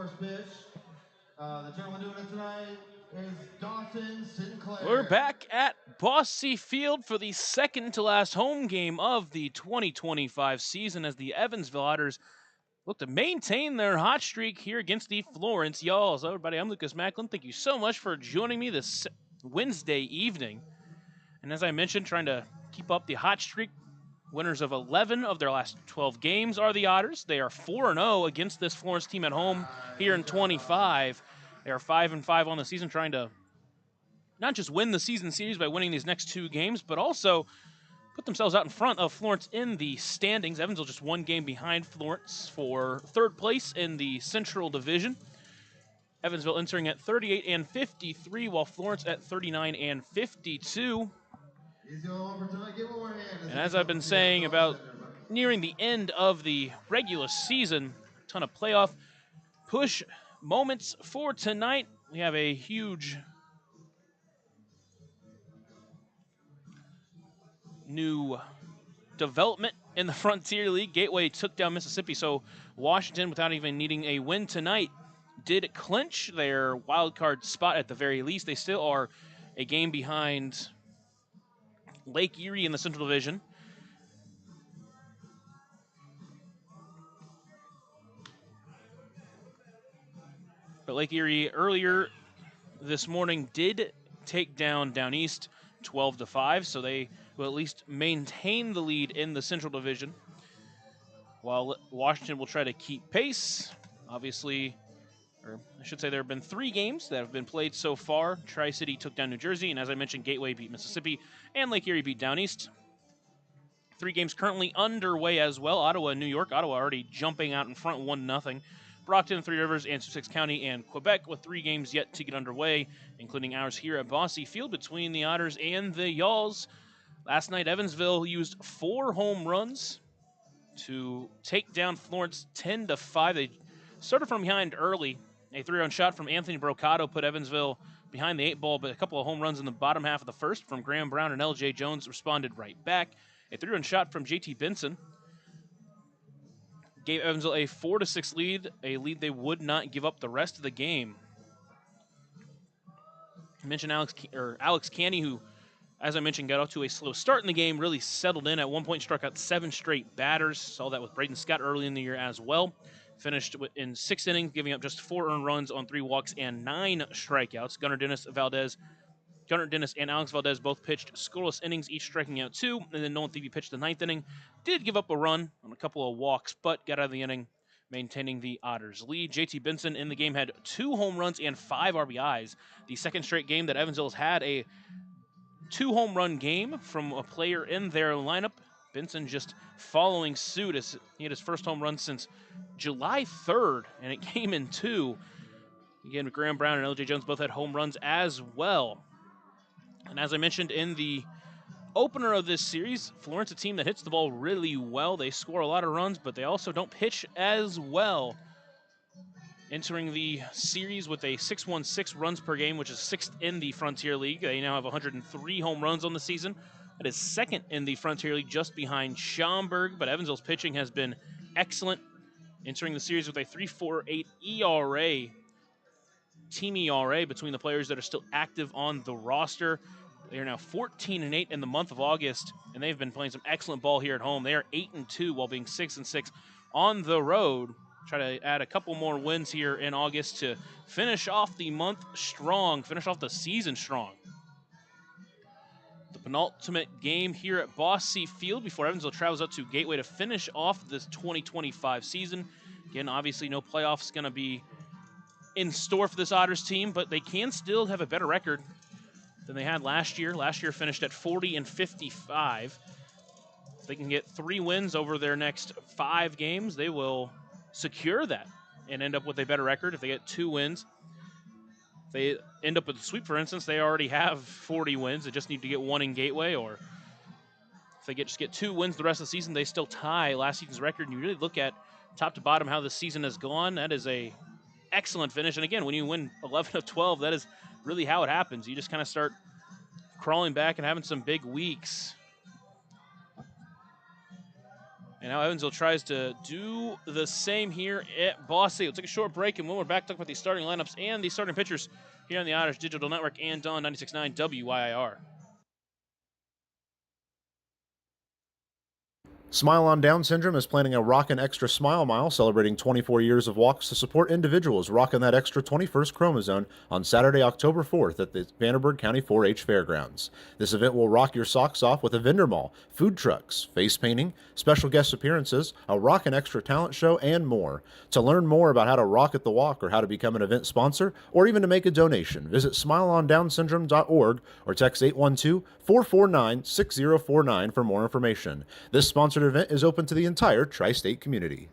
first pitch. The gentleman doing it tonight is Dawson Sinclair. We're back at Bosse Field for the second to last home game of the 2025 season as the Evansville Otters look to maintain their hot streak here against the Florence Yalls. Hello, everybody. I'm Lucas Macklin. Thank you so much for joining me this Wednesday evening. And as I mentioned, trying to keep up the hot streak. Winners of 11 of their last 12 games are the Otters. They are 4-0 against this Florence team at home here in 25. They are 5-5 on the season, trying to not just win the season series by winning these next two games, but also put themselves out in front of Florence in the standings. Evansville just one game behind Florence for third place in the Central Division. Evansville entering at 38-53, while Florence at 39-52. And as I've been saying about nearing the end of the regular season, a ton of playoff push moments for tonight. We have a huge new development in the Frontier League. Gateway took down Mississippi, so Washington, without even needing a win tonight, did clinch their wild card spot at the very least. They still are a game behind Lake Erie in the Central Division. But Lake Erie earlier this morning did take down East 12-5, so they will at least maintain the lead in the Central Division, while Washington will try to keep pace. Obviously, or I should say there have been 3 games that have been played so far. Tri-City took down New Jersey, and as I mentioned, Gateway beat Mississippi, and Lake Erie beat East. 3 games currently underway as well. Ottawa and New York. Ottawa already jumping out in front 1-0. Brockton, Three Rivers, and Sussex County, and Quebec with 3 games yet to get underway, including ours here at Bosse Field between the Otters and the Yalls. Last night, Evansville used 4 home runs to take down Florence 10-5. They started from behind early. A 3-run shot from Anthony Brocato put Evansville behind the 8 ball, but a couple of home runs in the bottom half of the first from Graham Brown and L.J. Jones responded right back. A 3-run shot from J.T. Benson gave Evansville a 4-6 lead, a lead they would not give up the rest of the game. I mentioned Alex Canny, who, as I mentioned, got off to a slow start in the game, really settled in. At one point, struck out 7 straight batters. Saw that with Braden Scott early in the year as well. Finished in 6 innings, giving up just 4 earned runs on 3 walks and 9 strikeouts. Gunnar Dennis and Alex Valdez both pitched scoreless innings, each striking out 2, and then Nolan Thebe pitched the 9th inning. Did give up a run on a couple of walks, but got out of the inning, maintaining the Otters' lead. J.T. Benson in the game had 2 home runs and 5 RBIs. The second straight game that Evansville has had a 2-home run game from a player in their lineup. Benson just following suit as he had his first home run since July 3rd, and it came in 2. Again, Graham Brown and L.J. Jones both had home runs as well. And as I mentioned in the opener of this series, Florence, a team that hits the ball really well. They score a lot of runs, but they also don't pitch as well. Entering the series with a 616 runs per game, which is 6th in the Frontier League. They now have 103 home runs on the season. That is 2nd in the Frontier League, just behind Schaumburg. But Evansville's pitching has been excellent. Entering the series with a 3.48 ERA. Team ERA between the players that are still active on the roster. They are now 14-8 in the month of August, and they've been playing some excellent ball here at home. They are 8-2 while being 6-6 on the road. Try to add a couple more wins here in August to finish off the month strong, finish off the season strong. The penultimate game here at Bosse Field before Evansville travels up to Gateway to finish off this 2025 season. Again, obviously no playoffs going to be in store for this Otters team, but they can still have a better record than they had last year. Last year finished at 40-55. If they can get 3 wins over their next 5 games, they will secure that and end up with a better record. If they get 2 wins, if they end up with a sweep, for instance, they already have 40 wins. They just need to get 1 in Gateway, or if they just get 2 wins the rest of the season, they still tie last season's record. And you really look at top to bottom how the season has gone, that is a excellent finish. And again, when you win 11 of 12, that is really how it happens. You just kind of start crawling back and having some big weeks. And now Evansville tries to do the same here at Bossy. We'll take a short break, and when we're back, talk about the starting lineups and the starting pitchers here on the Otters Digital Network and on 96.9 WYIR. Smile on Down Syndrome is planning a Rockin' Extra Smile Mile celebrating 24 years of walks to support individuals rocking that extra 21st chromosome on Saturday, October 4th at the Vanderburgh County 4-H Fairgrounds. This event will rock your socks off with a vendor mall, food trucks, face painting, special guest appearances, a Rockin' Extra talent show, and more. To learn more about how to rock at the walk or how to become an event sponsor or even to make a donation, visit smileondownsyndrome.org or text 812-449-6049 for more information. This sponsored event is open to the entire tri-state community.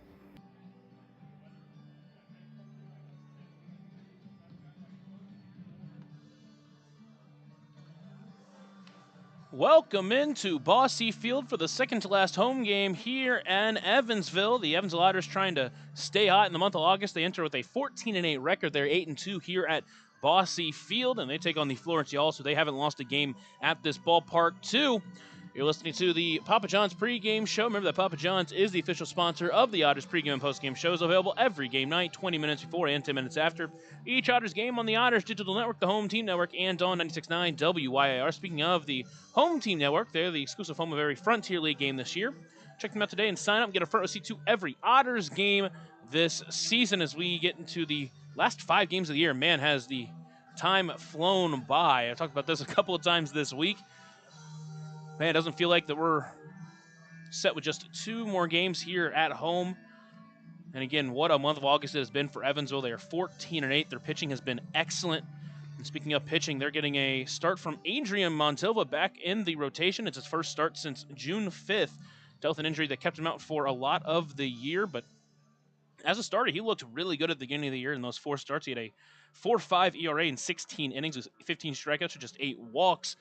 Welcome into Bossy Field for the second to last home game here in Evansville. The Evansville Otters trying to stay hot in the month of August. They enter with a 14-8 record. They're 8-2 here at Bossy Field, and they take on the Florence Otters, so they haven't lost a game at this ballpark too. You're listening to the Papa John's pregame show. Remember that Papa John's is the official sponsor of the Otters pregame and postgame shows, available every game night, 20 minutes before and 10 minutes after each Otters game on the Otters Digital Network, the Home Team Network, and on 96.9 WYIR. Speaking of the Home Team Network, they're the exclusive home of every Frontier League game this year. Check them out today and sign up and get a front row seat to every Otters game this season as we get into the last 5 games of the year. Man, has the time flown by. I talked about this a couple of times this week. Man, it doesn't feel like that we're set with just 2 more games here at home. And again, what a month of August it has been for Evansville. They are 14-8. Their pitching has been excellent. And speaking of pitching, they're getting a start from Adrian Montilva back in the rotation. It's his first start since June 5th. Dealt with an injury that kept him out for a lot of the year, but as a starter, he looked really good at the beginning of the year in those 4 starts. He had a 4.5 ERA in 16 innings with 15 strikeouts with just 8 walks.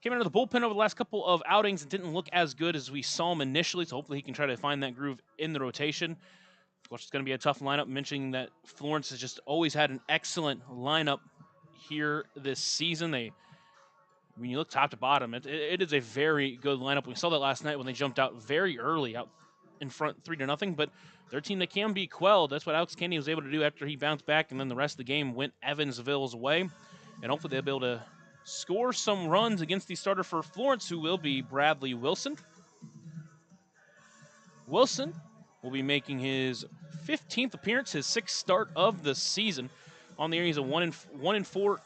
Came into the bullpen over the last couple of outings and didn't look as good as we saw him initially, so hopefully he can try to find that groove in the rotation. Of course, it's going to be a tough lineup, mentioning that Florence has just always had an excellent lineup here this season. When you look top to bottom, it is a very good lineup. We saw that last night when they jumped out very early, out in front 3-0, but they're a team that can be quelled. That's what Alex Kennedy was able to do after he bounced back, and then the rest of the game went Evansville's way, and hopefully they'll be able to score some runs against the starter for Florence, who will be Bradley Wilson. Wilson will be making his 15th appearance, his 6th start of the season. On the year, he's a 1-4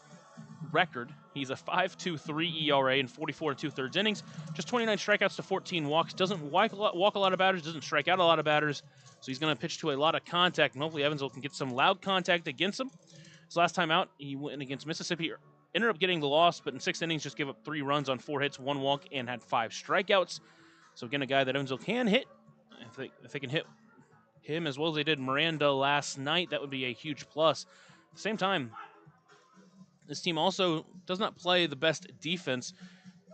record. He's a 5.23 ERA in 44 2/3 innings. Just 29 strikeouts to 14 walks. Doesn't walk a lot of batters. Doesn't strike out a lot of batters. So he's going to pitch to a lot of contact, and hopefully Evansville can get some loud contact against him. His last time out, he went against Mississippi. Ended up getting the loss, but in 6 innings, just gave up 3 runs on 4 hits, 1 walk, and had 5 strikeouts. So again, a guy that Evansville can hit. If they can hit him as well as they did Miranda last night, that would be a huge plus. At the same time, this team also does not play the best defense.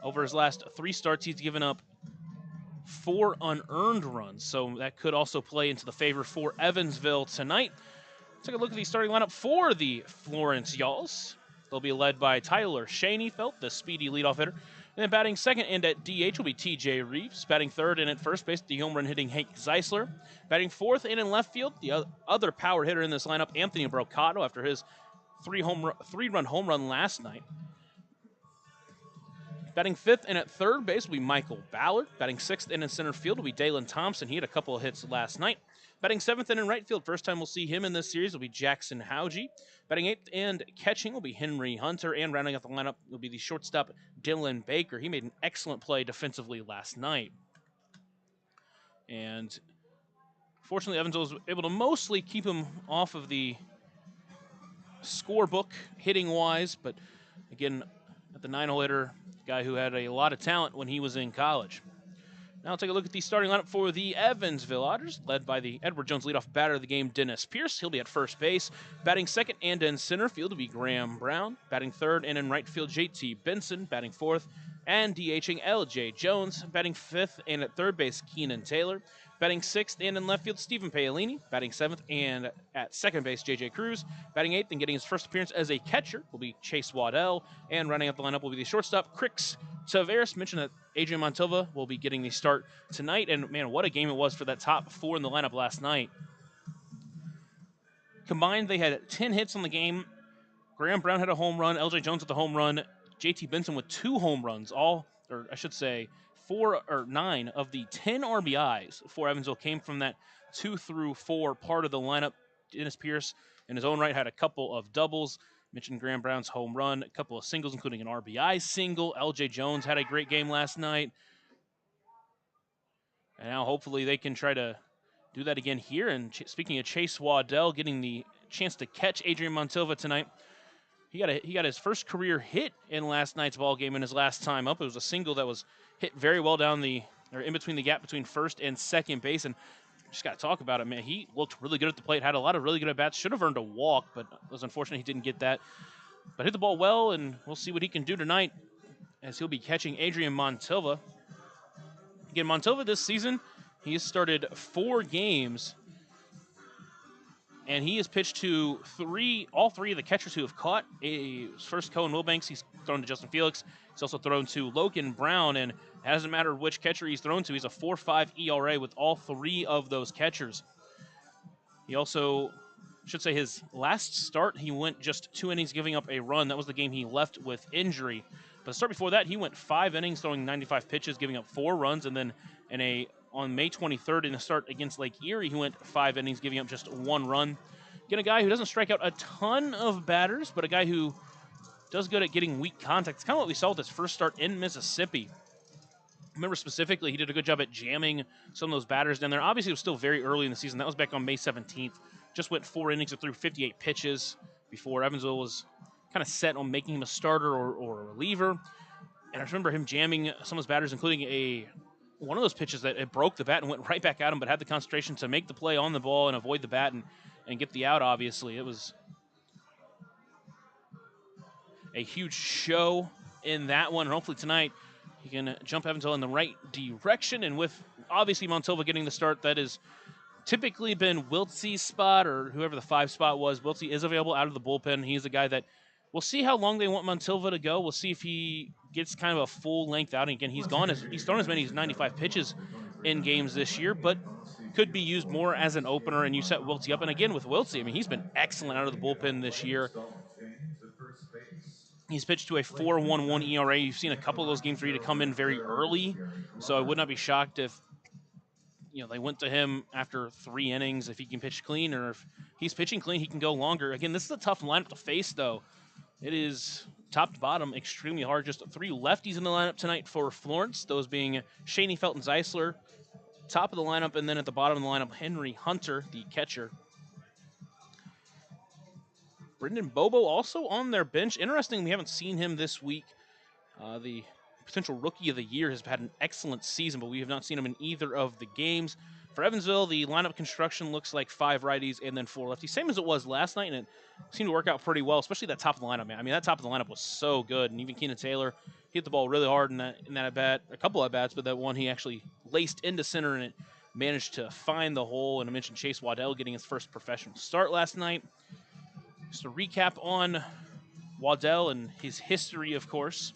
Over his last 3 starts, he's given up 4 unearned runs, so that could also play into the favor for Evansville tonight. Let's take a look at the starting lineup for the Florence Otters. They'll be led by Tyler Schoenfeld, the speedy leadoff hitter. And then batting second and at DH will be TJ Reeves. Batting third and at first base, the home run hitting Hank Zeisler. Batting fourth and in left field, the other power hitter in this lineup, Anthony Brocato, after his 3-run home run last night. Batting fifth and at third base will be Michael Ballard. Batting sixth and in center field will be Dalen Thompson. He had a couple of hits last night. Batting seventh and in right field, first time we'll see him in this series, will be Jackson Hauge. Batting eighth and catching will be Henry Hunter. And rounding out the lineup will be the shortstop, Dylan Baker. He made an excellent play defensively last night. And fortunately, Evansville was able to mostly keep him off of the scorebook hitting-wise. But again, at the 9-hole hitter, guy who had a lot of talent when he was in college. Now we'll take a look at the starting lineup for the Evansville Otters, led by the Edward Jones leadoff batter of the game, Dennis Pierce. He'll be at first base. Batting second and in center field will be Graham Brown. Batting third and in right field, JT Benson. Batting fourth And DHing LJ Jones. Batting 5th and at third base, Keenan Taylor. Batting 6th and in left field, Stephen Paolini. Batting 7th and at second base, JJ Cruz. Batting 8th and getting his first appearance as a catcher will be Chase Waddell. And running up the lineup will be the shortstop, Crix Taveras. Mentioned that Adrian Montova will be getting the start tonight. And man, what a game it was for that top 4 in the lineup last night. Combined, they had 10 hits on the game. Graham Brown had a home run. LJ Jones with the home run. JT Benson with 2 home runs. 9 of the 10 RBIs for Evansville came from that 2 through 4 part of the lineup. Dennis Pierce, in his own right, had a couple of doubles. Mentioned Graham Brown's home run, a couple of singles, including an RBI single. LJ Jones had a great game last night. And now hopefully they can try to do that again here. And speaking of Chase Waddell getting the chance to catch Adrian Montova tonight, he got his first career hit in last night's ball game in his last time up. It was a single that was hit very well in between the gap between first and second base. And just got to talk about it, man. He looked really good at the plate, had a lot of really good at-bats. Should have earned a walk, but it was unfortunate he didn't get that. But hit the ball well, and we'll see what he can do tonight as he'll be catching Adrian Montova. Again, Montova this season, he has started 4 games, and he has pitched to all three of the catchers who have caught. First, Cohen Wilbanks. He's thrown to Justin Felix. He's also thrown to Logan Brown, and it hasn't mattered which catcher he's thrown to. He's a 4.5 ERA with all 3 of those catchers. He also, his last start, he went just 2 innings giving up a run. That was the game he left with injury. But the start before that, he went 5 innings, throwing 95 pitches, giving up 4 runs, and then on May 23rd in a start against Lake Erie, he went 5 innings, giving up just 1 run. Again, a guy who doesn't strike out a ton of batters, but a guy who does good at getting weak contact. It's kind of what we saw with his first start in Mississippi. Remember specifically, he did a good job at jamming some of those batters down there. Obviously, it was still very early in the season. That was back on May 17th. Just went 4 innings and threw 58 pitches before Evansville was kind of set on making him a starter or a reliever. And I remember him jamming some of his batters, including one of those pitches that it broke the bat and went right back at him, but had the concentration to make the play on the ball and avoid the bat and get the out, obviously. It was a huge show in that one. And hopefully tonight he can jump Evansville in the right direction. And with, obviously, Montova getting the start, that has typically been Wiltsey's spot or whoever the 5 spot was. Wiltsey is available out of the bullpen. He's a guy that we'll see how long they want Montova to go. We'll see if he gets kind of a full-length outing. Again, he's thrown as many as 95 pitches in games this year, but could be used more as an opener, and you set Wiltsey up. And again, with Wiltsey, I mean, he's been excellent out of the bullpen this year. He's pitched to a 4.11 ERA. You've seen a couple of those games for you to come in very early, so I would not be shocked if they went to him after 3 innings if he can pitch clean, or if he's pitching clean, he can go longer. Again, this is a tough lineup to face, though. It is top to bottom extremely hard. Just 3 lefties in the lineup tonight for Florence, those being Shaney Felton Zeisler, top of the lineup, and then at the bottom of the lineup, Henry Hunter, the catcher. Brendan Bobo also on their bench. Interesting, we haven't seen him this week. The potential rookie of the year has had an excellent season, but we have not seen him in either of the games. For Evansville, the lineup construction looks like 5 righties and then 4 lefties, same as it was last night, and it seemed to work out pretty well, especially that top of the lineup, man. I mean, that top of the lineup was so good, and even Keenan Taylor hit the ball really hard in that at-bat, a couple at-bats, but that one he actually laced into center, and it managed to find the hole. And I mentioned Chase Waddell getting his first professional start last night. Just a recap on Waddell and his history, of course.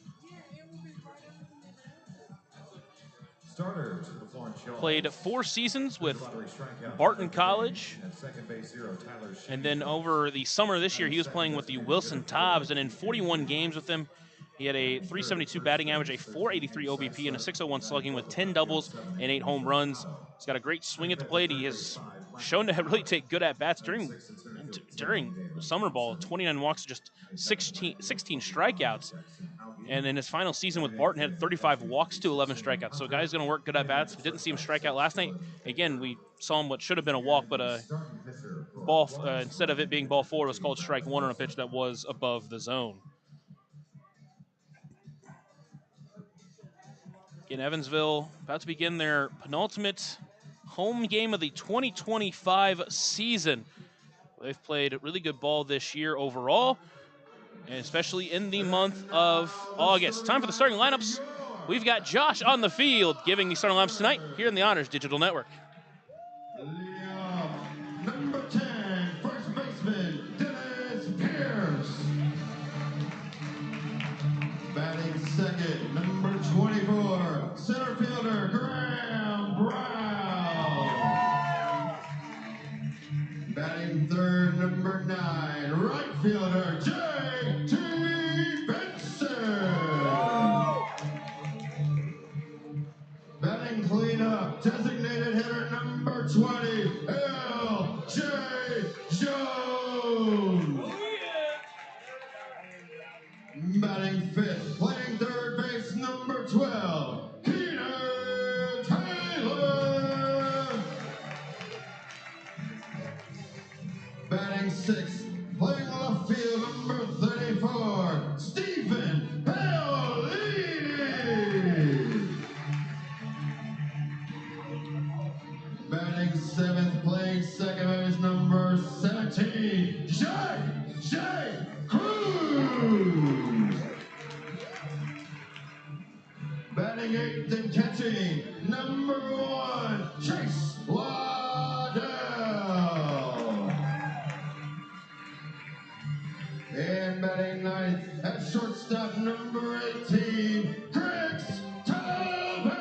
Played 4 seasons with Barton College. And then over the summer this year, he was playing with the Wilson Tobbs. And in 41 games with them, he had a 372 batting average, a 483 OBP, and a 601 slugging with 10 doubles and 8 home runs. He's got a great swing at the plate. He has shown to really take good at-bats during summer ball. 29 walks, just 16 strikeouts. And in his final season with Barton, had 35 walks to 11 strikeouts. So a guy's going to work good at-bats. We didn't see him strike out last night. Again, we saw him what should have been a walk, but instead of it being ball 4, it was called strike 1 on a pitch that was above the zone. Again, Evansville about to begin their penultimate home game of the 2025 season. They've played really good ball this year overall, and especially in the month of August. Time for the starting lineups We've got Josh on the field giving the starting lineups tonight here in the Otters Digital Network. Number 10, first baseman, Dennis Pierce. Batting second, number 24, center fielder, Graham Brown. Batting third, number 9, right fielder, J.T. Benson. Batting cleanup, designated hitter, number 20, L.J. Jones. Batting fifth, playing third base, number 12, Keenan Taylor. Batting sixth, playing left field, number 34, Stephen Paolini. Batting seventh, playing second base, number 17, J.J. Cruz. Batting eighth and catching, number 1, Chase Waddell. And batting ninth at shortstop, number 18, Grix Tavares.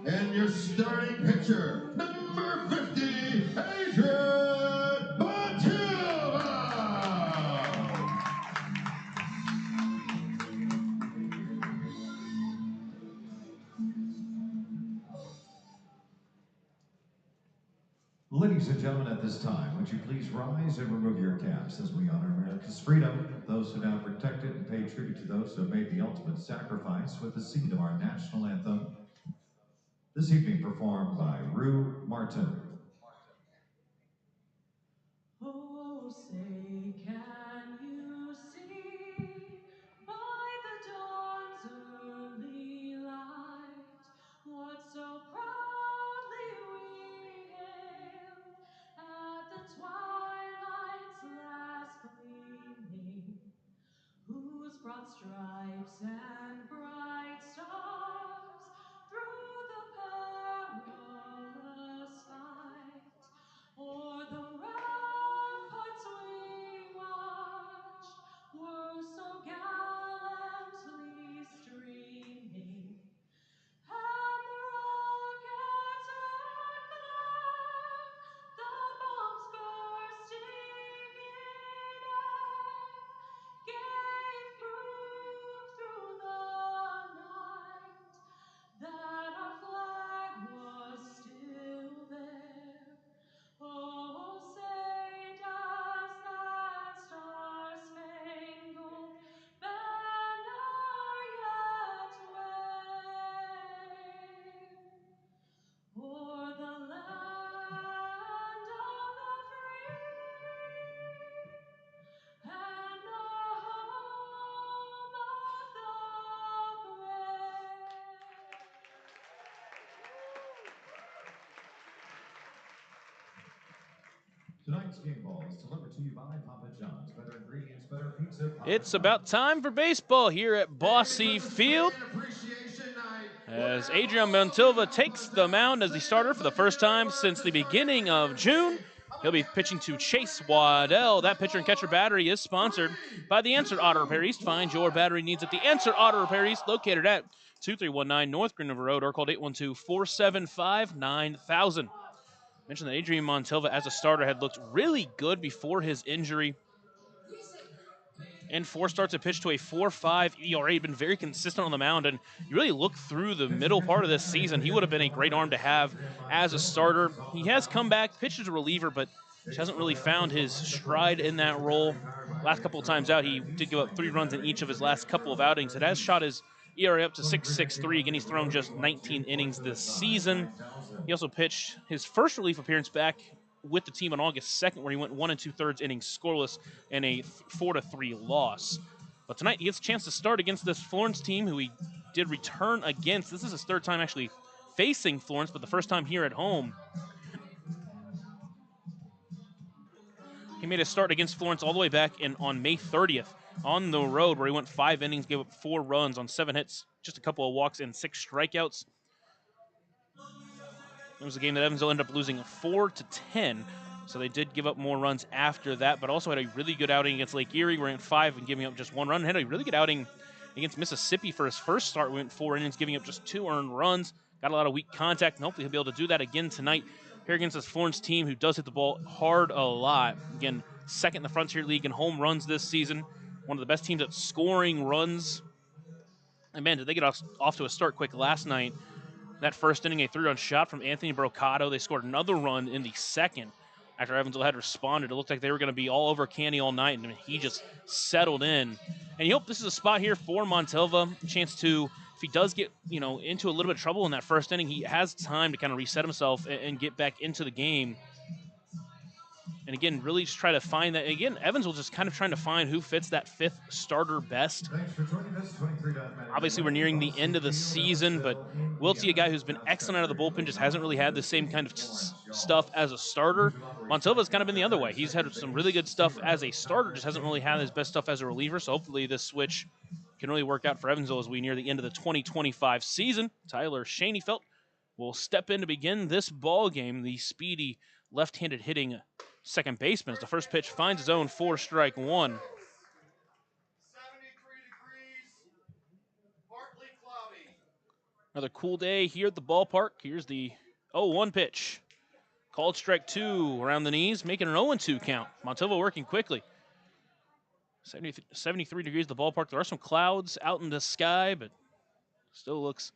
And your starting pitcher, number 50, Adrian Batilva. Ladies and gentlemen, at this time, would you please rise and remove your caps as we honor America's freedom, those who now protect it, and pay tribute to those who have made the ultimate sacrifice with the singing of our national anthem, this evening performed by Rue Martin. Oh, say, can you see by the dawn's early light what so proudly we hailed at the twilight's last gleaming, whose broad stripes and bright stars through the perilous fight o'er the ramparts we watched were so gallantly streaming, and the rockets red glare, the bombs bursting in air, gave proof through the night that our flag was still there. Oh, say does that star-spangled banner yet wave o'er the land of the free and the home of the brave? Tonight's game ball is delivered to you by Papa John's. Better ingredients, better pizza. Papa It's John's. about time for baseball here at Bossy Field, as Adrian Montilva takes the mound as the starter for the first time since the beginning of June. He'll be pitching to Chase Waddell. That pitcher and catcher battery is sponsored by the Answer Auto Repair East. Find your battery needs at the Answer Auto Repair East, located at 2319 North Green River Road, or called 812-475-9000. Mentioned that Adrian Montilva as a starter had looked really good before his injury. And 4 starts a pitch to a 4.5 ERA. He'd been very consistent on the mound, and you really look through the middle part of this season, he would have been a great arm to have as a starter. He has come back, pitched as a reliever, but just hasn't really found his stride in that role. Last couple of times out, he did give up 3 runs in each of his last couple of outings. It has shot his ERA up to 6.63. Again, he's thrown just 19 innings this season. He also pitched his first relief appearance back with the team on August 2nd, where he went 1 2/3 innings scoreless in a 4-3 loss. But tonight he gets a chance to start against this Florence team, who he did return against. This is his 3rd time actually facing Florence, but the first time here at home. He made a start against Florence all the way back on May 30th on the road, where he went 5 innings, gave up 4 runs on 7 hits, just a couple of walks and 6 strikeouts. It was a game that Evansville ended up losing 4-10, so they did give up more runs after that, but also had a really good outing against Lake Erie. We went 5 and giving up just 1 run. Had a really good outing against Mississippi for his first start. We went 4 innings, giving up just 2 earned runs. Got a lot of weak contact, and hopefully he'll be able to do that again tonight here against this Florence team who does hit the ball hard a lot. Again, second in the Frontier League in home runs this season. One of the best teams at scoring runs. And man, did they get off to a start quick last night. That first inning, a 3-run shot from Anthony Brocato. They scored another run in the second after Evansville had responded. It looked like they were going to be all over Canny all night, and he just settled in. And you hope this is a spot here for Montalva, a chance to, if he does get into a little bit of trouble in that first inning, he has time to kind of reset himself and get back into the game. And again, really just try to find that. Again, Evansville just kind of trying to find who fits that 5th starter best. Obviously, we're nearing the end of the season, but Wiltsey, a guy who's been excellent out of the bullpen, just hasn't really had the same kind of stuff as a starter. Montalva's kind of been the other way. He's had some really good stuff as a starter, just hasn't really had his best stuff as a reliever. So hopefully this switch can really work out for Evansville as we near the end of the 2025 season. Tyler Schoenfeld will step in to begin this ball game. The speedy left-handed hitting second baseman as the first pitch finds his own 4-strike 1. 73 degrees, partly cloudy. Another cool day here at the ballpark. Here's the 0-1 pitch. Called strike 2 around the knees, making an 0-2 count. Montalva working quickly. 73 degrees at the ballpark. There are some clouds out in the sky, but still looks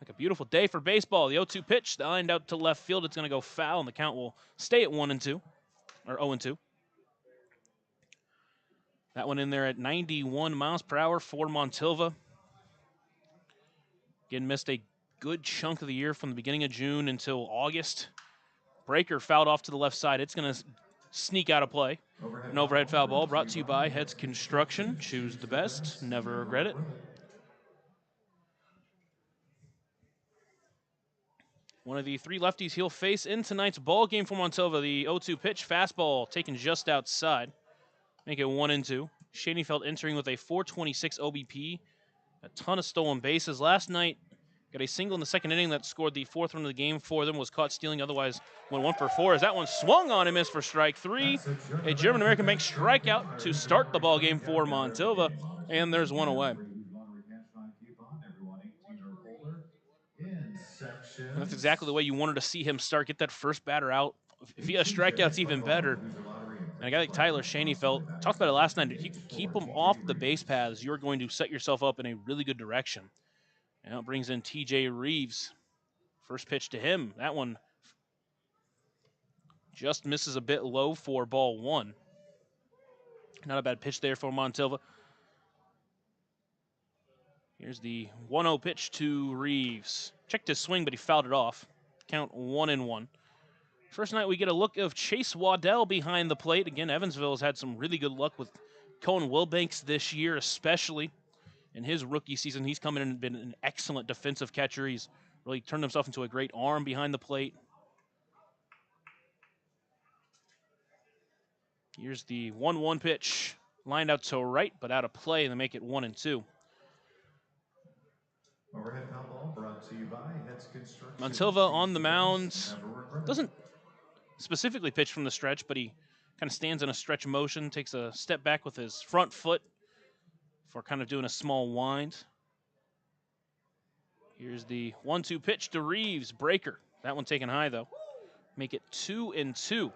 like a beautiful day for baseball. The 0-2 pitch lined out to left field. It's going to go foul, and the count will stay at 1-2. Or 0-2. That one in there at 91 miles per hour for Montalva. Again, missed a good chunk of the year from the beginning of June until August. Breaker fouled off to the left side. It's going to sneak out of play. An overhead foul ball brought to you by Heads Construction. Choose the best. Never regret it. One of the 3 lefties he'll face in tonight's ball game for Montalva. The 0-2 pitch, fastball taken just outside. Make it 1-2. Schoenfeld entering with a 426 OBP. A ton of stolen bases. Last night, got a single in the second inning that scored the 4th run of the game for them. Was caught stealing, otherwise went 1 for 4. As that one swung on and missed for strike 3. A German-American bank strikeout to start the ball game for Montalva. And there's 1 away. And that's exactly the way you wanted to see him start. Get that first batter out. If he has strikeouts, even better. And a guy like Tyler Schoenfeld, talked about it last night. If you can keep him off the base paths, you're going to set yourself up in a really good direction. And now it brings in TJ Reeves. First pitch to him. That one just misses a bit low for ball 1. Not a bad pitch there for Montalva. Here's the 1-0 pitch to Reeves. Checked his swing, but he fouled it off. Count 1-1. First night we get a look of Chase Waddell behind the plate. Again, Evansville has had some really good luck with Cohen Wilbanks this year, especially in his rookie season. He's come in and been an excellent defensive catcher. He's really turned himself into a great arm behind the plate. Here's the 1-1 pitch. Lined out to right, but out of play, and they make it 1-2. Overhead foul ball brought to you by Heads Construction. Montalva on the mound. Doesn't specifically pitch from the stretch, but he kind of stands in a stretch motion, takes a step back with his front foot for kind of doing a small wind. Here's the 1-2 pitch to Reeves. Breaker. That one taken high, though. Make it 2-2.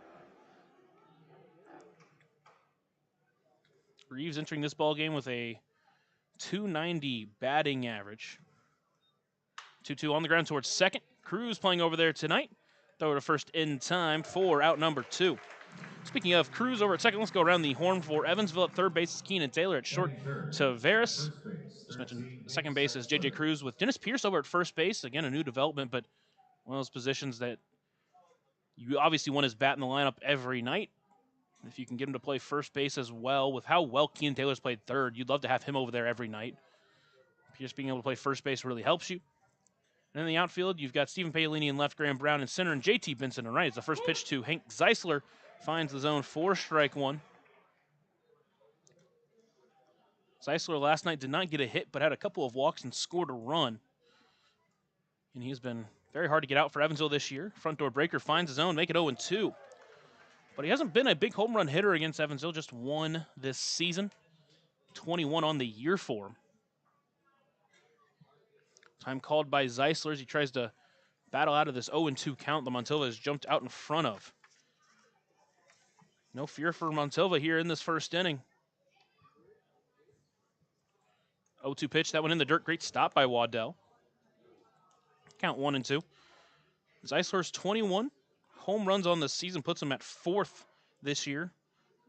Reeves entering this ball game with a .290 batting average. 2-2 on the ground towards second. Cruz playing over there tonight. Throw to first in time for out number 2. Speaking of Cruz over at second, let's go around the horn for Evansville at third base. Keenan Taylor at short. Tavares. Just mentioned second base is J.J. Cruz with Dennis Pierce over at first base. Again, a new development, but one of those positions that you obviously want his bat in the lineup every night. If you can get him to play first base as well, with how well Keenan Taylor's played third, you'd love to have him over there every night. Pierce being able to play first base really helps you. And in the outfield, you've got Stephen Paolini in left, Graham Brown in center, and JT Benson in right. It's the first pitch to Hank Zeisler. finds the zone for strike one. Zeisler last night did not get a hit, but had a couple of walks and scored a run. And he's been very hard to get out for Evansville this year. Front door breaker finds his own, make it 0-2. But he hasn't been a big home run hitter against Evansville, just one this season. 21 on the year for him. Time called by Zeisler as he tries to battle out of this 0-2 count the Montilva has jumped out in front of. No fear for Montilva here in this first inning. 0-2 pitch, that one in the dirt. Great stop by Waddell. Count 1-2. Zeisler's 21 home runs on the season, puts him at 4th this year.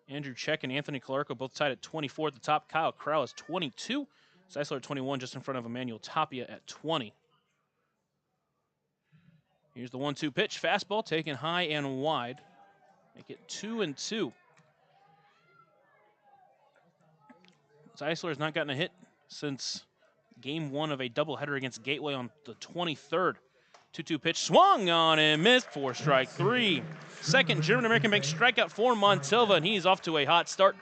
Andrew Check and Anthony Clark are both tied at 24 at the top. Kyle Crow is 22. Zeisler at 21, just in front of Emmanuel Tapia at 20. Here's the 1-2 pitch. Fastball taken high and wide. Make it 2-2. Zeisler has not gotten a hit since game 1 of a doubleheader against Gateway on the 23rd. 2-2 pitch swung on and missed for strike 3. Second German-American Bank strikeout for Montilva, and he's off to a hot start.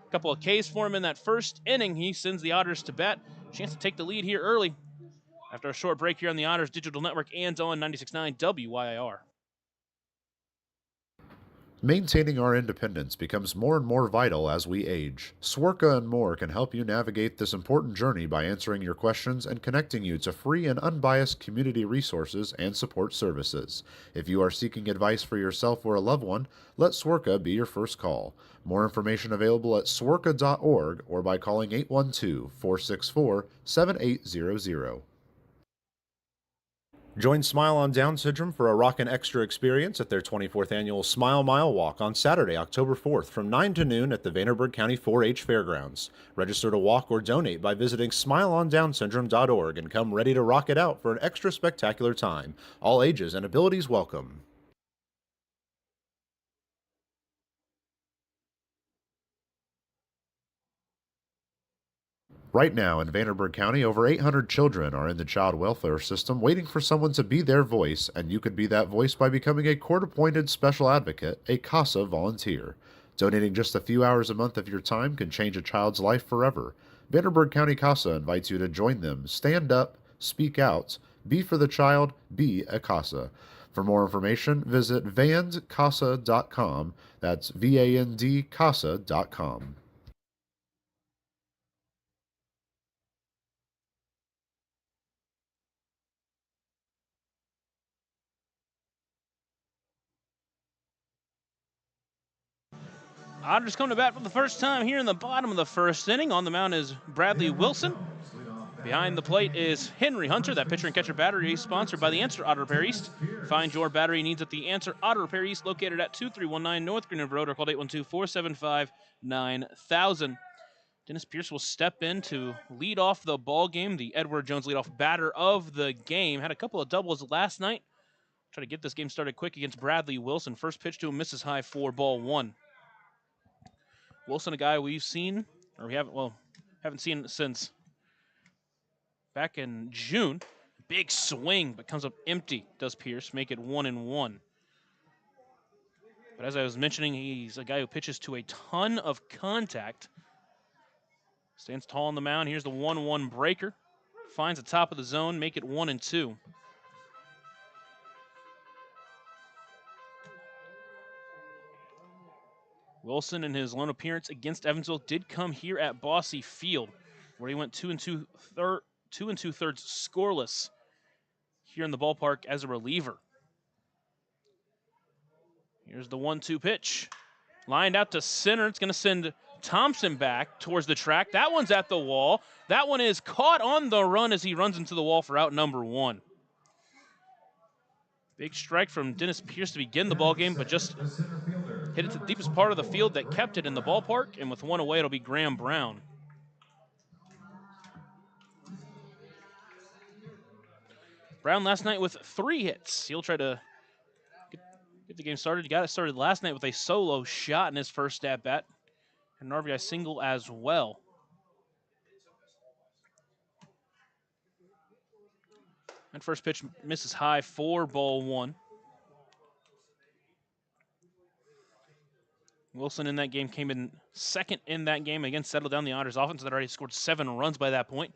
A couple of Ks for him in that first inning. He sends the Otters to bat. Chance to take the lead here early after a short break here on the Otters Digital Network and on 96.9 WYIR. Maintaining our independence becomes more and more vital as we age. Swerka and More can help you navigate this important journey by answering your questions and connecting you to free and unbiased community resources and support services. If you are seeking advice for yourself or a loved one, let Swerka be your first call. More information available at swerka.org or by calling 812-464-7800. Join Smile on Down Syndrome for a rockin' extra experience at their 24th annual Smile Mile Walk on Saturday, October 4th from 9 to noon at the Vanderburgh County 4-H Fairgrounds. Register to walk or donate by visiting smileondownsyndrome.org and come ready to rock it out for an extra spectacular time. All ages and abilities welcome. Right now in Vanderburgh County, over 800 children are in the child welfare system waiting for someone to be their voice, and you could be that voice by becoming a court-appointed special advocate, a CASA volunteer. Donating just a few hours a month of your time can change a child's life forever. Vanderburgh County CASA invites you to join them. Stand up, speak out, be for the child, be a CASA. For more information, visit vandcasa.com. That's VAND-CASA.com. Otters come to bat for the first time here in the bottom of the first inning. On the mound is Bradley Wilson. Behind the plate is Henry Hunter. That pitcher and catcher battery is sponsored by the Answer Auto Repair East. Find your battery needs at the Answer Auto Repair East, located at 2319 North Green River Road, or call 812-475-9000. Dennis Pierce will step in to lead off the ball game. The Edward Jones leadoff batter of the game. Had a couple of doubles last night. Try to get this game started quick against Bradley Wilson. First pitch to him misses high for ball 1. Wilson, a guy we've seen, or we haven't seen since back in June. Big swing, but comes up empty, does Pierce, make it 1-1. But as I was mentioning, he's a guy who pitches to a ton of contact. Stands tall on the mound. Here's the 1-1 breaker. Finds the top of the zone, make it 1-2. Wilson, in his lone appearance against Evansville, did come here at Bosse Field, where he went 2 2/3 scoreless here in the ballpark as a reliever. Here's the 1-2 pitch. Lined out to center. It's going to send Thompson back towards the track. That one's at the wall. That one is caught on the run as he runs into the wall for out number 1. Big strike from Dennis Pierce to begin the ball game, but just hit it to the deepest part of the field that kept it in the ballpark, and with one away, it'll be Graham Brown. Brown last night with 3 hits. He'll try to get the game started. He got it started last night with a solo shot in his first at-bat, and an RBI single as well. And first pitch misses high for ball 1. Wilson in that game came in second in that game. Again, settled down the Otters offense that already scored 7 runs by that point.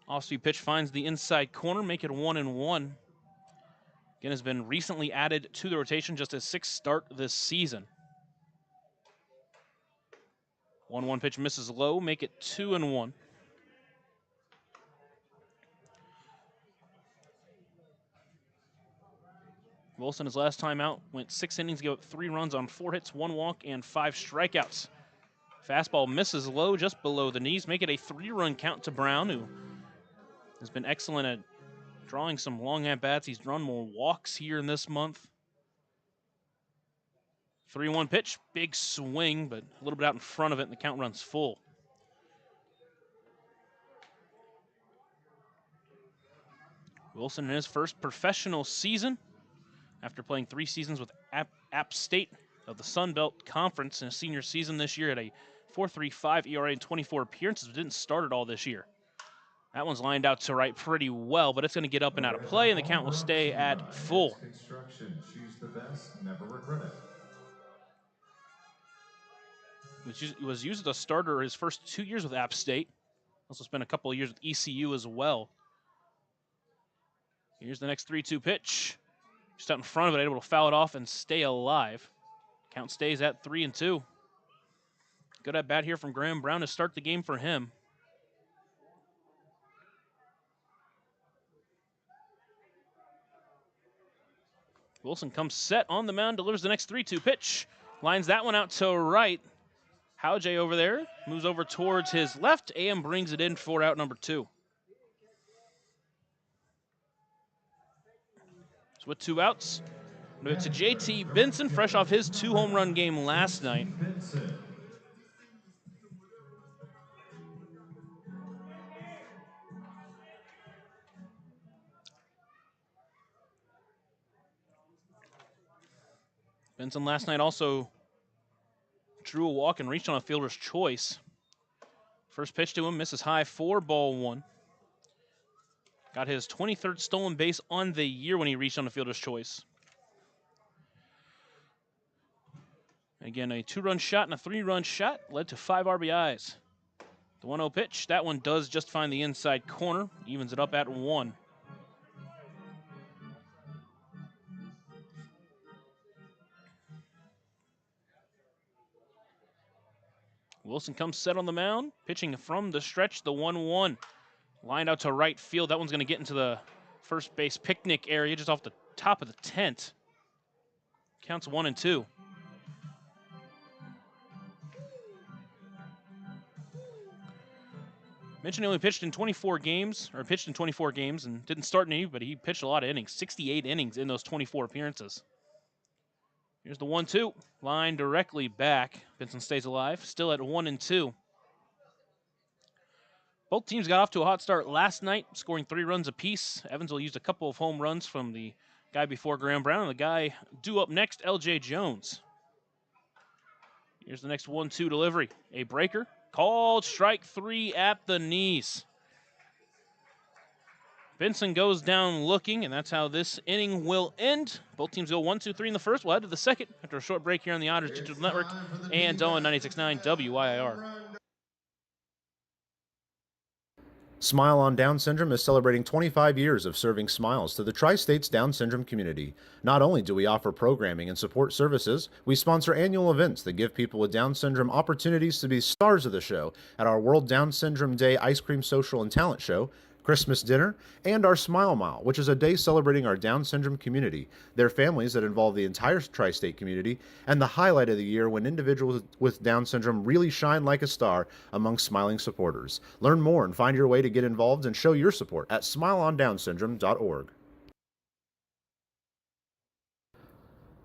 Off-speed pitch finds the inside corner, make it 1-1. Again, has been recently added to the rotation, just his 6th start this season. 1-1 pitch misses low, make it 2-1. Wilson, his last time out, went 6 innings, gave up 3 runs on 4 hits, 1 walk, and 5 strikeouts. Fastball misses low, just below the knees, make it a 3-run count to Brown, who has been excellent at drawing some long at-bats. He's drawn more walks here in this month. 3-1 pitch, big swing, but a little bit out in front of it, and the count runs full. Wilson in his first professional season, after playing 3 seasons with App State of the Sun Belt Conference in his senior season this year, at a 4.35 ERA in 24 appearances, but didn't start at all this year. That one's lined out to right pretty well, but it's going to get up and out of play, and the count will stay at full. Construction. Choose the best, never regret it. Was used as a starter his first 2 years with App State. Also spent a couple of years with ECU as well. Here's the next 3-2 pitch. Just out in front of it, able to foul it off and stay alive. Count stays at 3-2. Good at bat here from Graham Brown to start the game for him. Wilson comes set on the mound, delivers the next 3-2 pitch. Lines that one out to right. Howjay over there moves over towards his left and brings it in for out number 2. So with 2 outs, it's a JT Benson, fresh off his 2-home-run game last night. Benson last night also drew a walk and reached on a fielder's choice. First pitch to him, misses high, 4-1. Got his 23rd stolen base on the year when he reached on a fielder's choice. Again, a 2-run shot and a 3-run shot led to 5 RBIs. The 1-0 pitch, that one does just find the inside corner, evens it up at 1. Wilson comes set on the mound, pitching from the stretch, the 1-1. Lined out to right field. That one's going to get into the first base picnic area, just off the top of the tent. Counts 1-2. Mentioned he only pitched in 24 games, and didn't start in any, but he pitched a lot of innings, 68 innings in those 24 appearances. Here's the 1-2, line directly back. Benson stays alive, still at 1-2. Both teams got off to a hot start last night, scoring 3 runs apiece. Evansville used a couple of home runs from the guy before Graham Brown, and the guy due up next, LJ Jones. Here's the next 1-2 delivery. A breaker, called strike 3 at the knees. Benson goes down looking, and that's how this inning will end. Both teams go 1-2-3 in the first. We'll head to the second after a short break here on the Otters Digital Network and on 96.9 WIR. Smile on Down Syndrome is celebrating 25 years of serving smiles to the Tri-States Down Syndrome community. Not only do we offer programming and support services, we sponsor annual events that give people with Down syndrome opportunities to be stars of the show at our World Down Syndrome Day Ice Cream Social and Talent Show, Christmas dinner, and our Smile Mile, which is a day celebrating our Down syndrome community, their families that involve the entire tri-state community, and the highlight of the year when individuals with Down syndrome really shine like a star among smiling supporters. Learn more and find your way to get involved and show your support at smileondownsyndrome.org.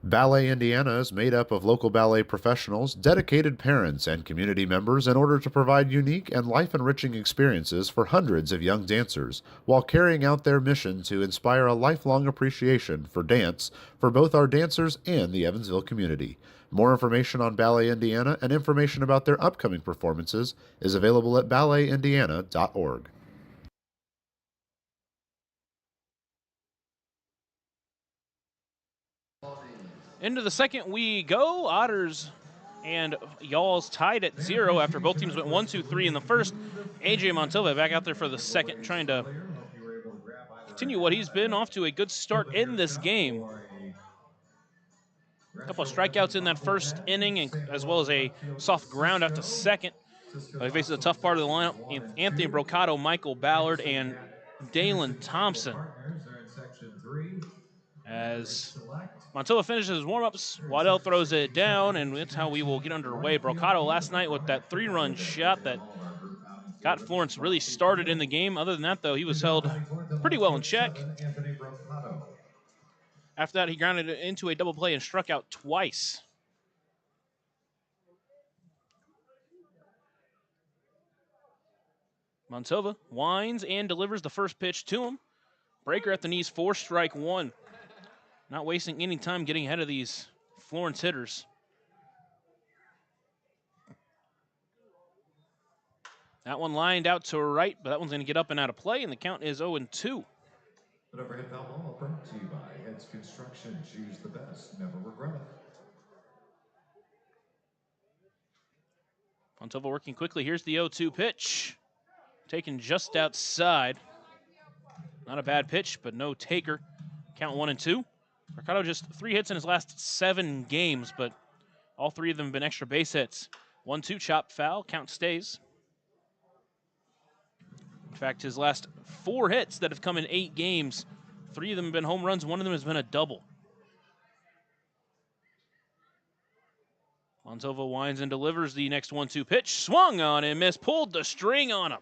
Ballet Indiana is made up of local ballet professionals, dedicated parents, and community members in order to provide unique and life-enriching experiences for hundreds of young dancers, while carrying out their mission to inspire a lifelong appreciation for dance for both our dancers and the Evansville community. More information on Ballet Indiana and information about their upcoming performances is available at balletindiana.org. Into the second we go. Otters and Y'all's tied at 0 after both teams went 1, 2, 3 in the first. AJ Montova back out there for the second, trying to continue what he's been off to a good start in this game. A couple of strikeouts in that first inning, and as well as a soft ground out to second. He faces a tough part of the lineup: Anthony Brocato, Michael Ballard, and Dalen Thompson. As Montilla finishes his warm-ups, Waddell throws it down, and that's how we will get underway. Brocato last night with that 3-run shot that got Florence really started in the game. Other than that, though, he was held pretty well in check. After that, he grounded it into a double play and struck out twice. Montova winds and delivers the first pitch to him. Breaker at the knees, 4 strike 1. Not wasting any time getting ahead of these Florence hitters. That one lined out to right, but that one's going to get up and out of play, and the count is 0-2. The overhead foul ball brought to you by Heads Construction. Choose the best, never regret it. Montova working quickly. Here's the 0-2 pitch. Taken just outside. Not a bad pitch, but no taker. Count 1-2. Mercado just 3 hits in his last 7 games, but all 3 of them have been extra base hits. 1-2 chop foul. Count stays. In fact, his last 4 hits that have come in 8 games, 3 of them have been home runs. 1 of them has been a double. Montova winds and delivers the next 1-2 pitch. Swung on and missed. Pulled the string on him.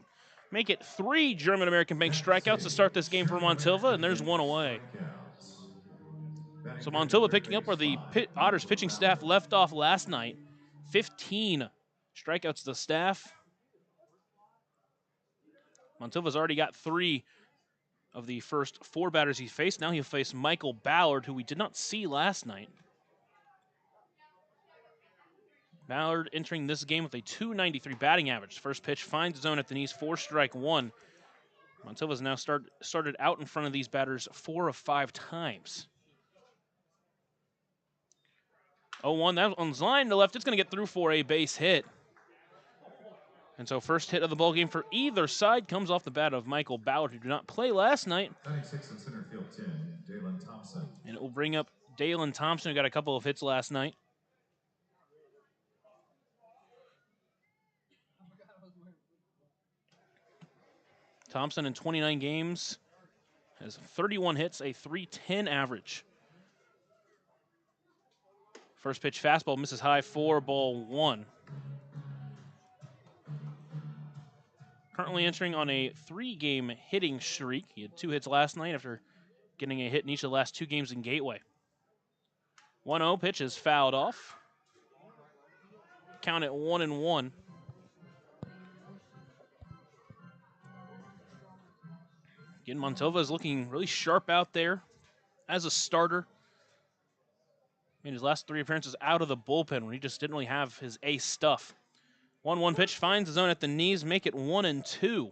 Make it 3 German-American Bank strikeouts to start this game for Montova, and there's 1 away. So Montova picking up where the Otters pitching staff left off last night. 15 strikeouts to the staff. Montova's already got 3 of the first 4 batters he faced. Now he'll face Michael Ballard, who we did not see last night. Ballard entering this game with a .293 batting average. First pitch finds his zone at the knees, 4 strike 1. Montova's now started out in front of these batters 4 of 5 times. 0-1, that one's lined to left. It's going to get through for a base hit. And so first hit of the ballgame for either side comes off the bat of Michael Ballard, who did not play last night. 96 in center field, 10, Dalen Thompson. And it will bring up Dalen Thompson, who got a couple of hits last night. Thompson in 29 games has 31 hits, a .310 average. First pitch fastball misses high, 4-1. Currently entering on a 3-game hitting streak. He had 2 hits last night after getting a hit in each of the last 2 games in Gateway. 1-0 pitch is fouled off. Count at 1-1. Again, Montova is looking really sharp out there as a starter. In his last 3 appearances out of the bullpen when he just didn't really have his ace stuff. 1-1 pitch finds the zone at the knees, make it 1-2.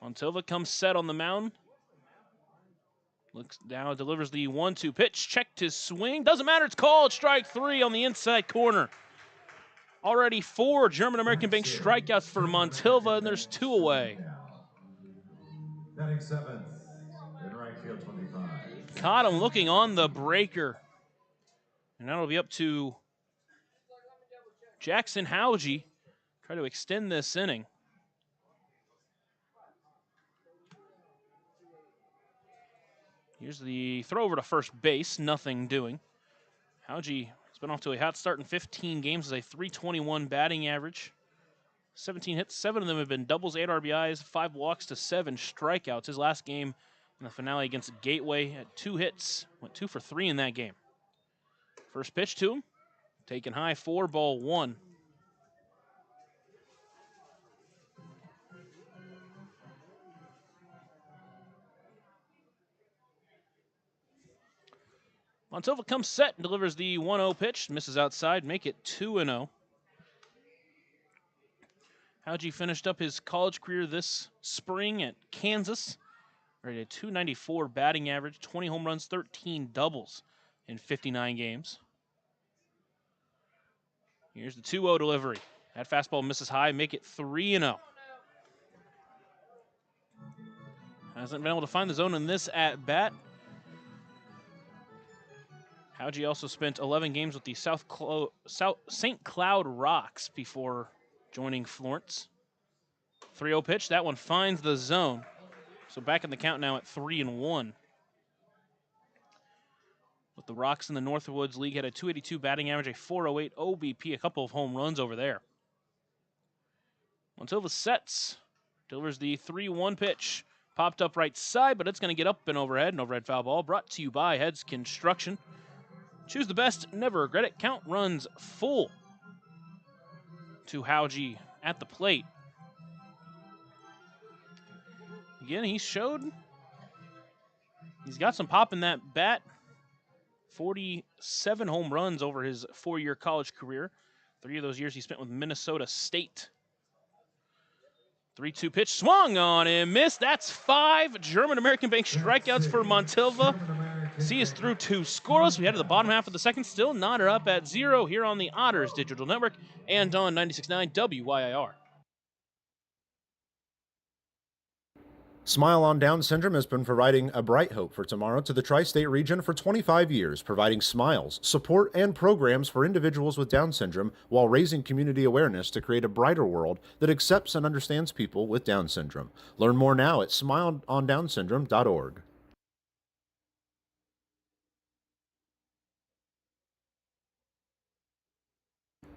Montova comes set on the mound. Looks down, delivers the 1-2 pitch, checked his swing. Doesn't matter, it's called. Strike 3 on the inside corner. Already 4 German-American Bank strikeouts for Montova, and there's 2 away. Batting 7th, in right field, 25. Caught him looking on the breaker. And that'll be up to Jackson Hauge. Try to extend this inning. Here's the throw over to first base, nothing doing. Hauge has been off to a hot start in 15 games with a .321 batting average. 17 hits, 7 of them have been doubles, 8 RBIs, 5 walks to 7 strikeouts. His last game in the finale against Gateway had 2 hits, went 2 for 3 in that game. First pitch to him, taken high, 4-1. Montova comes set and delivers the 1-0 pitch, misses outside, make it 2-0. How'd finished up his college career this spring at Kansas. Rated a 294 batting average, 20 home runs, 13 doubles in 59 games. Here's the 2-0 delivery. That fastball misses high, make it 3-0. Hasn't been able to find the zone in this at-bat. Howgie also spent 11 games with the St. Cloud Rocks before joining Florence. 3-0 pitch, that one finds the zone. So back in the count now at 3-1. With the Rocks in the Northwoods League had a 282 batting average, a 408 OBP, a couple of home runs over there. Until the sets, delivers the 3-1 pitch. Popped up right side, but it's going to get up and overhead. An overhead foul ball brought to you by Heads Construction. Choose the best, never regret it. Count runs full to Howgie at the plate. Again, he showed he's got some pop in that bat. 47 home runs over his 4-year college career. 3 of those years he spent with Minnesota State. 3-2 pitch, swung on and missed. That's 5 German-American Bank strikeouts for Montilva. C is through 2 scoreless. We head to the bottom half of the second, still knotted up at 0 here on the Otters Digital Network and on 96.9 WYIR. Smile on Down Syndrome has been providing a bright hope for tomorrow to the tri-state region for 25 years, providing smiles, support, and programs for individuals with Down syndrome while raising community awareness to create a brighter world that accepts and understands people with Down syndrome. Learn more now at smileondownsyndrome.org.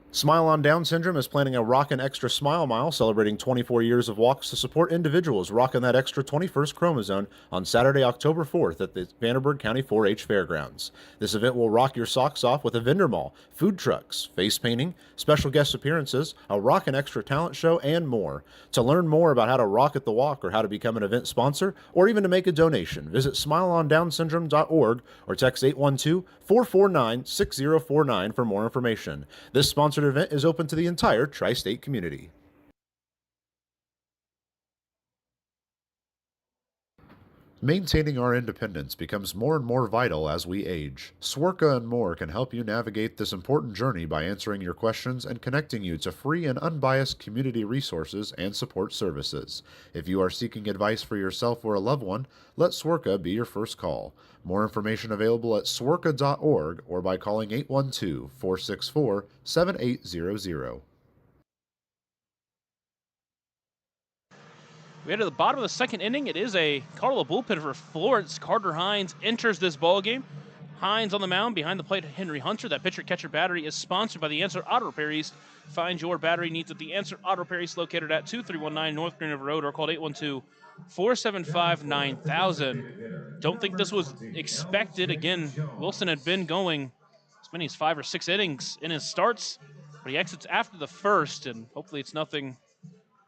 Smile on Down Syndrome is planning a Rockin' Extra Smile Mile celebrating 24 years of walks to support individuals rocking that extra 21st chromosome on Saturday, October 4th at the Vanderburgh County 4-H Fairgrounds. This event will rock your socks off with a vendor mall, food trucks, face painting, special guest appearances, a Rockin' Extra talent show, and more. To learn more about how to rock at the walk or how to become an event sponsor or even to make a donation, visit smileondownsyndrome.org or text 812-449-6049 for more information. This sponsored event is open to the entire tri-state community. Maintaining our independence becomes more and more vital as we age. Swerka and more can help you navigate this important journey by answering your questions and connecting you to free and unbiased community resources and support services. If you are seeking advice for yourself or a loved one, let Swerka be your first call. More information available at swerka.org or by calling 812-464-7800. We head to the bottom of the second inning. It is a Carlo bullpen for Florence. Carter Hines enters this ballgame. Hines on the mound behind the plate, Henry Hunter. That pitcher-catcher battery is sponsored by the Answer Auto Repair East. Find your battery needs at the Answer Auto Repair East, located at 2319 North Green River Road, or called 812-475-9000. Don't think this was expected. Again, Wilson had been going as many as 5 or 6 innings in his starts, but he exits after the first, and hopefully it's nothing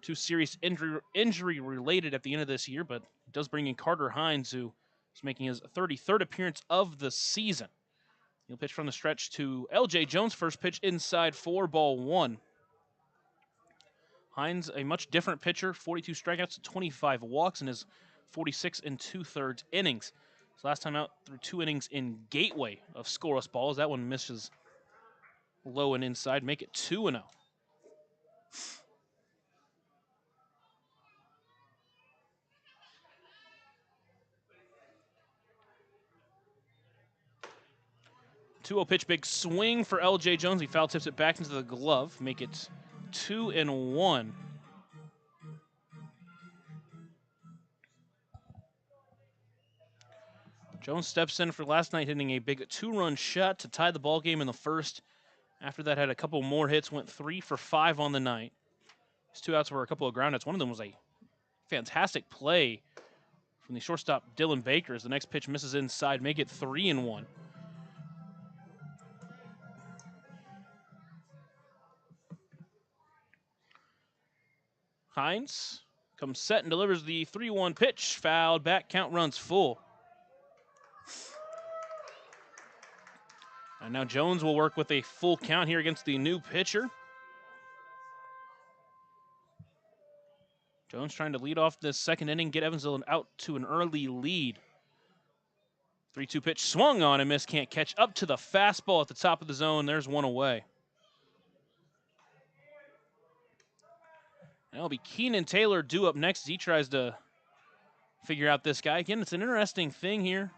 too serious injury related at the end of this year, but it does bring in Carter Hines, who is making his 33rd appearance of the season. He'll pitch from the stretch to L.J. Jones. First pitch inside, 4-1. Hines, a much different pitcher, 42 strikeouts, 25 walks in his 46 2/3 innings. His last time out through 2 innings in Gateway of scoreless balls. That one misses low and inside, make it 2-0. Pitch, big swing for L.J. Jones. He foul tips it back into the glove, make it 2-1. Jones steps in for last night, hitting a big 2-run shot to tie the ball game in the first. After that, had a couple more hits, went 3 for 5 on the night. His 2 outs were a couple of ground outs. One of them was a fantastic play from the shortstop Dylan Baker as the next pitch misses inside, make it 3-1. Hines comes set and delivers the 3-1 pitch. Fouled back, count runs full. And now Jones will work with a full count here against the new pitcher. Jones trying to lead off this second inning, get Evansville out to an early lead. 3-2 pitch swung on and missed. Can't catch up to the fastball at the top of the zone. There's one away. That'll be Keenan Taylor due up next as he tries to figure out this guy. Again, it's an interesting thing here.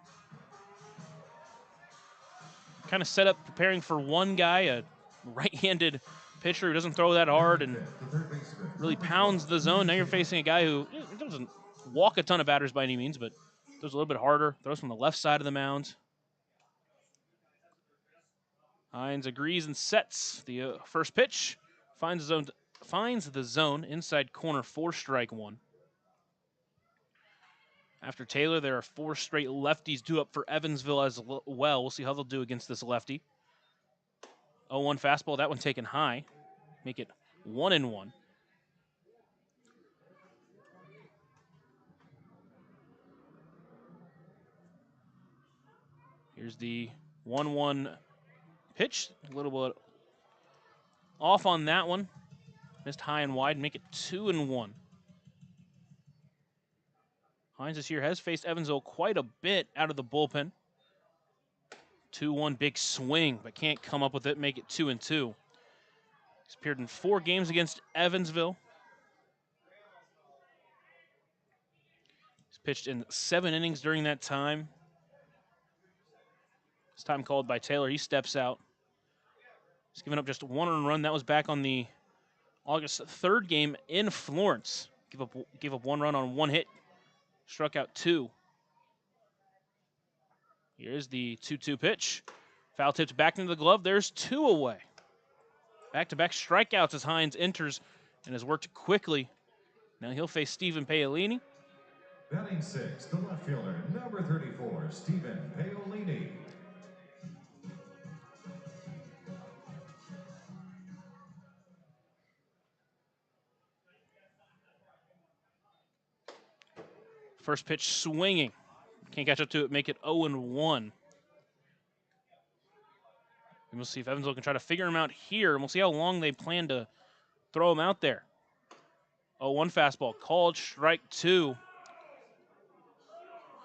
Kind of set up preparing for one guy, a right-handed pitcher who doesn't throw that hard and really pounds the zone. Now you're facing a guy who doesn't walk a ton of batters by any means, but throws a little bit harder, throws from the left side of the mound. Hines agrees and sets the first pitch. Finds the zone inside corner, 4-1. After Taylor, there are 4 straight lefties due up for Evansville as well. We'll see how they'll do against this lefty. 0-1 fastball, that one taken high. Make it 1-1. Here's the 1-1 pitch. A little bit off on that one. Missed high and wide. Make it 2-1. Hines this year has faced Evansville quite a bit out of the bullpen. 2-1 big swing, but can't come up with it. Make it 2-2. He's appeared in 4 games against Evansville. He's pitched in 7 innings during that time. This time called by Taylor. He steps out. He's given up just 1 earned run. That was back on the August 3rd game in Florence. Gave up 1 run on 1 hit. Struck out 2. Here's the 2-2 pitch. Foul tipped back into the glove. There's 2 away. Back-to-back strikeouts as Hines enters and has worked quickly. Now he'll face Stephen Paolini. Batting 6, the left fielder, number 34, Stephen Paolini. First pitch swinging. Can't catch up to it, make it 0-1. And we'll see if Evansville can try to figure him out here, and we'll see how long they plan to throw him out there. 0-1 fastball, called strike 2.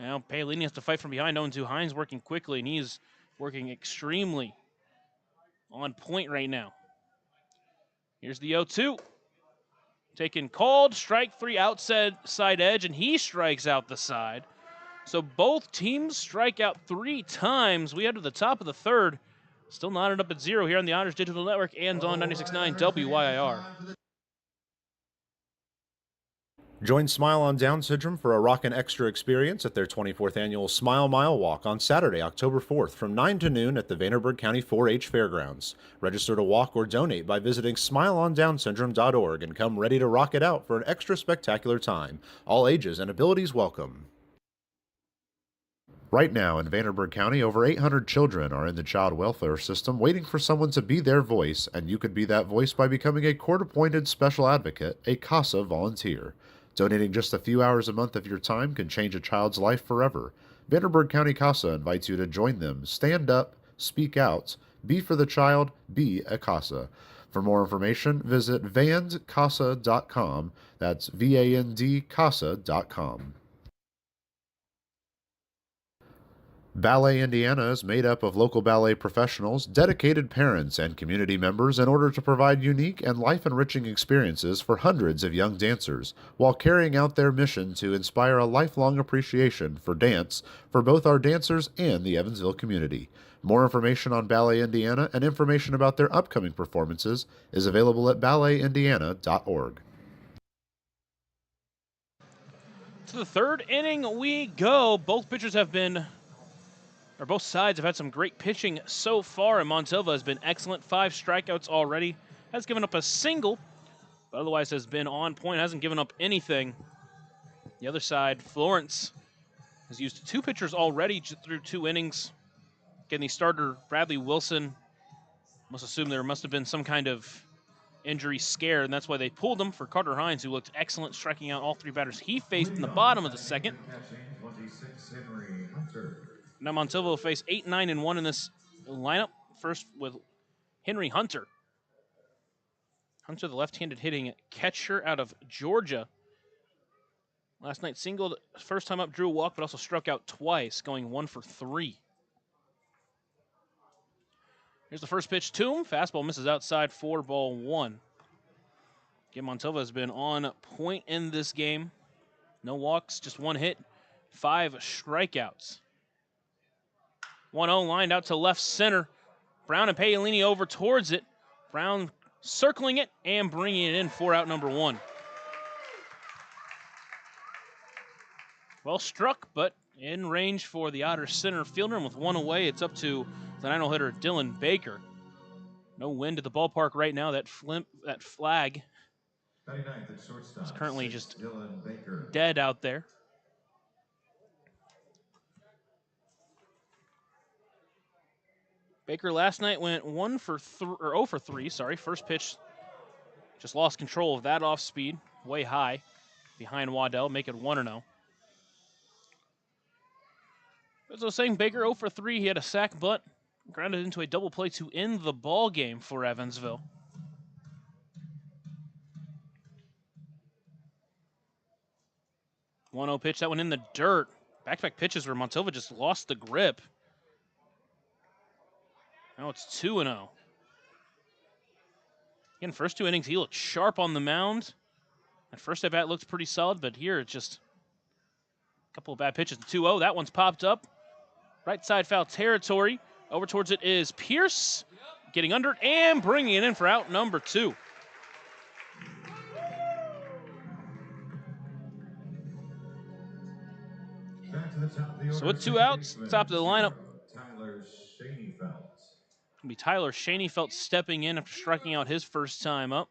Now Paolini has to fight from behind, 0-2. Hines working quickly, and he's working extremely on point right now. Here's the 0-2. Taken called, strike 3, outside side edge, and he strikes out the side. So both teams strike out 3 times. We head to the top of the 3rd. Still knotted up at 0 here on the Otters Digital Network and on 96.9 WYIR. Join Smile on Down Syndrome for a rockin' extra experience at their 24th annual Smile Mile Walk on Saturday, October 4th from 9 to noon at the Vanderburgh County 4-H Fairgrounds. Register to walk or donate by visiting smileondownsyndrome.org and come ready to rock it out for an extra spectacular time. All ages and abilities welcome. Right now in Vanderburgh County, over 800 children are in the child welfare system waiting for someone to be their voice, and you could be that voice by becoming a court-appointed special advocate, a CASA volunteer. Donating just a few hours a month of your time can change a child's life forever. Vanderburgh County CASA invites you to join them. Stand up, speak out, be for the child, be a CASA. For more information, visit vandcasa.com. That's VAND-CASA.com. Ballet Indiana is made up of local ballet professionals, dedicated parents, and community members in order to provide unique and life-enriching experiences for hundreds of young dancers, while carrying out their mission to inspire a lifelong appreciation for dance for both our dancers and the Evansville community. More information on Ballet Indiana and information about their upcoming performances is available at balletindiana.org. To the 3rd inning we go. Both sides have had some great pitching so far, and Montalva has been excellent. 5 strikeouts already. Has given up a single, but otherwise has been on point. Hasn't given up anything. The other side, Florence, has used 2 pitchers already through 2 innings. Again, the starter, Bradley Wilson, must assume there must have been some kind of injury scare, and that's why they pulled him for Carter Hines, who looked excellent, striking out all 3 batters he faced in the bottom of the 2nd. Now Montalva will face 8, 9, and 1 in this lineup. First with Henry Hunter. Hunter, the left-handed hitting catcher out of Georgia. Last night singled, first time up, drew a walk, but also struck out twice, going 1 for 3. Here's the first pitch to him. Fastball misses outside, 4-1. Again, Montova has been on point in this game. No walks, just 1 hit, 5 strikeouts. 1-0 lined out to left center. Brown and Paolini over towards it. Brown circling it and bringing it in for out number 1. Well struck, but in range for the Otters center fielder. And with 1 away, it's up to the 9-hole hitter, Dylan Baker. No wind at the ballpark right now. That flag is currently just dead out there. Baker last night went 0 for 3. First pitch, just lost control of that off speed, way high behind Waddell, make it 1-0. As I was saying, Baker 0 for 3. He had a sac bunt, grounded into a double play to end the ball game for Evansville. One-0 pitch, that one in the dirt. Back-to-back pitches where Montova just lost the grip. Now it's 2-0. Again, first 2 innings, he looked sharp on the mound. That first at-bat looked pretty solid, but here it's just a couple of bad pitches. 2-0, that one's popped up. Right side foul territory. Over towards it is Pierce, getting under it and bringing it in for out number 2. So with 2 outs, top of the lineup, it'll be Tyler Shaneyfelt stepping in after striking out his first time up.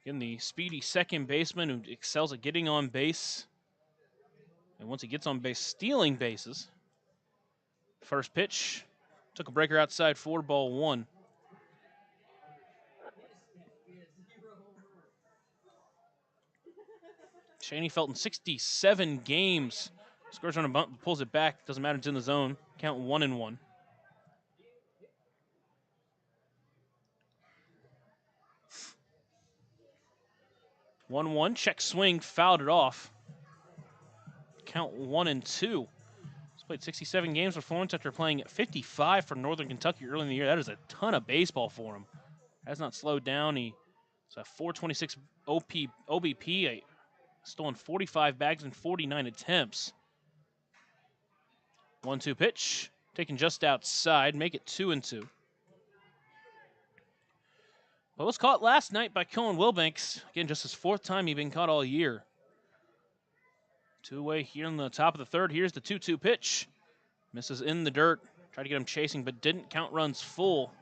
Again, the speedy second baseman who excels at getting on base. And once he gets on base, stealing bases. First pitch, took a breaker outside, 4-1. Shaneyfelt in 67 games. Scores on a bunt, pulls it back. Doesn't matter, it's in the zone. Count 1-1. One, check swing, fouled it off. Count 1-2. He's played 67 games for Florence after playing 55 for Northern Kentucky early in the year. That is a ton of baseball for him. Has not slowed down. He's a 426 OBP, stolen 45 bags in 49 attempts. 1-2 pitch, taken just outside, make it 2-2. Well, was caught last night by Cohen Wilbanks. Again, just his 4th time he's been caught all year. 2-away here in the top of the 3rd. Here's the 2-2 pitch. Misses in the dirt. Tried to get him chasing, but didn't. Count runs full.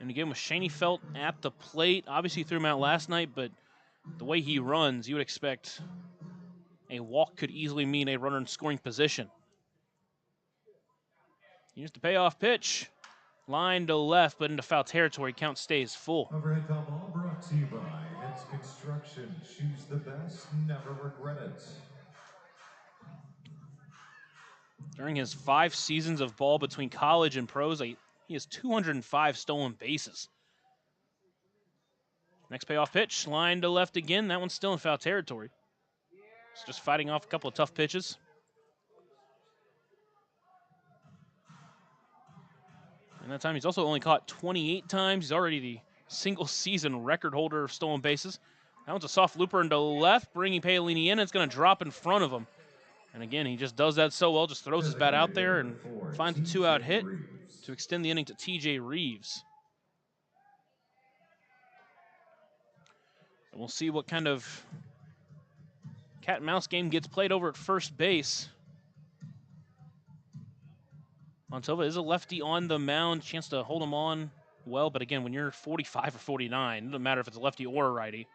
And again, with Shaneyfelt at the plate, obviously threw him out last night, but the way he runs, you would expect a walk could easily mean a runner in scoring position. Here's the payoff pitch. Line to left, but into foul territory. Count stays full. Overhead foul ball brought to you by Hits Construction. Choose the best, never regret it. During his 5 seasons of ball between college and pros, he has 205 stolen bases. Next payoff pitch, line to left again. That one's still in foul territory. It's just fighting off a couple of tough pitches. And that time he's also only caught 28 times. He's already the single-season record holder of stolen bases. That one's a soft looper into left, bringing Paolini in. It's going to drop in front of him. And again, he just does that so well, just throws his bat out there and finds a 2-out hit to extend the inning to TJ Reeves. And we'll see what kind of cat and mouse game gets played over at first base. Montova is a lefty on the mound, chance to hold him on well, but again, when you're 45 or 49, it doesn't matter if it's a lefty or a righty.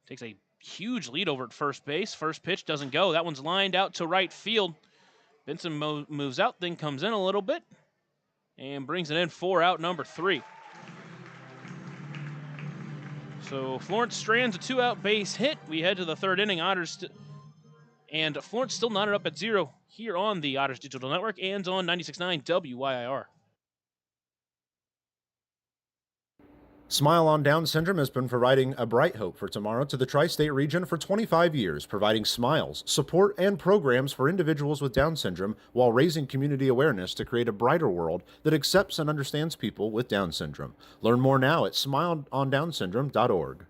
Takes a huge lead over at first base. First pitch doesn't go. That one's lined out to right field. Benson moves out, then comes in a little bit and brings it in for out number 3. So Florence strands a 2-out base hit. We head to the 3rd inning. Otters and Florence still knotted up at 0 here on the Otters Digital Network and on 96.9 WYIR. Smile on Down Syndrome has been providing a bright hope for tomorrow to the tri-state region for 25 years, providing smiles, support, and programs for individuals with Down syndrome while raising community awareness to create a brighter world that accepts and understands people with Down syndrome. Learn more now at smileondownsyndrome.org.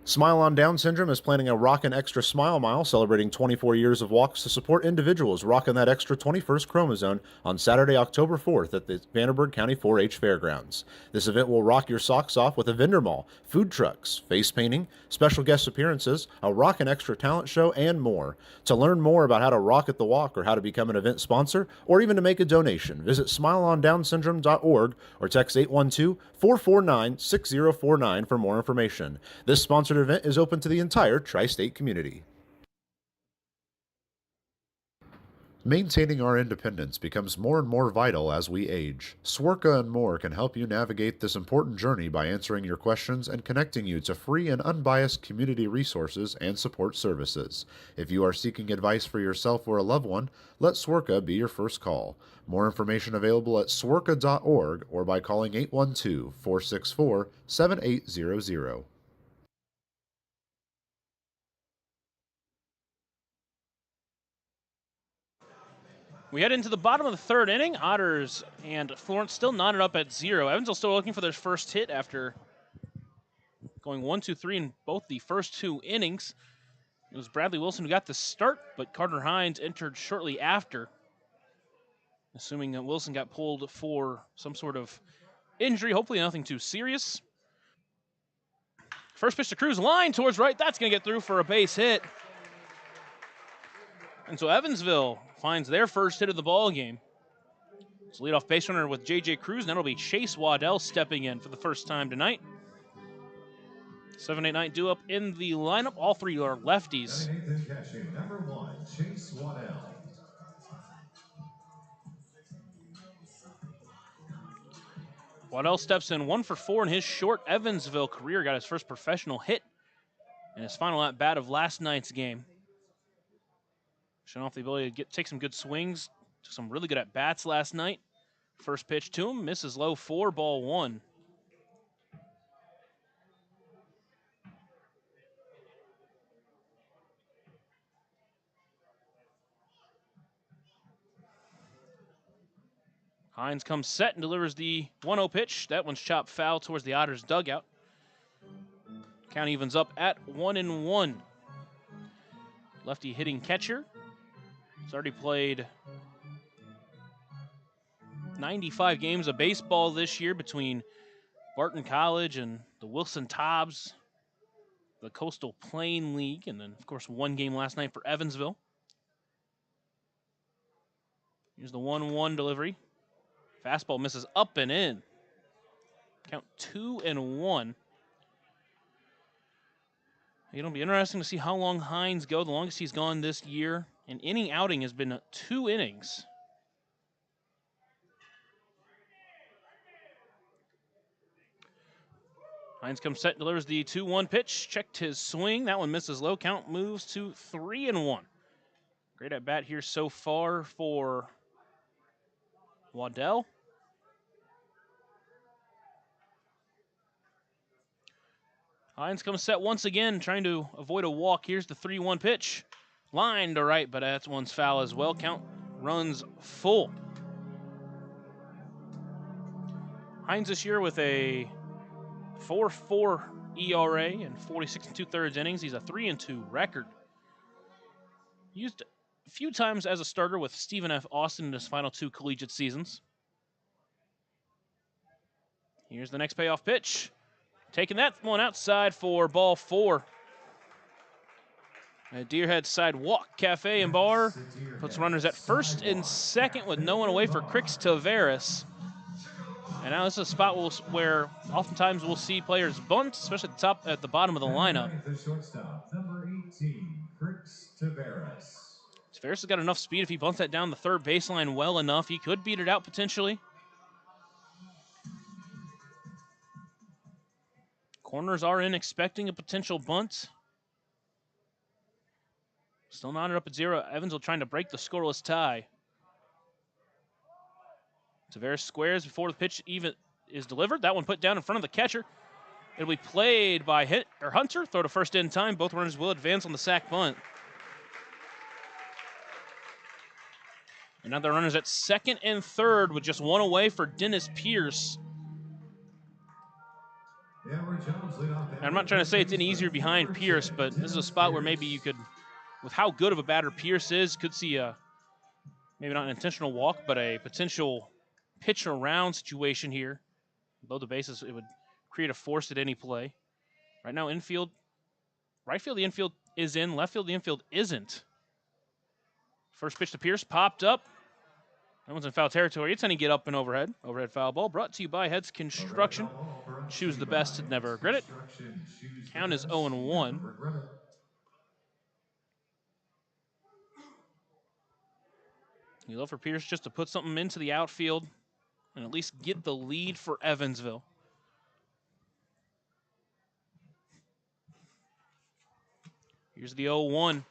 Smile on Down Syndrome is planning a Rockin' Extra Smile Mile celebrating 24 years of walks to support individuals rocking that extra 21st chromosome on Saturday, October 4th at the Vanderburgh County 4-H Fairgrounds. This event will rock your socks off with a vendor mall, food trucks, face painting, special guest appearances, a Rockin' Extra talent show, and more. To learn more about how to rock at the walk or how to become an event sponsor or even to make a donation, visit smileondownsyndrome.org or text 812-449-6049 for more information. This sponsored event is open to the entire tri-state community. Maintaining our independence becomes more and more vital as we age. Swerka and more can help you navigate this important journey by answering your questions and connecting you to free and unbiased community resources and support services. If you are seeking advice for yourself or a loved one, let Swerka be your first call. More information available at swerka.org or by calling 812-464-7800. We head into the bottom of the third inning. Otters and Florence still knotted up at 0. Evansville still looking for their first hit after going 1-2-3 in both the first 2 innings. It was Bradley Wilson who got the start, but Carter Hines entered shortly after, assuming that Wilson got pulled for some sort of injury, hopefully nothing too serious. First pitch to Cruz, line towards right. That's going to get through for a base hit. And so Evansville finds their first hit of the ball game. It's leadoff base runner with J.J. Cruz, and that'll be Chase Waddell stepping in for the first time tonight. 7-8-9 due up in the lineup. All 3 are lefties. Number 1, Chase Waddell. Waddell steps in 1 for 4 in his short Evansville career. Got his first professional hit in his final at-bat of last night's game. Showing off the ability to take some good swings. Took some really good at-bats last night. First pitch to him, misses low, 4-1. Hines comes set and delivers the 1-0 pitch. That one's chopped foul towards the Otters dugout. Count evens up at 1-1. Lefty hitting catcher. He's already played 95 games of baseball this year between Barton College and the Wilson Tobbs, the Coastal Plain League, and then, of course, 1 game last night for Evansville. Here's the 1-1 delivery. Fastball misses up and in. Count 2-1. It'll be interesting to see how long Hines go. The longest he's gone this year. An inning outing has been 2 innings. Hines comes set, delivers the 2-1 pitch. Checked his swing. That one misses low. Count moves to 3-1. Great at bat here so far for Waddell. Hines comes set once again, trying to avoid a walk. Here's the 3-1 pitch. Line to right, but that one's foul as well. Count runs full. Hines this year with a 4.4 ERA and 46 2/3 innings. He's a 3-2 record. Used a few times as a starter with Stephen F. Austin in his final 2 collegiate seasons. Here's the next payoff pitch. Taking that one outside for ball 4. At Deerhead Sidewalk Cafe and Bar puts runners at first and second with no one away for Crix Tavares. And now this is a spot where oftentimes we'll see players bunt, especially at the bottom of the lineup. The shortstop, number 18, Crix Tavares. Tavares has got enough speed. If he bunts that down the third baseline well enough, he could beat it out potentially. Corners are in, expecting a potential bunt. Still knotted up at 0. Evansville trying to break the scoreless tie. Tavares squares before the pitch even is delivered. That one put down in front of the catcher. It'll be played by Hunter. Throw to first in time. Both runners will advance on the sac bunt. And now the runners at second and third with just one away for Dennis Pierce. And I'm not trying to say it's any easier behind Pierce, but this is a spot where maybe you could, with how good of a batter Pierce is, could see a, maybe not an intentional walk, but a potential pitch around situation here. Below the bases, it would create a force at any play. Right now, infield, right field, the infield is in. Left field, the infield isn't. First pitch to Pierce, popped up. That one's in foul territory. It's any get up and overhead. Overhead foul ball brought to you by Heads Construction. Choose the best and never regret it. Count is 0-1. You love for Pierce just to put something into the outfield and at least get the lead for Evansville. Here's the 0-1.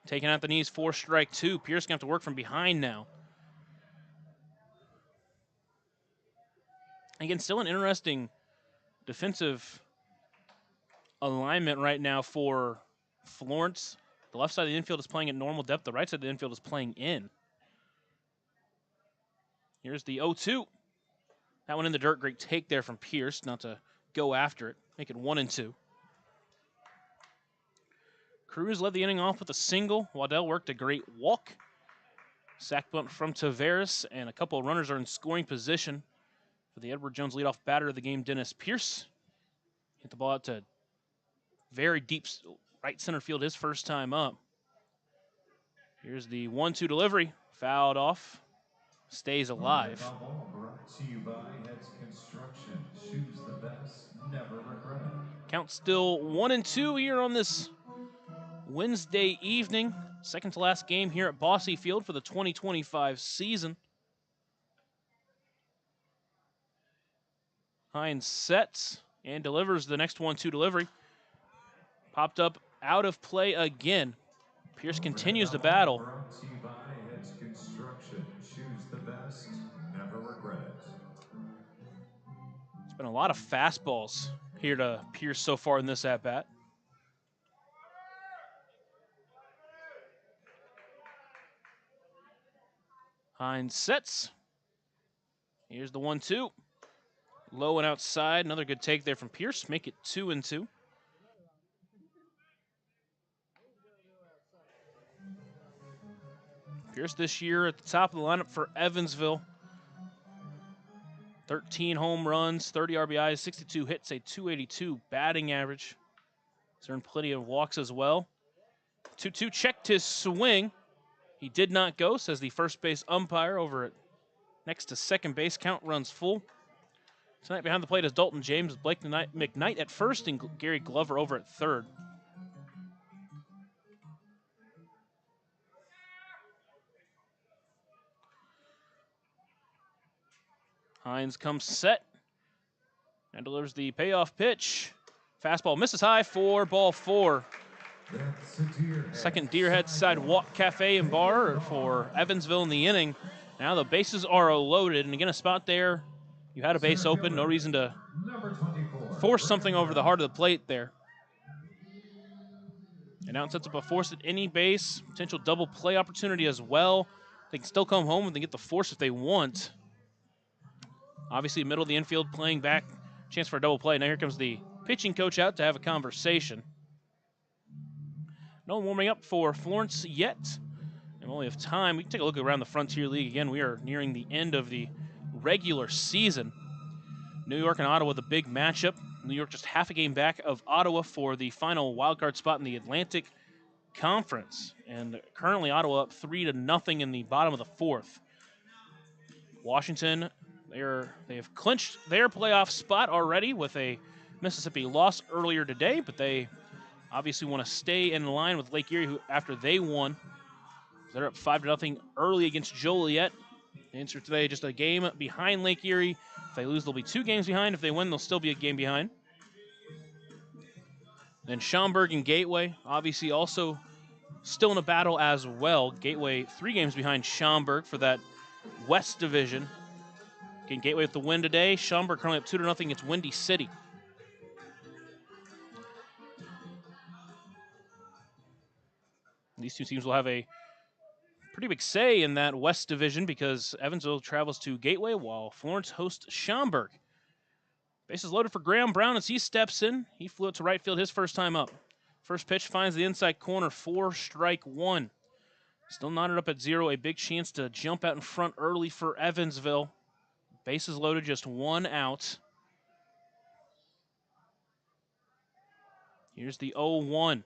Taking out the knees, 4 strike 2. Pierce going to have to work from behind now. Again, still an interesting defensive alignment right now for Florence. The left side of the infield is playing at normal depth. The right side of the infield is playing in. Here's the 0-2. That one in the dirt. Great take there from Pierce, not to go after it. Make it 1-2. Cruz led the inning off with a single. Waddell worked a great walk. Sack bunt from Tavares, and a couple of runners are in scoring position for the Edward Jones leadoff batter of the game, Dennis Pierce. Hit the ball out to very deep right center field his first time up. Here's the 1-2 delivery. Fouled off. Stays alive. Brought to you by Heads Construction. Choose the best, never regret it. Count still 1-2 here on this Wednesday evening. Second to last game here at Bosse Field for the 2025 season. Hines sets and delivers the next 1-2 delivery. Popped up out of play again. Pierce continues to battle. Brought to you by Heads Construction. Choose the best, never regret it. It's been a lot of fastballs here to Pierce so far in this at-bat. Hines sets. Here's the 1-2. Low and outside. Another good take there from Pierce. Make it 2-2. Pierce this year at the top of the lineup for Evansville. 13 home runs, 30 RBIs, 62 hits, a .282 batting average. He's earned plenty of walks as well. 2-2 checked his swing. He did not go, says the first base umpire over at next to second base. Count runs full. Tonight behind the plate is Dalton James, Blake McKnight at first, and Gary Glover over at third. Hines comes set and delivers the payoff pitch. Fastball misses high for ball 4. Second Deerhead Sidewalk Cafe and Bar for Evansville in the inning. Now the bases are loaded, and again, a spot there. You had a base open, no reason to force something over the heart of the plate there. And now it sets up a force at any base, potential double play opportunity as well. They can still come home and they get the force if they want. Obviously, middle of the infield, playing back, chance for a double play. Now here comes the pitching coach out to have a conversation. No one warming up for Florence yet. And only have time. We can take a look around the Frontier League again. We are nearing the end of the regular season. New York and Ottawa, the big matchup. New York just half a game back of Ottawa for the final wildcard spot in the Atlantic Conference. And currently Ottawa up 3-0 in the bottom of the 4th. Washington, they have clinched their playoff spot already with a Mississippi loss earlier today, but they obviously want to stay in line with Lake Erie, who after they won, they're up 5-0 early against Joliet. The answer today, just a game behind Lake Erie. If they lose, they'll be 2 games behind. If they win, they'll still be a game behind. Then Schaumburg and Gateway, obviously also still in a battle as well. Gateway 3 games behind Schaumburg for that West Division. Again, Gateway with the win today. Schaumburg currently up 2-0 against Windy City. These two teams will have a pretty big say in that West Division because Evansville travels to Gateway while Florence hosts Schaumburg. Bases loaded for Graham Brown as he steps in. He flew it to right field his first time up. First pitch finds the inside corner, 4-1. Still knotted up at 0. A big chance to jump out in front early for Evansville. Bases loaded, just 1 out. Here's the 0-1.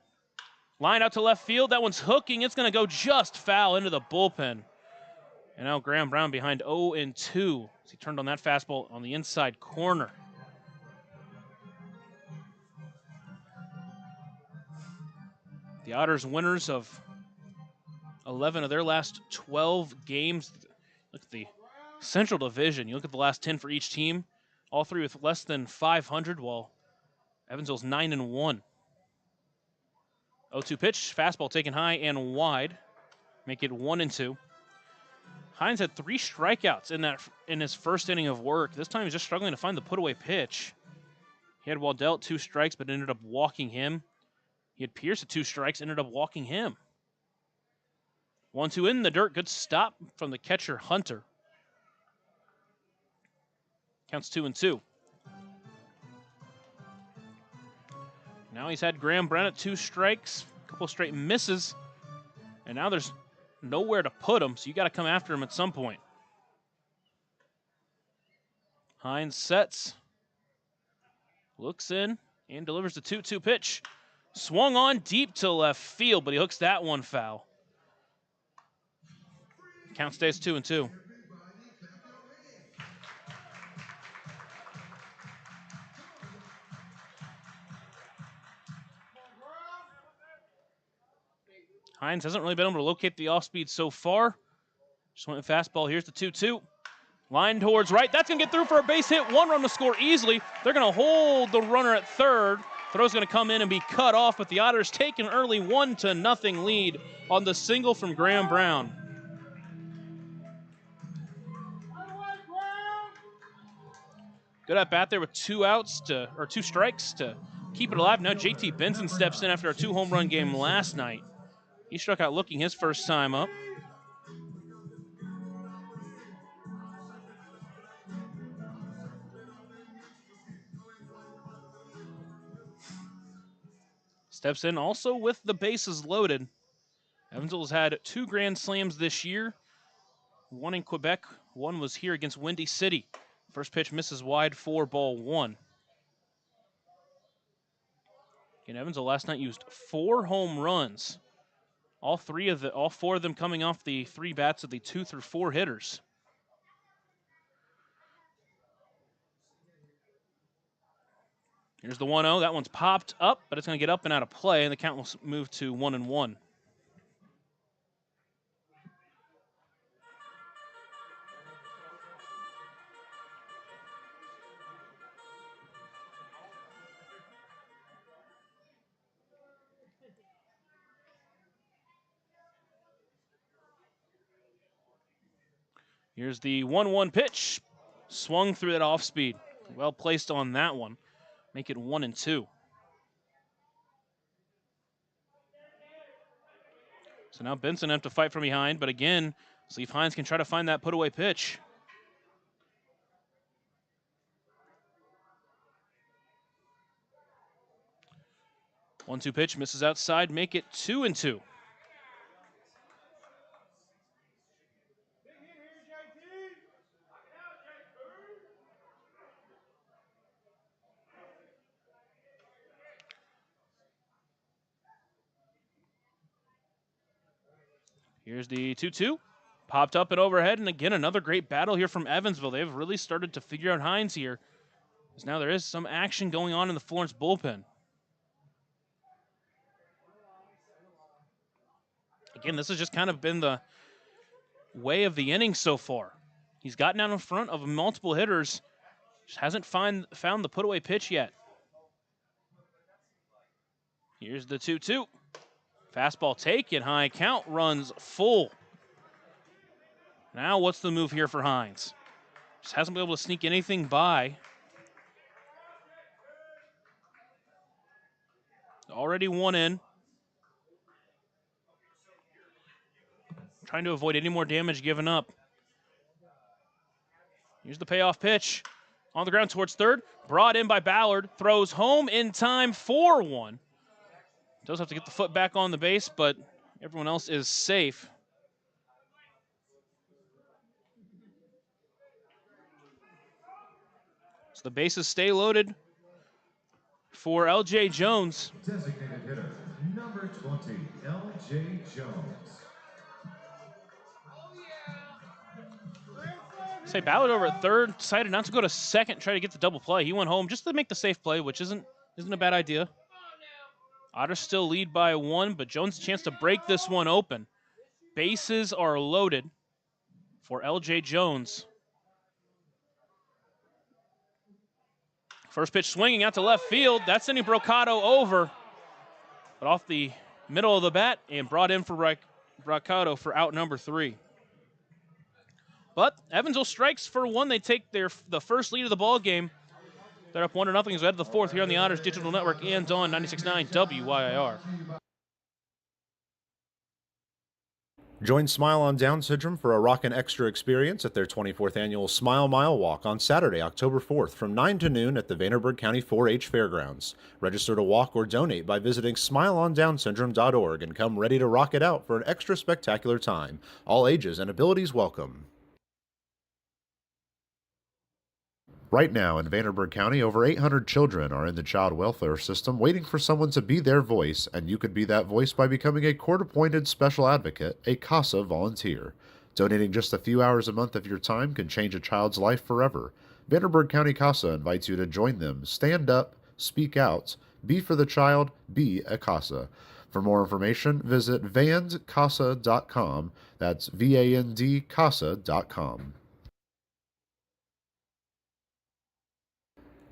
Line out to left field. That one's hooking. It's going to go just foul into the bullpen. And now Graham Brown behind 0-2. He turned on that fastball on the inside corner. The Otters winners of 11 of their last 12 games. Look at the Central Division. You look at the last 10 for each team. All three with less than 500, while Evansville's 9-1. 0-2 pitch, fastball taken high and wide. Make it 1-2. Hines had 3 strikeouts in his first inning of work. This time he's just struggling to find the put-away pitch. He had Waddell at 2 strikes, but ended up walking him. He had Pierce at 2 strikes, ended up walking him. 1-2 in the dirt. Good stop from the catcher, Hunter. Counts 2-2. Now he's had Graham Brown at 2 strikes, a couple straight misses, and now there's nowhere to put him, so you got to come after him at some point. Hines sets, looks in, and delivers the 2-2 pitch. Swung on deep to left field, but he hooks that one foul. Count stays 2-2. Hines hasn't really been able to locate the off-speed so far. Just went with fastball. Here's the 2-2. Line towards right. That's going to get through for a base hit. 1 run to score easily. They're going to hold the runner at third. Throw's going to come in and be cut off, but the Otters take an early 1-0 lead on the single from Graham Brown. Good at bat there with 2 strikes to keep it alive. Now JT Benson steps in after a 2-home run game last night. He struck out looking his first time up. Steps in also with the bases loaded. Evansville's had 2 grand slams this year. 1 in Quebec, 1 was here against Windy City. First pitch misses wide, 4-1. And Evansville last night used 4 home runs. All 4 of them coming off the 3 bats of the 2 through 4 hitters. Here's the 1-0. That one's popped up, but it's going to get up and out of play, and the count will move to 1-1. Here's the 1-1 pitch. Swung through that off speed. Well placed on that one. Make it 1-2. So now Benson have to fight from behind, but again, see if Hines can try to find that put-away pitch. One-two pitch, misses outside, make it 2-2. Here's the 2-2. Popped up and overhead, and again, another great battle here from Evansville. They've really started to figure out Hines here. Because now there is some action going on in the Florence bullpen. Again, this has just kind of been the way of the inning so far. He's gotten out in front of multiple hitters. Just hasn't found the put-away pitch yet. Here's the 2-2. Fastball taken, high count, runs full. Now what's the move here for Hines? Just hasn't been able to sneak anything by. Already one in. Trying to avoid any more damage given up. Here's the payoff pitch. On the ground towards third. Brought in by Ballard. Throws home in time for one. Does have to get the foot back on the base, but everyone else is safe. So the bases stay loaded for L.J. Jones. Designated hitter, number 20, L.J. Jones. Say Ballard over at third, decided not to go to second, try to get the double play. He went home just to make the safe play, which isn't a bad idea. Otters still lead by one, but Jones' chance to break this one open. Bases are loaded for L.J. Jones. First pitch swinging out to left field. That's sending Brocado over, but off the middle of the bat and brought in for Brocado for out number 3. But Evansville strikes for one. They take the first lead of the ball game. They're up 1-0 as we head to the fourth here on the Otters Digital Network and on 96.9 WYIR. Join Smile on Down Syndrome for a rockin' extra experience at their 24th annual Smile Mile Walk on Saturday, October 4th from 9 to noon at the Vanderburgh County 4-H Fairgrounds. Register to walk or donate by visiting smileondownsyndrome.org and come ready to rock it out for an extra spectacular time. All ages and abilities welcome. Right now in Vanderburgh County, over 800 children are in the child welfare system waiting for someone to be their voice, and you could be that voice by becoming a court-appointed special advocate, a CASA volunteer. Donating just a few hours a month of your time can change a child's life forever. Vanderburgh County CASA invites you to join them. Stand up, speak out, be for the child, be a CASA. For more information, visit vandcasa.com. That's VAND CASA.com.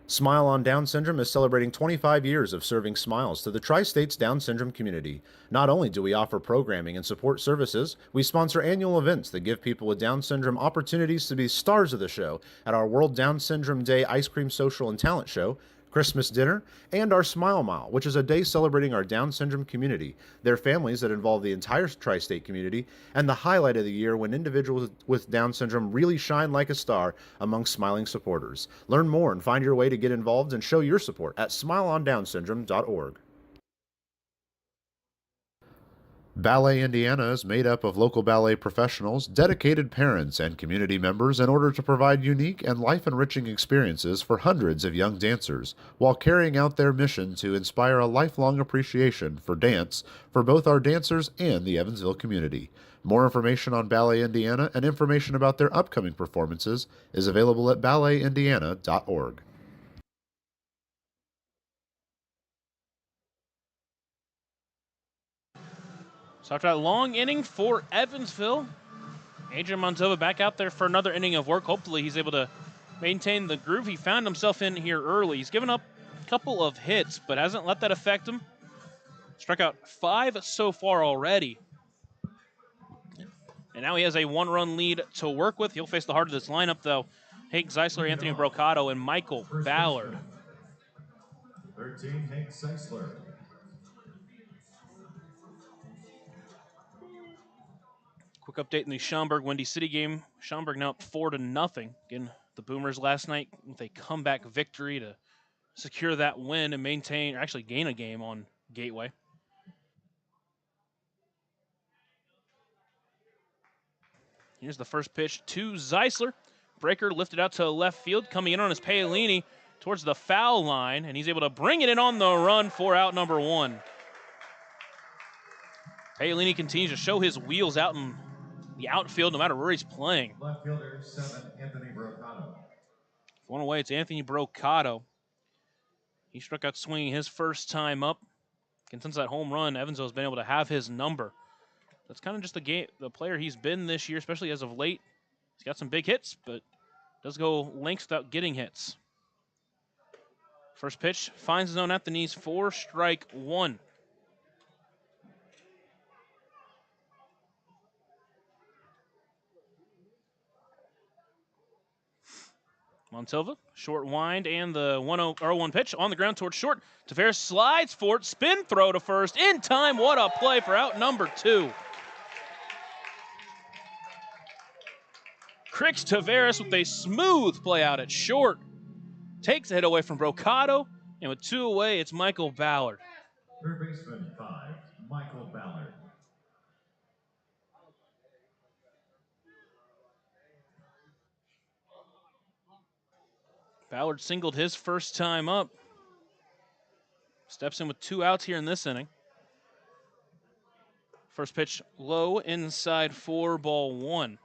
Smile on Down Syndrome is celebrating 25 years of serving smiles to the Tri-States Down Syndrome community. Not only do we offer programming and support services, we sponsor annual events that give people with Down Syndrome opportunities to be stars of the show at our World Down Syndrome Day Ice Cream Social and Talent Show, Christmas dinner, and our Smile Mile, which is a day celebrating our Down syndrome community, their families that involve the entire tri-state community, and the highlight of the year when individuals with Down syndrome really shine like a star among smiling supporters. Learn more and find your way to get involved and show your support at smileondownsyndrome.org. Ballet Indiana is made up of local ballet professionals, dedicated parents, and community members in order to provide unique and life-enriching experiences for hundreds of young dancers, while carrying out their mission to inspire a lifelong appreciation for dance for both our dancers and the Evansville community. More information on Ballet Indiana and information about their upcoming performances is available at balletindiana.org. So after that long inning for Evansville, Adrian Montova back out there for another inning of work. Hopefully he's able to maintain the groove he found himself in here early. He's given up a couple of hits, but hasn't let that affect him. Struck out 5 so far already. And now he has a 1-run lead to work with. He'll face the heart of this lineup, though. Hank Zeisler, Anthony Brocado, and Michael Ballard. 13, Hank Zeisler. Quick update in the Schaumburg-Windy City game. Schaumburg now up 4-0. Again, the Boomers last night with a comeback victory to secure that win and maintain, or actually gain a game on Gateway. Here's the first pitch to Zeisler. Breaker lifted out to left field, coming in on his Paolini towards the foul line, and he's able to bring it in on the run for out number 1. Paolini continues to show his wheels out in the outfield no matter where he's playing. Left fielder 7, Anthony Brocado. One away, it's Anthony Brocado. He struck out swinging his first time up. And since that home run, Evansville's been able to have his number. That's kind of just the player he's been this year, especially as of late. He's got some big hits, but does go lengths without getting hits. First pitch finds his own at the knees for strike 1. Montalva, short wind, and the 1 pitch on the ground towards short. Tavares slides for it, spin throw to first, in time. What a play for out number 2. Crix Tavares with a smooth play out at short. Takes a hit away from Brocado, and with 2 away, it's Michael Ballard. Third baseman 5, Michael Ballard. Ballard singled his first time up. Steps in with 2 outs here in this inning. First pitch low, inside 4, ball 1.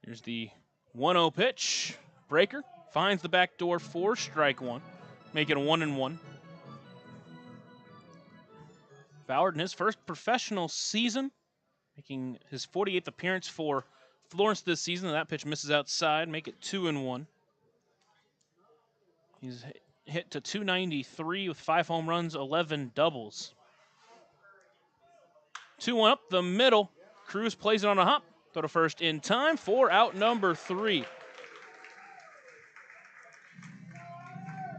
Here's the 1-0 pitch. Breaker finds the back door for strike 1. Make it a 1-1. Ballard in his first professional season, making his 48th appearance for Florence this season. That pitch misses outside, make it 2-1. He's hit to 293 with 5 home runs, 11 doubles. 2-1 up the middle. Cruz plays it on a hop. Throw to first in time for out number 3.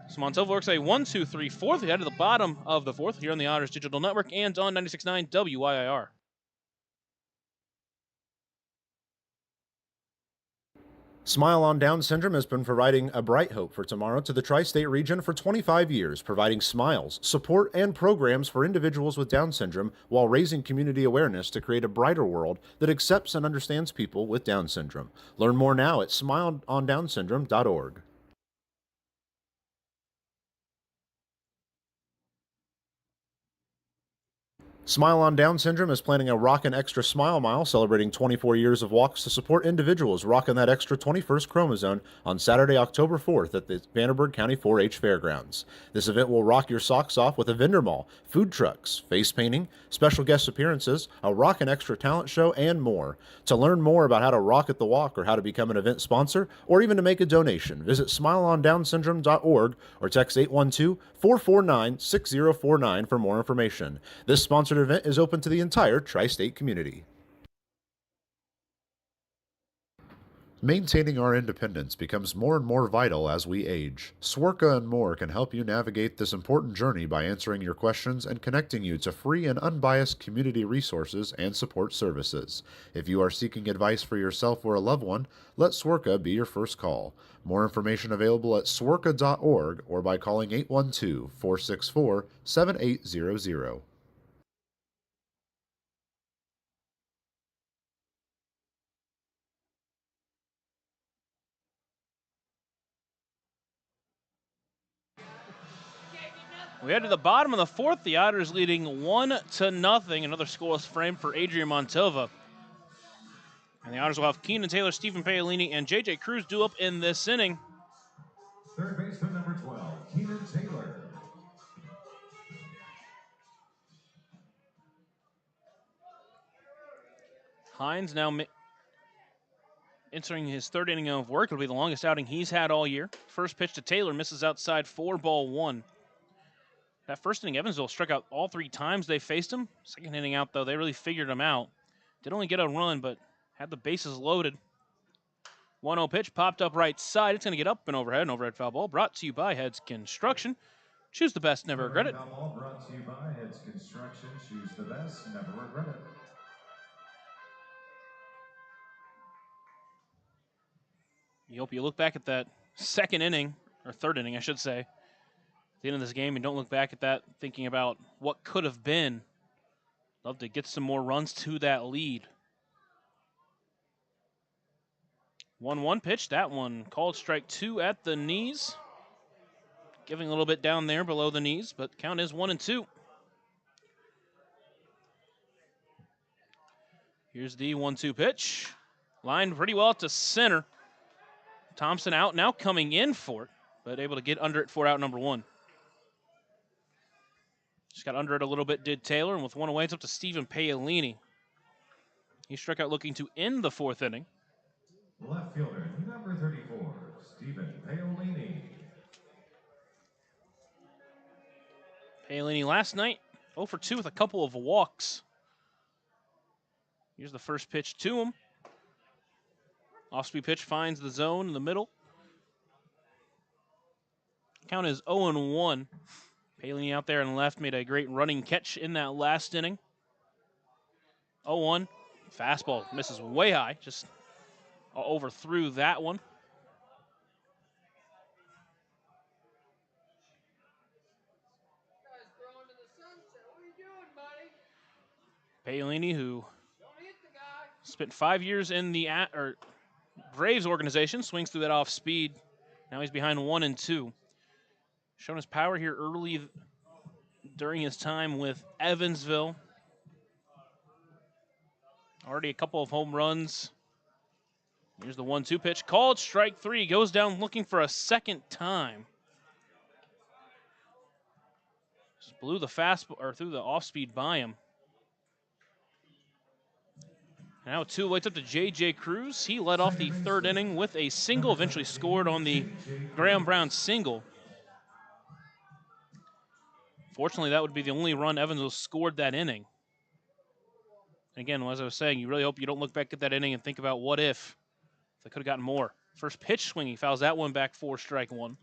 So Montalva works a 1-2-3 fourth. We head to the bottom of the 4th here on the Otters Digital Network and on 96.9 WYIR. Smile on Down Syndrome has been providing a bright hope for tomorrow to the tri-state region for 25 years, providing smiles, support, and programs for individuals with Down syndrome while raising community awareness to create a brighter world that accepts and understands people with Down syndrome. Learn more now at smileondownsyndrome.org. Smile on Down Syndrome is planning a Rockin' Extra Smile Mile celebrating 24 years of walks to support individuals rocking that extra 21st chromosome on Saturday, October 4th at the Vanderburgh County 4-H Fairgrounds. This event will rock your socks off with a vendor mall, food trucks, face painting, special guest appearances, a Rockin' Extra talent show, and more. To learn more about how to rock at the walk or how to become an event sponsor or even to make a donation, visit smileondownsyndrome.org or text 812-449-6049 for more information. This sponsored event is open to the entire tri-state community. Maintaining our independence becomes more and more vital as we age. Swerka and More can help you navigate this important journey by answering your questions and connecting you to free and unbiased community resources and support services. If you are seeking advice for yourself or a loved one, let Swerka be your first call. More information available at swerka.org or by calling 812-464-7800. We head to the bottom of the 4th. The Otters leading 1-0. Another scoreless frame for Adrian Montalva. And the Otters will have Keenan Taylor, Stephen Paolini, and J.J. Cruz due up in this inning. Third baseman number 12, Keenan Taylor. Hines now entering his 3rd inning of work. It'll be the longest outing he's had all year. First pitch to Taylor misses outside 4, ball 1. That first inning, Evansville struck out all 3 times they faced him. Second inning out, though, they really figured him out. Did only get a run, but had the bases loaded. 1-0 pitch popped up right side. It's going to get up and overhead. An overhead foul ball brought to you by Heads Construction. Choose the best, never regret it. Foul ball brought to you by Heads Construction. Choose the best, never regret it. You hope you look back at that second inning, or 3rd inning, I should say, at the end of this game, and don't look back at that thinking about what could have been. Love to get some more runs to that lead. 1-1 pitch. That one called strike 2 at the knees. Giving a little bit down there below the knees, but count is 1-2. Here's the 1-2 pitch. Lined pretty well to center. Thompson out now, coming in for it, but able to get under it for out number 1. Just got under it a little bit, did Taylor, and with 1 away, it's up to Stephen Paolini. He struck out looking to end the 4th inning. Left fielder, number 34, Stephen Paolini. Paolini last night, 0 for 2 with a couple of walks. Here's the first pitch to him. Off-speed pitch finds the zone in the middle. Count is 0-1. Paolini out there in left made a great running catch in that last inning. 0-1. Fastball misses way high. Just overthrew that one. Paolini, who spent 5 years in the Braves organization, swings through that off speed. Now he's behind 1-2. Shown his power here early during his time with Evansville. Already a couple of home runs. Here's the 1-2 pitch. Called strike 3. Goes down looking for a second time. Just blew the fastball or threw the off speed by him. Now 2 lights up to J.J. Cruz. He led off the third inning with a single, eventually scored on the Graham Brown single. Fortunately, that would be the only run Evansville scored that inning. Again, as I was saying, you really hope you don't look back at that inning and think about what if they could have gotten more. First pitch swing, he fouls that one back for strike 1.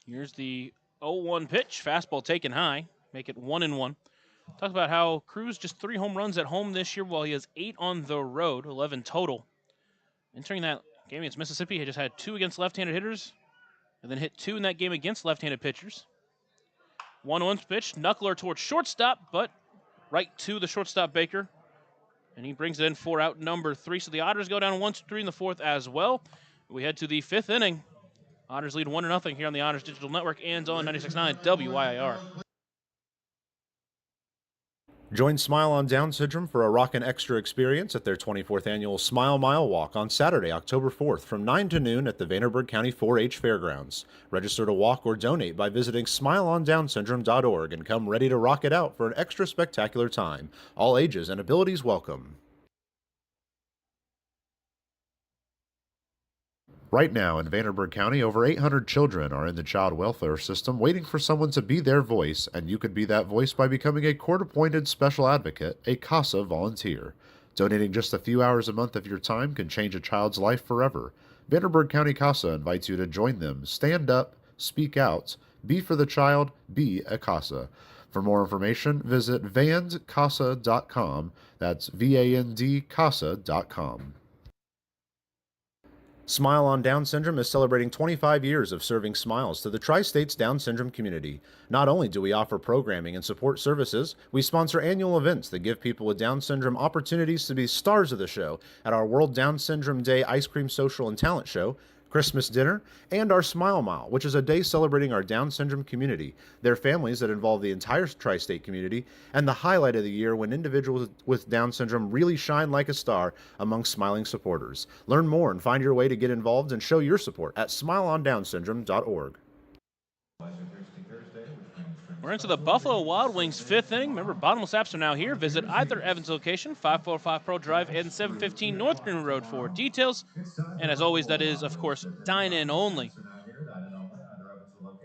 Here's the 0-1 pitch. Fastball taken high. Make it 1-1. Talk about how Cruz just 3 home runs at home this year while he has 8 on the road, 11 total. Entering that game against Mississippi, he just had 2 against left-handed hitters and then hit 2 in that game against left-handed pitchers. 1-1 pitch, knuckler towards shortstop, but right to the shortstop Baker. And he brings it in for out number 3. So the Otters go down 1-3 in the 4th as well. We head to the 5th inning. Otters lead 1-0 here on the Otters Digital Network and on 96.9 WYIR. Join Smile on Down Syndrome for a rockin' extra experience at their 24th annual Smile Mile Walk on Saturday, October 4th from 9 to noon at the Vanderburgh County 4-H Fairgrounds. Register to walk or donate by visiting smileondownsyndrome.org and come ready to rock it out for an extra spectacular time. All ages and abilities welcome. Right now in Vanderburgh County, over 800 children are in the child welfare system waiting for someone to be their voice, and you could be that voice by becoming a court-appointed special advocate, a CASA volunteer. Donating just a few hours a month of your time can change a child's life forever. Vanderburgh County CASA invites you to join them. Stand up, speak out, be for the child, be a CASA. For more information, visit vandcasa.com. That's VAND-CASA.com. Smile on Down Syndrome is celebrating 25 years of serving smiles to the Tri-States Down Syndrome community. Not only do we offer programming and support services, we sponsor annual events that give people with Down Syndrome opportunities to be stars of the show at our World Down Syndrome Day Ice Cream Social and Talent Show, Christmas dinner, and our Smile Mile, which is a day celebrating our Down syndrome community, their families that involve the entire tri-state community, and the highlight of the year when individuals with Down syndrome really shine like a star among smiling supporters. Learn more and find your way to get involved and show your support at smileondownsyndrome.org. We're into the Buffalo Wild Wings 5th inning. Remember, bottomless apps are now here. Visit either Evans location, 545 Pearl Drive and 715 North Green Road for details. And as always, that is, of course, dine-in only.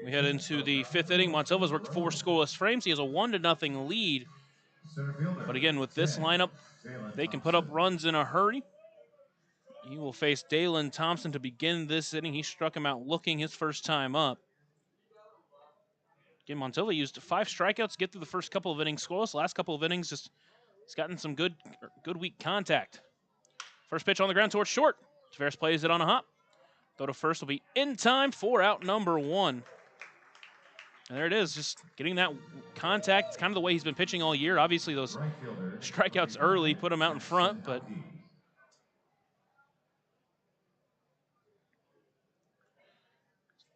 We head into the 5th inning. Montilva's worked 4 scoreless frames. He has a 1-0 lead. But again, with this lineup, they can put up runs in a hurry. He will face Dalen Thompson to begin this inning. He struck him out looking his first time up. Again, Montilva used 5 strikeouts to get through the first couple of innings scoreless. Last couple of innings, he's gotten some good weak contact. First pitch on the ground towards short. Tavares plays it on a hop. Throw to first will be in time for out number 1. And there it is, just getting that contact. It's kind of the way he's been pitching all year. Obviously, those strikeouts early put him out in front, but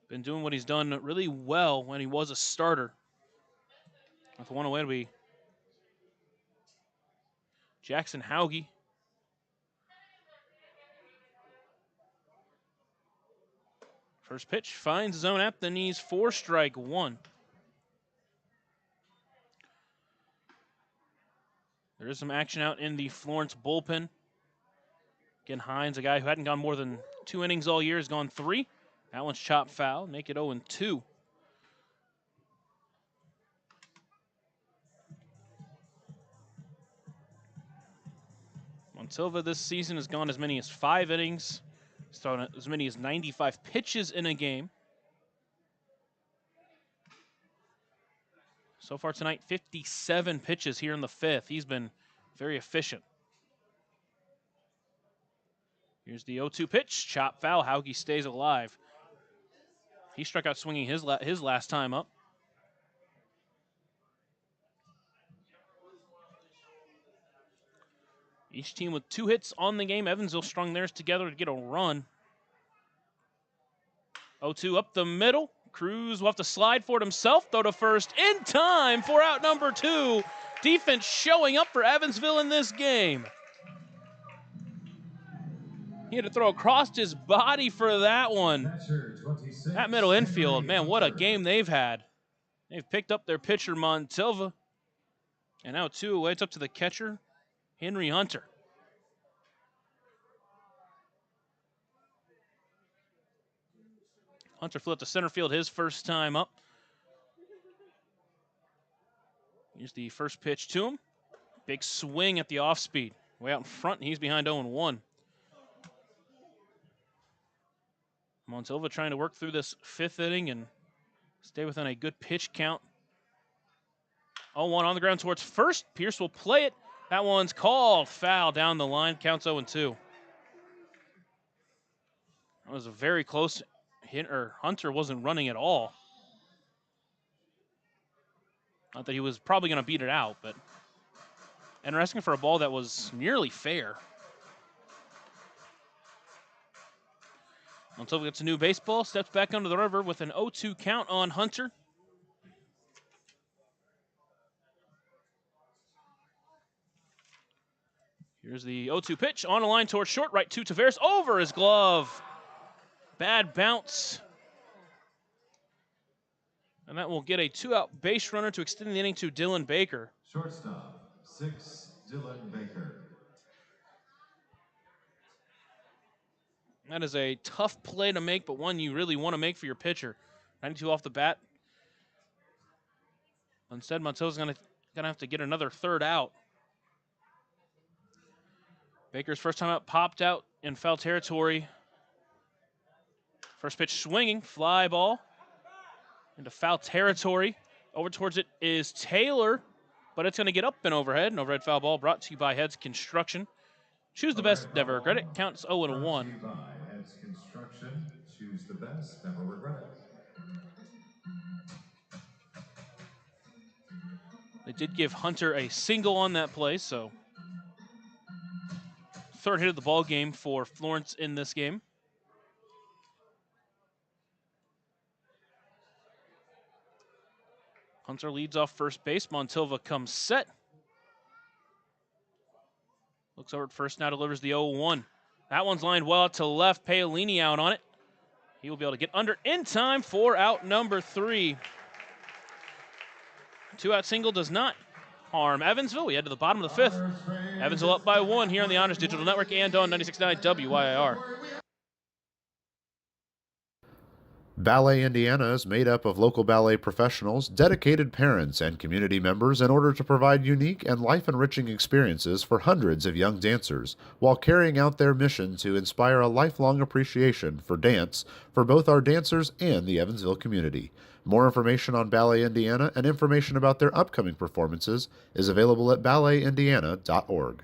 been doing what he's done really well when he was a starter. With one away to be Jackson Hauge. First pitch finds zone at the knees for strike 1. There is some action out in the Florence bullpen. Again, Hines, a guy who hadn't gone more than 2 innings all year, has gone 3. That one's chopped foul, make it 0-2. Montilva this season has gone as many as 5 innings. He's thrown as many as 95 pitches in a game. So far tonight, 57 pitches here in the 5th. He's been very efficient. Here's the 0-2 pitch, chop foul. Hauge stays alive. He struck out swinging his last time up. Each team with 2 hits on the game. Evansville strung theirs together to get a run. 0-2 up the middle. Cruz will have to slide for it himself, throw to first in time for out number 2. Defense showing up for Evansville in this game. He had to throw across his body for that one. That middle infield, man, what a game they've had. They've picked up their pitcher, Montilva. And now 2 away. It's up to the catcher, Henry Hunter. Hunter flew up to center field his first time up. Here's the first pitch to him. Big swing at the off speed. Way out in front, and he's behind 0-1. Montilva trying to work through this 5th inning and stay within a good pitch count. 0-1 on the ground towards first. Pierce will play it. That one's called foul down the line. Counts 0-2. That was a very close hit, or Hunter wasn't running at all. Not that he was probably going to beat it out, but interesting for a ball that was nearly fair. Montilva gets a new baseball, steps back under the river with an 0-2 count on Hunter. Here's the 0-2 pitch on a line towards short, right to Taveras, over his glove. Bad bounce. And that will get a 2-out base runner to extend the inning to Dylan Baker. Shortstop, 6, Dylan Baker. That is a tough play to make, but one you really want to make for your pitcher. 92 off the bat. Instead, Montilva's gonna have to get another 3rd out. Baker's first time out popped out in foul territory. First pitch swinging, fly ball into foul territory. Over towards it is Taylor, but it's going to get up and overhead. An overhead foul ball brought to you by Heads Construction. Choose the best, never regret it. Counts 0-1. Heads Construction. Choose the best, never regret it. They did give Hunter a single on that play, so 3rd hit of the ball game for Florence in this game. Hunter leads off first base. Montilva comes set. Looks over at first now, delivers the 0-1. That one's lined well out to left. Paolini out on it. He will be able to get under in time for out number 3. 2-out single does not harm Evansville. We head to the bottom of the 5th. Evansville up by 1 here on the Honors Digital Network and on 96.9 WYIR. Ballet Indiana is made up of local ballet professionals, dedicated parents, and community members in order to provide unique and life-enriching experiences for hundreds of young dancers, while carrying out their mission to inspire a lifelong appreciation for dance for both our dancers and the Evansville community. More information on Ballet Indiana and information about their upcoming performances is available at balletindiana.org.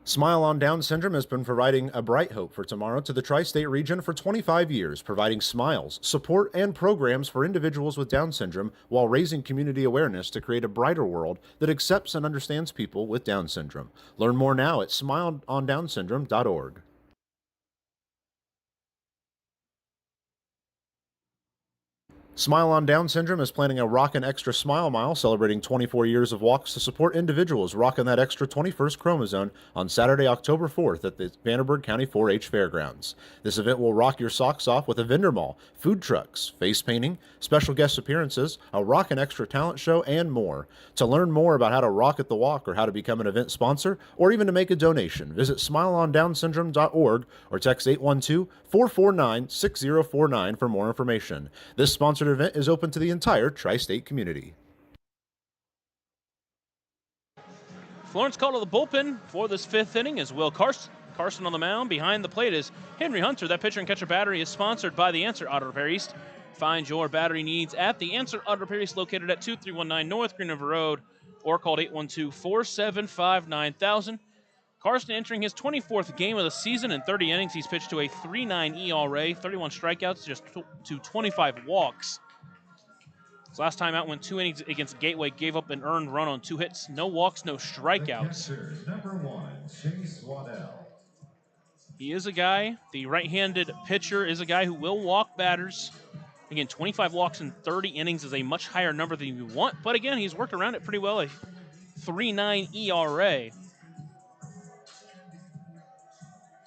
Smile on Down Syndrome has been providing a bright hope for tomorrow to the tri-state region for 25 years, providing smiles, support, and programs for individuals with Down syndrome while raising community awareness to create a brighter world that accepts and understands people with Down syndrome. Learn more now at Smile on Down Syndrome is planning a Rockin' Extra Smile Mile celebrating 24 years of walks to support individuals rocking that extra 21st chromosome on Saturday, October 4th at the Vanderburgh County 4-H Fairgrounds. This event will rock your socks off with a vendor mall, food trucks, face painting, special guest appearances, a Rockin' Extra talent show, and more. To learn more about how to rock at the walk or how to become an event sponsor or even to make a donation, visit smileondownsyndrome.org or text 812-449-6049 for more information. This sponsored event is open to the entire tri-state community. Florence called to the bullpen for this fifth inning is Will Carson. Carson on the mound. Behind the plate is Henry Hunter. That pitcher and catcher battery is sponsored by the Answer Auto Repair East. Find your battery needs at the Answer Auto Repair East, located at 2319 North Green River Road, or called 812-475-9000. Carson entering his 24th game of the season. In 30 innings, he's pitched to a 3.9 ERA, 31 strikeouts, just to 25 walks. His last time out went 2 innings against Gateway, gave up an earned run on 2 hits, no walks, no strikeouts. Number 1, Chase Waddell. He is a guy, the right-handed pitcher is a guy who will walk batters. Again, 25 walks in 30 innings is a much higher number than you want, but again, he's worked around it pretty well, a 3.9 ERA.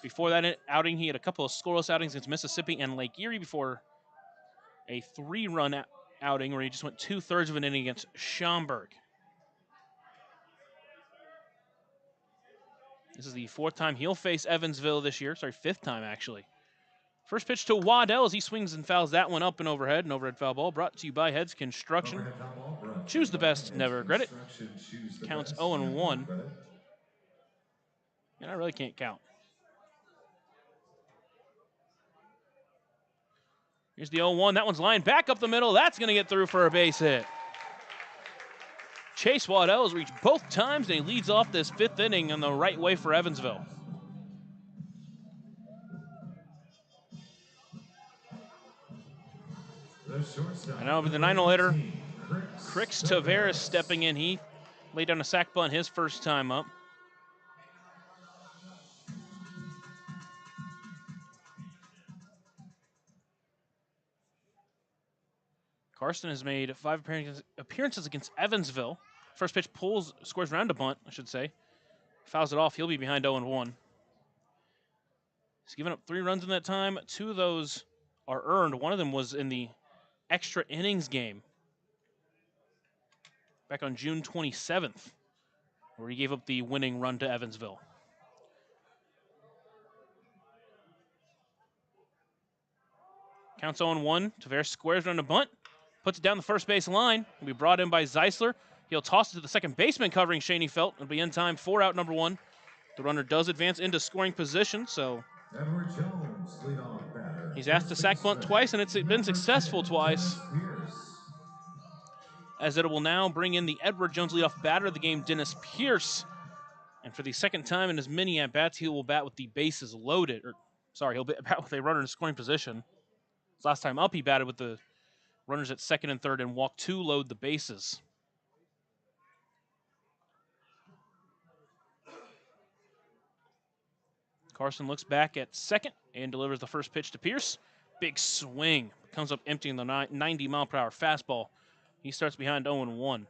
Before that outing, he had a couple of scoreless outings against Mississippi and Lake Erie before a 3-run outing where he just went 2/3 of an inning against Schaumburg. This is the 4th time he'll face Evansville this year. Sorry, 5th time, actually. First pitch to Waddell as he swings and fouls that one up and overhead. An overhead foul ball brought to you by Heads Construction. Choose the best, never regret it. Counts 0-1. And I really can't count. Here's the 0-1. That one's lined back up the middle. That's going to get through for a base hit. Chase Waddell has reached both times, and he leads off this 5th inning on the right way for Evansville. And now with the 9-0 hitter, Crix Tavares stepping in. He laid down a sac bunt his first time up. Carson has made 5 appearances against Evansville. First pitch scores round a bunt, I should say. Fouls it off. He'll be behind 0-1. He's given up 3 runs in that time. 2 of those are earned. One of them was in the extra innings game back on June 27th, where he gave up the winning run to Evansville. Counts 0-1. Tavares squares around a bunt. Puts it down the first base line. Will be brought in by Zeisler. He'll toss it to the second baseman covering Shaney Felt. It'll be in time for out number 1. The runner does advance into scoring position, so Edward Jones, leadoff batter. He's asked to sac bunt twice, and it's been successful twice. As it will now bring in the Edward Jones leadoff batter of the game, Dennis Pierce. And for the second time in as many at-bats, he will bat with the bases loaded. He'll bat with a runner in scoring position. Last time up, he batted with the runners at second and third and walked to load the bases. Carson looks back at second and delivers the first pitch to Pierce. Big swing. Comes up emptying the 90-mile-per-hour fastball. He starts behind 0-1.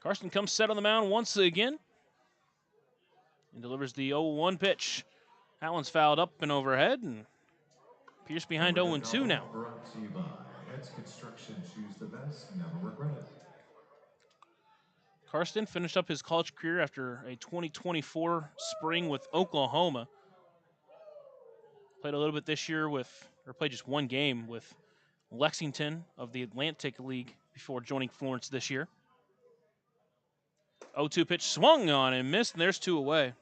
Carson comes set on the mound once again and delivers the 0-1 pitch. That one's fouled up and overhead, and Pierce behind 0-2 now. Brought to you by Heads Construction. Choose the best, never regret it. Carson finished up his college career after a 2024 spring with Oklahoma. Played a little bit this year played just 1 game with Lexington of the Atlantic League before joining Florence this year. 0-2 pitch swung on and missed, and there's 2 away.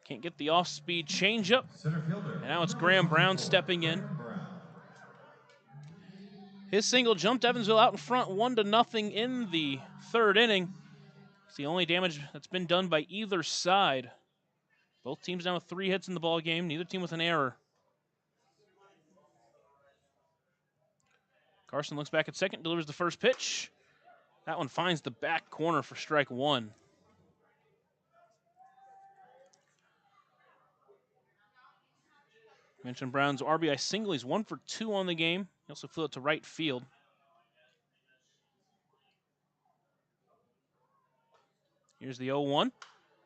Can't get the off-speed changeup. And now it's Graham Brown stepping in. His single jumped Evansville out in front 1-0 in the 3rd inning. It's the only damage that's been done by either side. Both teams now with 3 hits in the ball game. Neither team with an error. Carson looks back at second, delivers the first pitch. That one finds the back corner for strike 1. Mentioned Brown's RBI single. He's 1 for 2 on the game. He also flew it to right field. Here's the 0-1.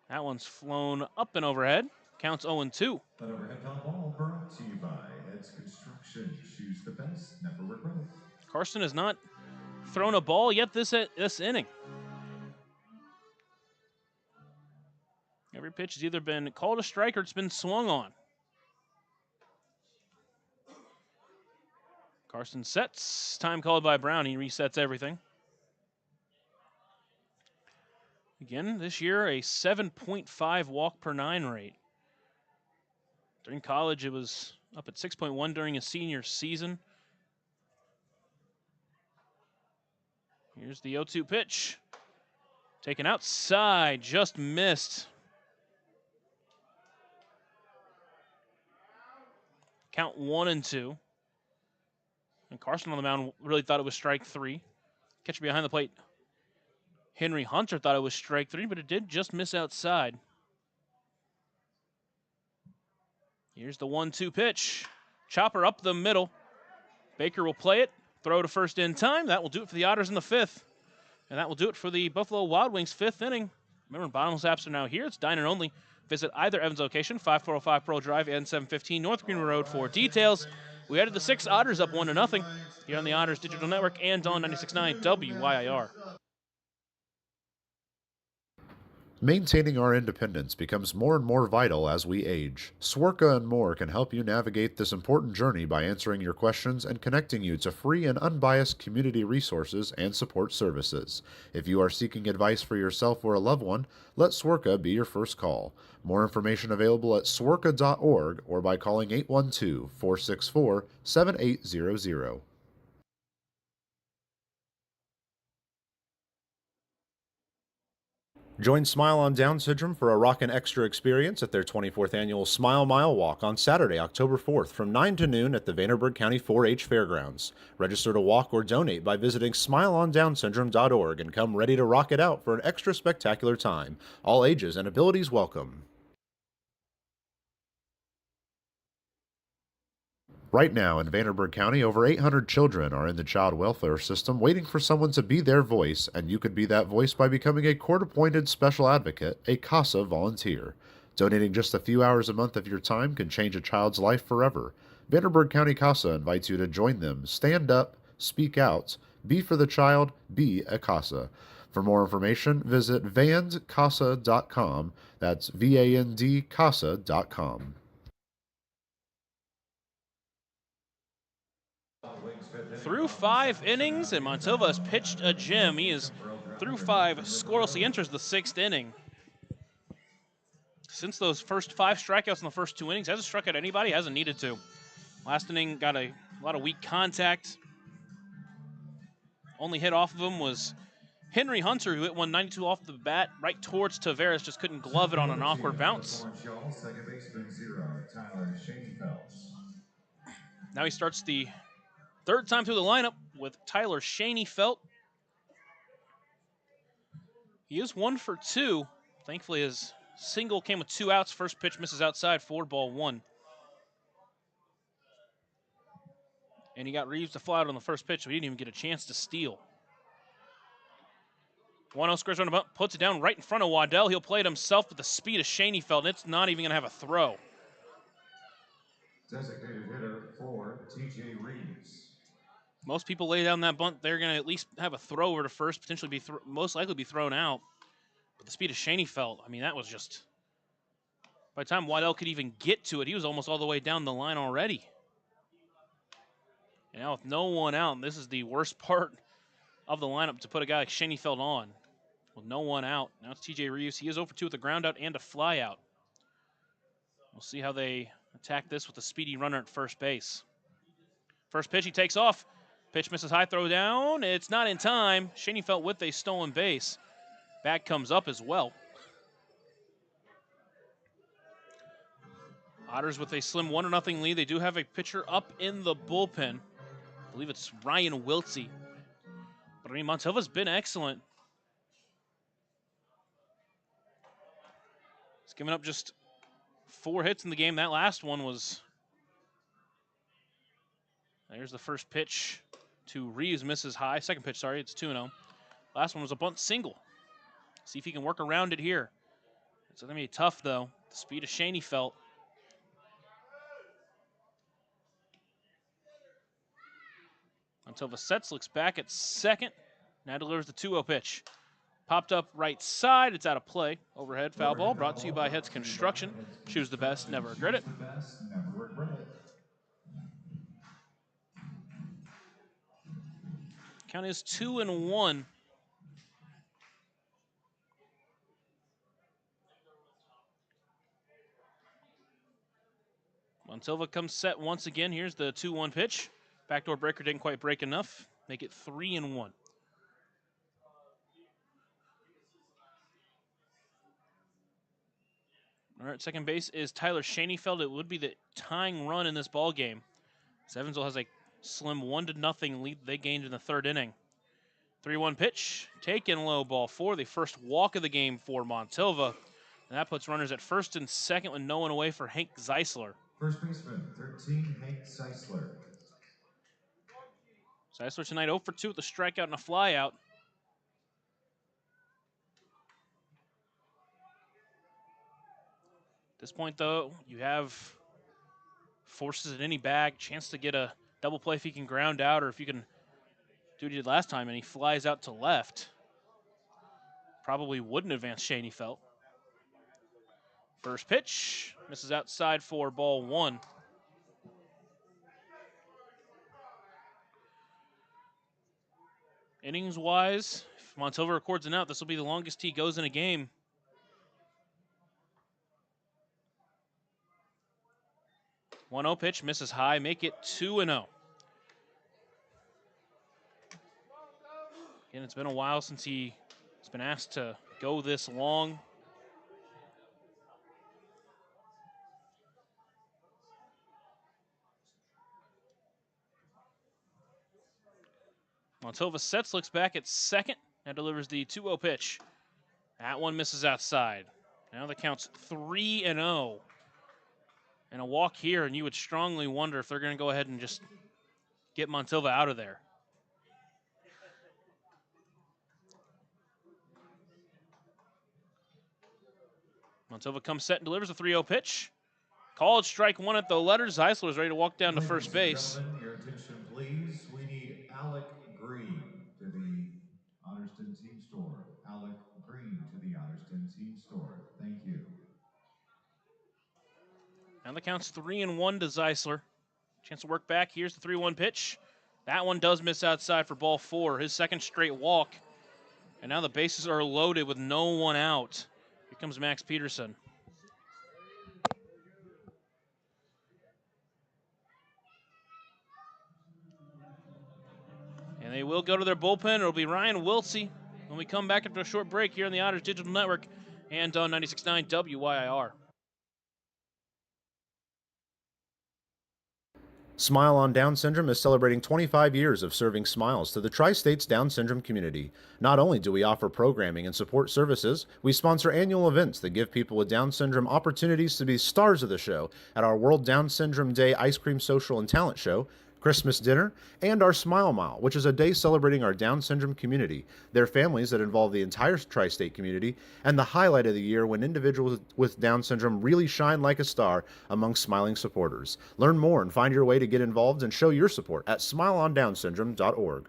That one's flown up and overhead. Counts 0-2. That overhead foul ball brought to you by Heads Construction. Choose the best, never regret it. Carson has not thrown a ball yet this inning. Every pitch has either been called a strike or it's been swung on. Carson sets. Time called by Brown. He resets everything. Again, this year, a 7.5 walk per 9 rate. During college, it was up at 6.1 during his senior season. Here's the 0-2 pitch. Taken outside, just missed. Count 1-2. And Carson on the mound really thought it was strike 3. Catcher behind the plate, Henry Hunter, thought it was strike 3, but it did just miss outside. Here's the 1-2 pitch. Chopper up the middle. Baker will play it. Throw to first in time. That will do it for the Otters in the 5th. And that will do it for the Buffalo Wild Wings 5th inning. Remember, bottomless apps are now here. It's dine-in only. Visit either Evans location, 5405 Pearl Drive and 715 North Green Road for details. We headed the 6 Otters up 1-0 here on the Otters Digital Network and on 96.9 WYIR. Maintaining our independence becomes more and more vital as we age. Swerka and more can help you navigate this important journey by answering your questions and connecting you to free and unbiased community resources and support services. If you are seeking advice for yourself or a loved one, let Swerka be your first call. More information available at swerka.org or by calling 812-464-7800. Join Smile on Down Syndrome for a rockin' extra experience at their 24th annual Smile Mile Walk on Saturday, October 4th from 9 to noon at the Vanderburgh County 4-H Fairgrounds. Register to walk or donate by visiting smileondownsyndrome.org and come ready to rock it out for an extra spectacular time. All ages and abilities welcome. Right now in Vanderburgh County, over 800 children are in the child welfare system waiting for someone to be their voice, and you could be that voice by becoming a court-appointed special advocate, a CASA volunteer. Donating just a few hours a month of your time can change a child's life forever. Vanderburgh County CASA invites you to join them. Stand up, speak out, be for the child, be a CASA. For more information, visit vandcasa.com. That's VAND-CASA.com. Through 5 innings, and Montova has pitched a gem. He is through 5 scoreless. He enters the 6th inning. Since those first 5 strikeouts in the first 2 innings, hasn't struck out anybody, hasn't needed to. Last inning got a lot of weak contact. Only hit off of him was Henry Hunter, who hit 192 off the bat right towards Taveras, just couldn't glove it on an awkward bounce. Now he starts the 3rd time through the lineup with Tyler Shaney-Felt. He is 1 for 2. Thankfully, his single came with 2 outs. First pitch misses outside, 4-1. And he got Reeves to fly out on the first pitch, so he didn't even get a chance to steal. 1-0 squares on a bunt, puts it down right in front of Waddell. He'll play it himself with the speed of Shaney-Felt, and it's not even going to have a throw. Designated hitter for TJ Reeves. Most people lay down that bunt, they're going to at least have a throw over to first, potentially be most likely be thrown out. But the speed of Shaney-Felt, I mean, that was just... By the time Waddell could even get to it, he was almost all the way down the line already. And now with no one out, and this is the worst part of the lineup to put a guy like Shaney-Felt on. With no one out, now it's TJ Reeves. He is 0 for 2 with a ground out and a fly out. We'll see how they attack this with a speedy runner at first base. First pitch, he takes off. Pitch misses high, throw down. It's not in time. Shaney-Felt with a stolen base. Bat comes up as well. Otters with a slim 1-0 lead. They do have a pitcher up in the bullpen. I believe it's Ryan Wiltsey. But I mean, Montova's been excellent. He's given up just 4 hits in the game. That last one was There's the first pitch to Reeves, misses high. Second pitch, sorry, it's 2-0. Last one was a bunt single. See if he can work around it here. It's going to be tough, though. The speed of Shaney felt. Until Vassetz looks back at second. Now delivers the 2-0 pitch. Popped up right side. It's out of play. Overhead foul ball brought to you by Hetz Construction. Choose the best, never regret it. Count is 2-1. Montilva comes set once again. Here's the 2-1 pitch. Backdoor breaker didn't quite break enough. Make it 3-1. All right, second base is Tyler Shaneyfeld. It would be the tying run in this ball game. Evansville has a slim 1-0 lead they gained in the third inning. 3-1 pitch, taken low, ball 4. The first walk of the game for Montilva. And that puts runners at first and second with no one away for Hank Zeisler. First baseman, 13, Hank Zeisler. Zeisler tonight 0 for 2 with a strikeout and a flyout. At this point, though, you have forces in any bag, chance to get a double play if he can ground out, or if you can do what he did last time and he flies out to left. Probably wouldn't advance Shaney felt. First pitch, misses outside for ball 1. Innings-wise, if Montilva records an out, this will be the longest he goes in a game. One 0 pitch, misses high, make it 2-0. Again, it's been a while since he's been asked to go this long. Montilva sets, looks back at second, and delivers the 2-0 pitch. That one misses outside. Now the count's 3-0. And a walk here, and you would strongly wonder if they're going to go ahead and just get Montilva out of there. Montilva comes set and delivers a 3-0 pitch. Called strike 1 at the letters. Zeisler is ready to walk down to first base. Your attention, please. We need Alec Green to the Otterston Team Store. Alec Green to the Otterston Team Store. Thank you. Now the count's 3-1 to Zeisler. Chance to work back. Here's the 3-1 pitch. That one does miss outside for ball 4. His second straight walk. And now the bases are loaded with no one out. Here comes Max Peterson. And they will go to their bullpen. It'll be Ryan Wiltsey when we come back after a short break here on the Otters Digital Network and on 96.9 WYIR. Smile on Down Syndrome is celebrating 25 years of serving smiles to the Tri-States Down Syndrome community. Not only do we offer programming and support services, we sponsor annual events that give people with Down Syndrome opportunities to be stars of the show at our World Down Syndrome Day Ice Cream Social and Talent Show, Christmas dinner, and our Smile Mile, which is a day celebrating our Down syndrome community, their families that involve the entire tri-state community, and the highlight of the year when individuals with Down syndrome really shine like a star among smiling supporters. Learn more and find your way to get involved and show your support at smileondownsyndrome.org.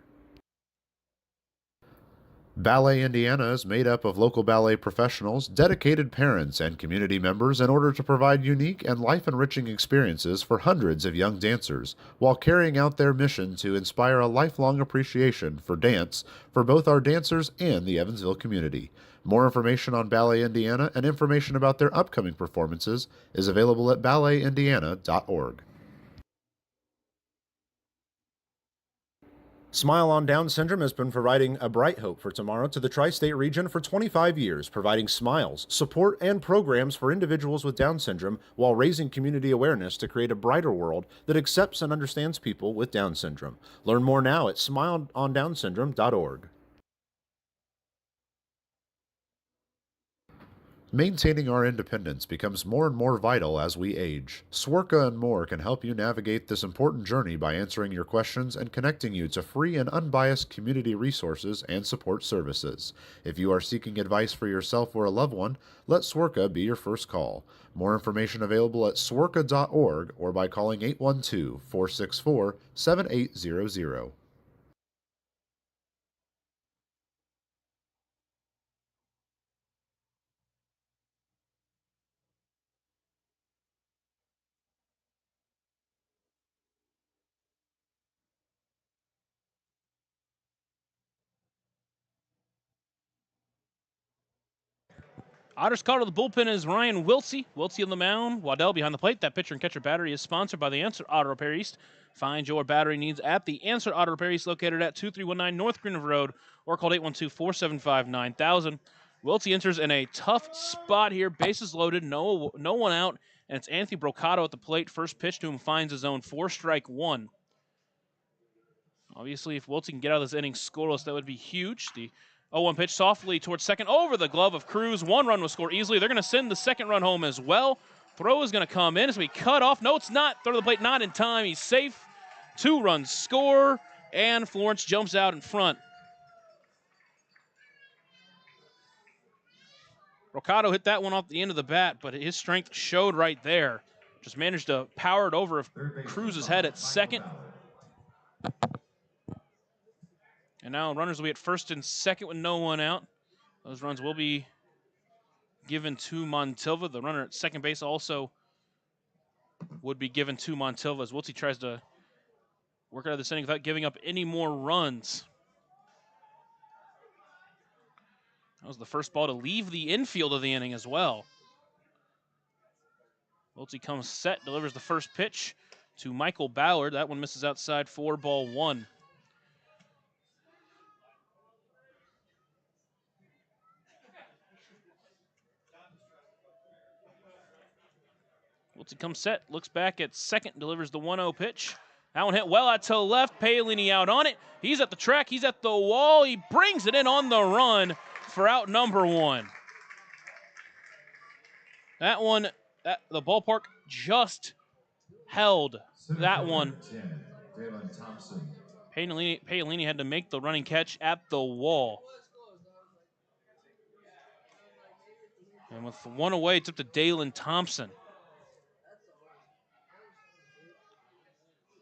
Ballet Indiana is made up of local ballet professionals, dedicated parents, and community members in order to provide unique and life-enriching experiences for hundreds of young dancers, while carrying out their mission to inspire a lifelong appreciation for dance for both our dancers and the Evansville community. More information on Ballet Indiana and information about their upcoming performances is available at balletindiana.org. Smile on Down Syndrome has been providing a bright hope for tomorrow to the tri-state region for 25 years, providing smiles, support, and programs for individuals with Down syndrome while raising community awareness to create a brighter world that accepts and understands people with Down syndrome. Learn more now at smileondownsyndrome.org. Maintaining our independence becomes more and more vital as we age. Swerka and more can help you navigate this important journey by answering your questions and connecting you to free and unbiased community resources and support services. If you are seeking advice for yourself or a loved one, let Swerka be your first call. More information available at swerka.org or by calling 812-464-7800. Otters call to the bullpen is Ryan Wiltsey. Wiltsey on the mound. Waddell behind the plate. That pitcher and catcher battery is sponsored by the Answer Auto Repair East. Find your battery needs at the Answer Auto Repair East, located at 2319 North Greenwood Road, or call 812-475-9000. Wiltsey enters in a tough spot here. Bases loaded, no one out, and it's Anthony Brocato at the plate. First pitch to him finds his own 4-strike-1. Obviously, if Wiltsey can get out of this inning scoreless, that would be huge. The 0-1 pitch softly towards second over the glove of Cruz. 1 run will score easily. They're going to send the second run home as well. Throw is going to come in. It's going to be cut off. No, it's not. Throw to the plate, not in time. He's safe. 2 runs score, and Florence jumps out in front. Brocato hit that one off the end of the bat, but his strength showed right there. Just managed to power it over Cruz's head at second. And now runners will be at first and second with no one out. Those runs will be given to Montilva. The runner at second base also would be given to Montilva as Wiltsey tries to work out of this inning without giving up any more runs. That was the first ball to leave the infield of the inning as well. Wiltsey comes set, delivers the first pitch to Michael Ballard. That one misses outside, 4-1. Wiltsey comes set, looks back at second, delivers the 1-0 pitch. That one hit well out to left. Paolini out on it. He's at the track. He's at the wall. He brings it in on the run for out number 1. That one, the ballpark just held that one. Paolini had to make the running catch at the wall. And with 1 away, it's up to Dalen Thompson.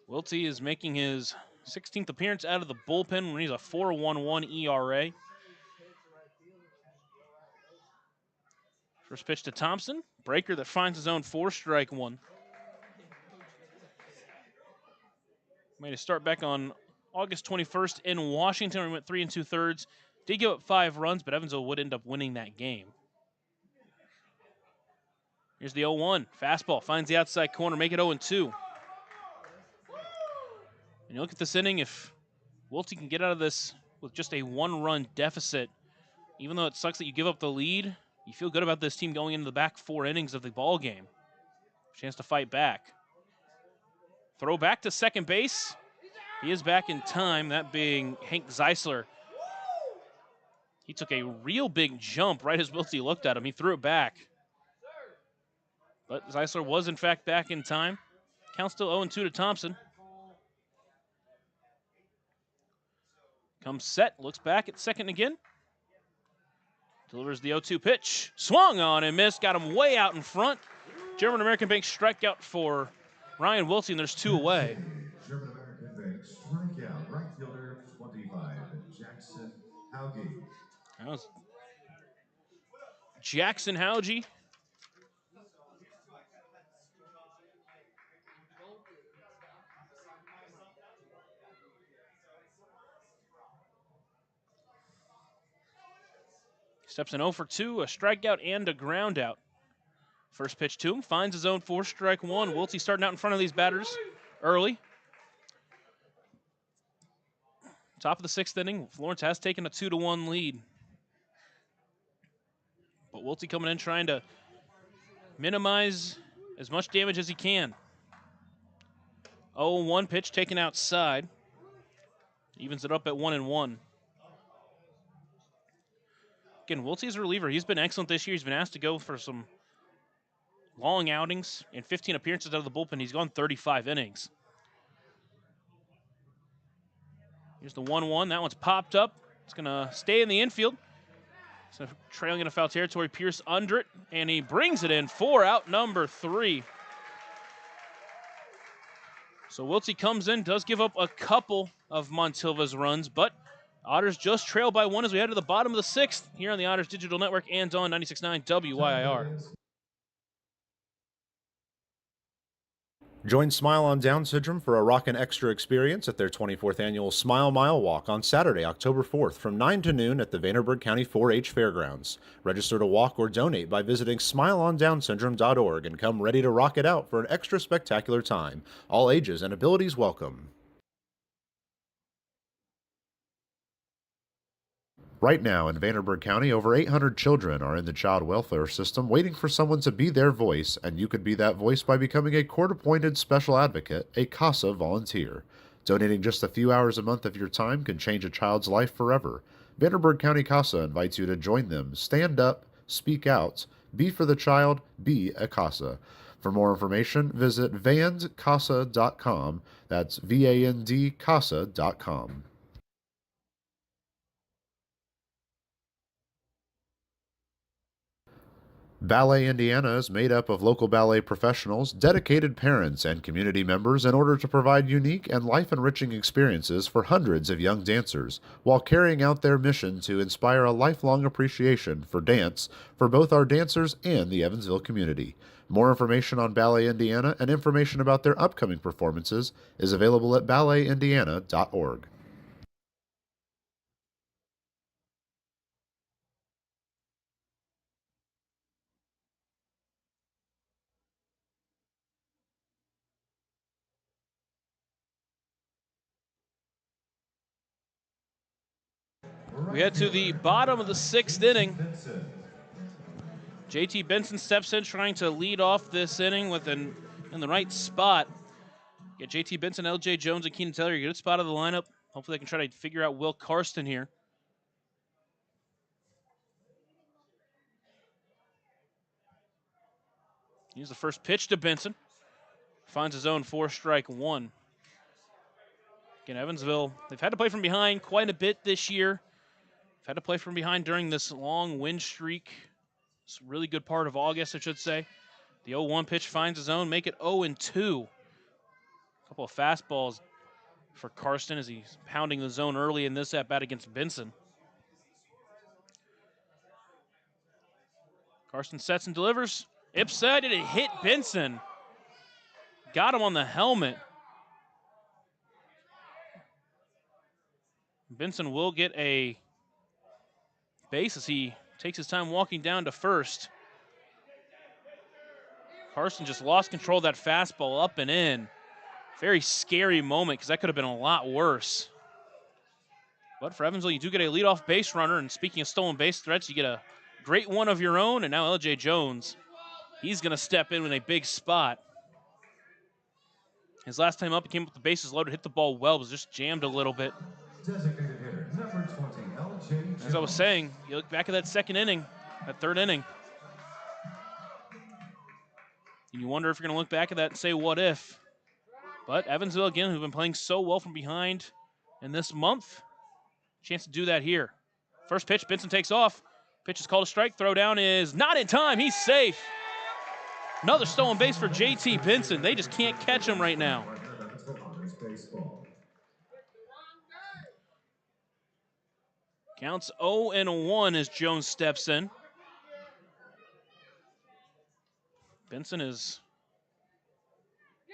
Wiltsey is making his 16th appearance out of the bullpen when he's a 4.11 ERA. First pitch to Thompson. Breaker that finds his own 4-strike-1. Made a start back on August 21st in Washington. We went 3 2/3. Did give up 5 runs, but Evansville would end up winning that game. Here's the 0-1. Fastball finds the outside corner. Make it 0-2. And you look at this inning, if Wiltsey can get out of this with just a 1-run deficit, even though it sucks that you give up the lead, you feel good about this team going into the back 4 innings of the ball game. Chance to fight back. Throw back to second base. He is back in time, that being Hank Zeisler. He took a real big jump right as Wiltsey looked at him. He threw it back. But Zeisler was, in fact, back in time. Count still 0-2 to Thompson. Comes set, looks back at second again. Delivers the 0-2 pitch. Swung on and missed, got him way out in front. German American Bank strikeout for Ryan Wiltsey, and there's 2 away. German American Bank strikeout, right fielder 25, Jackson Hauge. That was Jackson Hauge. Steps in 0 for 2, a strikeout and a groundout. First pitch to him, finds his own 4-strike-1. Wiltsey starting out in front of these batters early. Top of the 6th inning, Florence has taken a 2-1 lead. But Wiltsey coming in trying to minimize as much damage as he can. 0-1 pitch taken outside. Evens it up at 1-1. Again, Wiltsey's a reliever. He's been excellent this year. He's been asked to go for some long outings and 15 appearances out of the bullpen. He's gone 35 innings. Here's the 1-1. That one's popped up. It's going to stay in the infield. So trailing into foul territory. Pierce under it, and he brings it in for out number 3. So Wiltsey comes in, does give up a couple of Montilva's runs, but Otters just trail by 1 as we head to the bottom of the 6th here on the Otters Digital Network and on 96.9 WYIR. Join Smile on Down Syndrome for a rockin' extra experience at their 24th annual Smile Mile Walk on Saturday, October 4th from 9 to noon at the Vanderburgh County 4-H Fairgrounds. Register to walk or donate by visiting smileondownsyndrome.org and come ready to rock it out for an extra spectacular time. All ages and abilities welcome. Right now in Vanderburgh County, over 800 children are in the child welfare system waiting for someone to be their voice, and you could be that voice by becoming a court-appointed special advocate, a CASA volunteer. Donating just a few hours a month of your time can change a child's life forever. Vanderburgh County CASA invites you to join them. Stand up, speak out, be for the child, be a CASA. For more information, visit vandcasa.com. That's VAND-CASA.com. Ballet Indiana is made up of local ballet professionals, dedicated parents, and community members in order to provide unique and life-enriching experiences for hundreds of young dancers, while carrying out their mission to inspire a lifelong appreciation for dance for both our dancers and the Evansville community. More information on Ballet Indiana and information about their upcoming performances is available at balletindiana.org. We head to the bottom of the 6th inning. JT Benson steps in trying to lead off this inning in the right spot. Get JT Benson, LJ Jones, and Keenan Taylor. A good spot of the lineup. Hopefully they can try to figure out Will Karsten here. Here's the first pitch to Benson. Finds his own 4-strike 1. Again, Evansville, they've had to play from behind quite a bit this year. They've had to play from behind during this long win streak. It's a really good part of August, I should say. The 0-1 pitch finds his own, make it 0-2. A couple of fastballs for Karsten as he's pounding the zone early in this at-bat against Benson. Karsten sets and delivers. Ipside, and it hit Benson. Got him on the helmet. Benson will get a base as he takes his time walking down to first. Karsten just lost control of that fastball up and in. Very scary moment because that could have been a lot worse. But for Evansville, you do get a leadoff base runner, and speaking of stolen base threats, you get a great one of your own, and now LJ Jones, he's going to step in with a big spot. His last time up, he came up with the bases loaded, hit the ball well, was just jammed a little bit. Designated hitter, number 20, LJ. As I was saying, you look back at that second inning, that third inning, and you wonder if you're going to look back at that and say, what if? But Evansville, again, who've been playing so well from behind in this month, chance to do that here. First pitch, Benson takes off. Pitch is called a strike. Throw down is not in time. He's safe. Another stolen base for JT Benson. They just can't catch him right now. Counts 0-1 as Jones steps in. Benson is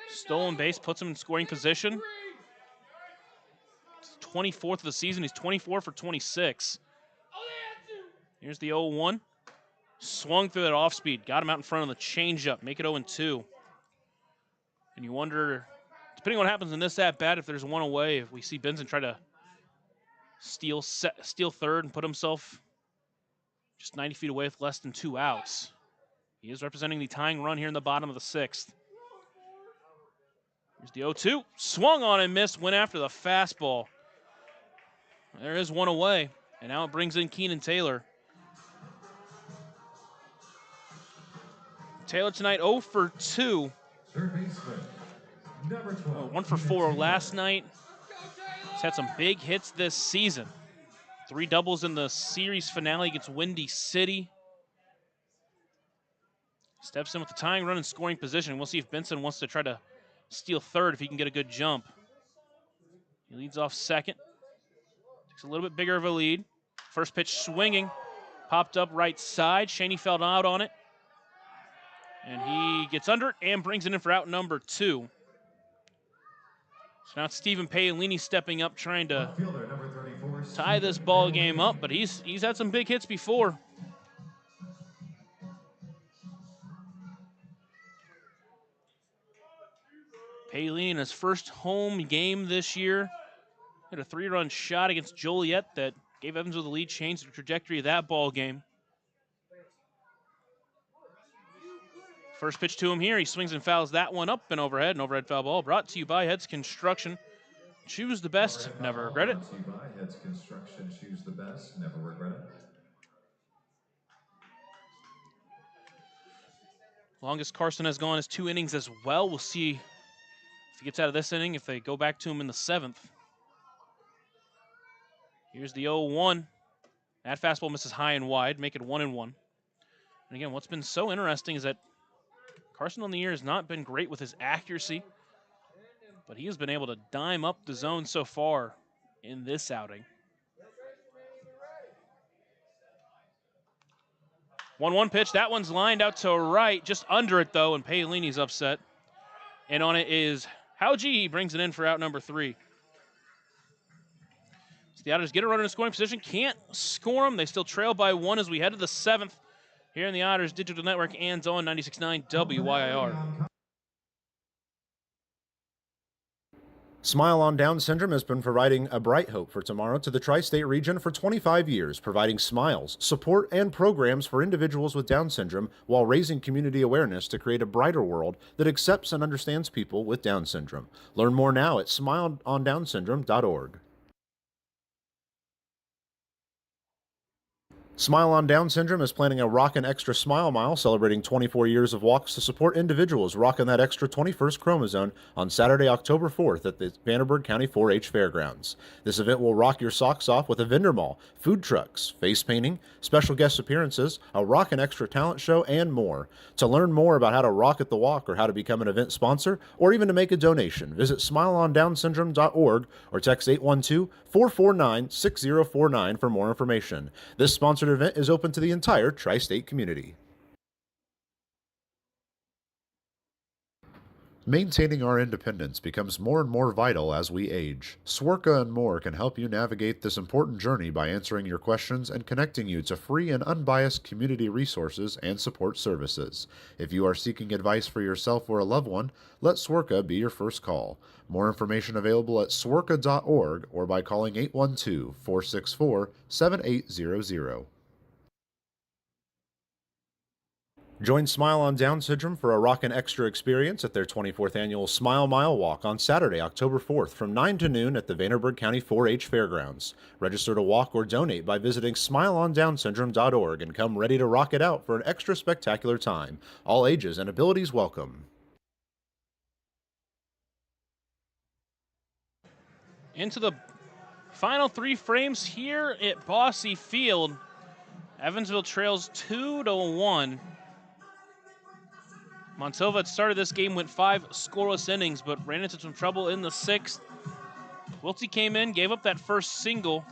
stolen base, puts him in scoring position. It's 24th of the season. He's 24 for 26. Here's the 0-1. Swung through that off speed. Got him out in front of the changeup. Make it 0-2. And you wonder, depending on what happens in this at-bat, if there's one away, if we see Benson try to steal third and put himself just 90 feet away with less than 2 outs. He is representing the tying run here in the bottom of the 6th. Here's the 0-2. Swung on and missed. Went after the fastball. There is one away. And now it brings in Keenan Taylor. Taylor tonight 0 for 2. Third baseman, number 12. 1 for 4 last night. He's had some big hits this season. 3 doubles in the series finale against Windy City. Steps in with the tying run in scoring position. We'll see if Benson wants to try to steal third if he can get a good jump. He leads off second. Takes a little bit bigger of a lead. First pitch swinging. Popped up right side. Shaney fell out on it. And he gets under it and brings it in for out number 2. So now it's Stephen Paolini stepping up, trying to Outfielder, number 34, tie this ball game up, but he's had some big hits before. Paolini in his first home game this year had a 3-run shot against Joliet that gave Evansville the lead, changed the trajectory of that ball game. First pitch to him here. He swings and fouls that one up and overhead. An overhead foul ball brought to you by Heads Construction. Choose the best, never regret it. Brought to you by Heads Construction. Choose the best, never regret it. Longest Carson has gone is 2 innings as well. We'll see if he gets out of this inning, if they go back to him in the 7th. Here's the 0-1. That fastball misses high and wide, make it 1-1. And again, what's been so interesting is that Carson on the year has not been great with his accuracy, but he has been able to dime up the zone so far in this outing. 1-1 pitch. That one's lined out to right, just under it though, and Paolini's upset. And on it is Howgie. He brings it in for out number 3. So the Otters get a runner in scoring position, can't score them. They still trail by 1 as we head to the 7th. Here in the Otters Digital Network and on 96.9 WYIR. Smile on Down Syndrome has been providing a bright hope for tomorrow to the tri-state region for 25 years, providing smiles, support, and programs for individuals with Down syndrome while raising community awareness to create a brighter world that accepts and understands people with Down syndrome. Learn more now at smileondownsyndrome.org. Smile on Down Syndrome is planning a Rockin' Extra Smile Mile celebrating 24 years of walks to support individuals rocking that extra 21st chromosome on Saturday, October 4th at the Vanderburgh County 4-H Fairgrounds. This event will rock your socks off with a vendor mall, food trucks, face painting, special guest appearances, a Rockin' Extra talent show, and more. To learn more about how to rock at the walk or how to become an event sponsor or even to make a donation, visit smileondownsyndrome.org or text 812-449-6049 for more information. This sponsored event is open to the entire tri-state community. Maintaining our independence becomes more and more vital as we age. Swerka and More can help you navigate this important journey by answering your questions and connecting you to free and unbiased community resources and support services. If you are seeking advice for yourself or a loved one, let Swerka be your first call. More information available at swerka.org or by calling 812-464-7800. Join Smile on Down Syndrome for a Rockin' Extra experience at their 24th annual Smile Mile Walk on Saturday, October 4th from 9 to noon at the Vanderburgh County 4-H Fairgrounds. Register to walk or donate by visiting smileondownsyndrome.org and come ready to rock it out for an extra spectacular time. All ages and abilities welcome. Into the final 3 frames here at Bosse Field. Evansville trails 2-1. Montilva had started this game, went 5 scoreless innings, but ran into some trouble in the 6th. Wiltsey came in, gave up that first single.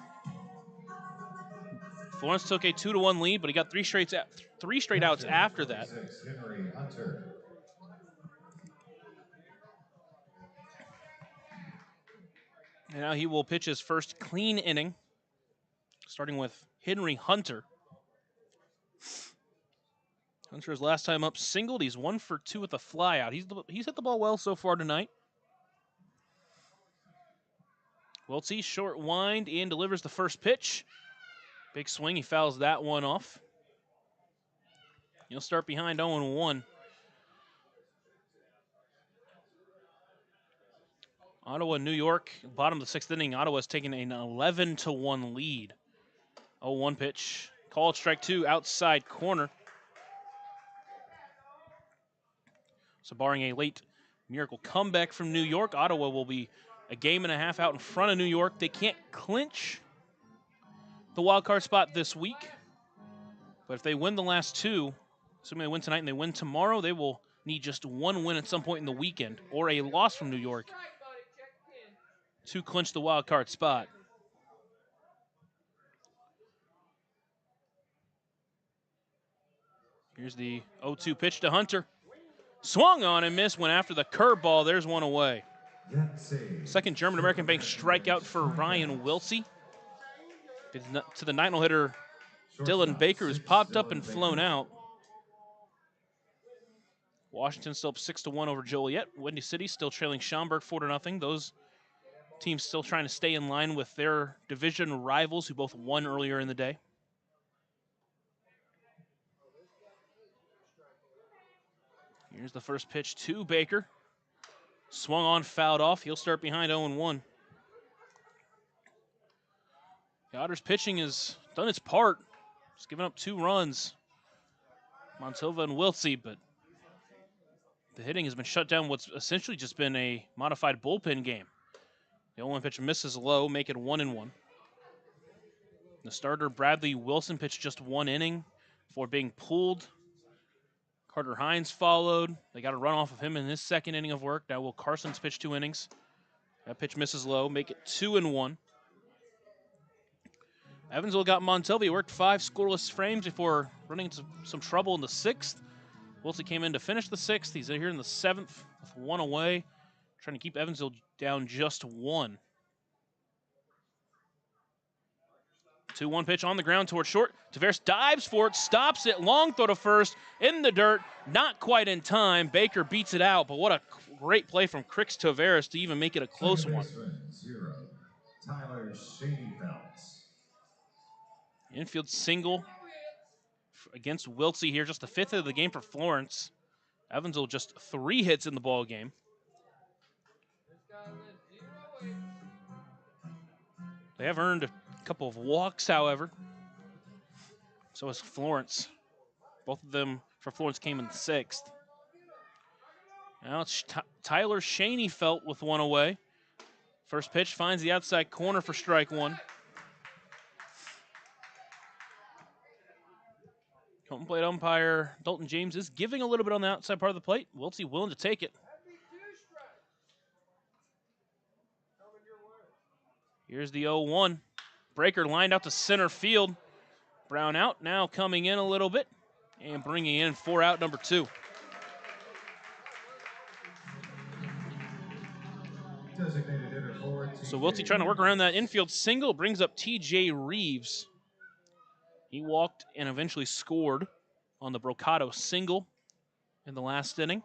Florence took a 2-1 lead, but he got 3 straight outs after that. Henry Hunter. And now he will pitch his first clean inning, starting with Henry Hunter. Hunter's last time up singled. He's 1 for 2 with a flyout. He's hit the ball well so far tonight. Wiltsey, short wind, and delivers the first pitch. Big swing, he fouls that one off. He'll start behind 0-1. Ottawa, New York, bottom of the 6th inning. Ottawa's taking an 11-1 lead. 0-1 pitch. Called strike 2, outside corner. So barring a late miracle comeback from New York, Ottawa will be a game and a half out in front of New York. They can't clinch the wild card spot this week, but if they win the last two, assuming they win tonight and they win tomorrow, they will need just one win at some point in the weekend or a loss from New York to clinch the wild card spot. Here's the 0-2 pitch to Hunter. Swung on and missed, went after the curveball. There's one away. Second German-American Bank strikeout for Ryan Wiltsey. To the ninth hitter, Dylan Baker, who's popped up and flown out. Washington still up 6-1 over Joliet. Windy City still trailing Schaumburg 4-0. Those teams still trying to stay in line with their division rivals who both won earlier in the day. Here's the first pitch to Baker. Swung on, fouled off. He'll start behind 0-1. The Otters pitching has done its part. It's given up 2 runs. Montova and Wiltsey, but the hitting has been shut down. What's essentially just been a modified bullpen game. The 0-1 pitch misses low, make it 1-1. The starter, Bradley Wilson, pitched just 1 inning before being pulled. Carter Hines followed. They got a run off of him in his second inning of work. Now Will Carson's pitched 2 innings. That pitch misses low, make it 2-1. Evansville got Montova. He worked 5 scoreless frames before running into some trouble in the 6th. Wilson came in to finish the 6th. He's here in the 7th with 1 away, trying to keep Evansville down just 1. 2-1 pitch on the ground towards short. Tavares dives for it, stops it, long throw to first, in the dirt, not quite in time. Baker beats it out, but what a great play from Crix Tavares to even make it a close one. 0, Tyler Shadyfeldt. Infield single against Wiltsey here, just the 5th of the game for Florence. Evansville just 3 hits in the ball game. They have earned a couple of walks, however. So has Florence. Both of them for Florence came in the 6th. Now it's Tyler Shadyfeldt with 1 away. First pitch finds the outside corner for strike 1. Home plate umpire Dalton James is giving a little bit on the outside part of the plate. Wiltsey willing to take it. Here's the 0-1. Breaker lined out to center field. Brown out, now coming in a little bit and bringing in 4 out, number 2. So Wiltsey trying to work around that infield single, brings up TJ Reeves. He walked and eventually scored on the Brocado single in the last inning.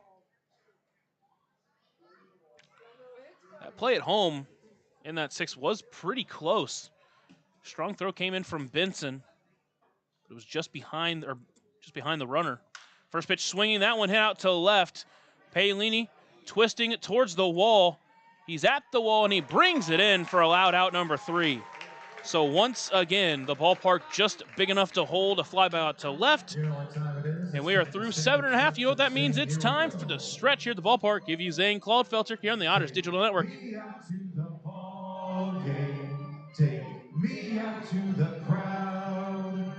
That play at home in that 6th was pretty close. Strong throw came in from Benson. It was just behind the runner. First pitch swinging, that one hit out to left. Paolini twisting it towards the wall. He's at the wall and he brings it in for allowed out number 3. So once again, the ballpark just big enough to hold a flyby out to left. And we are through 7.5. You know what that means? It's time for the stretch here at the ballpark. Give you Zane Claudefelter here on the Otters Digital Network. Take me out to the crowd.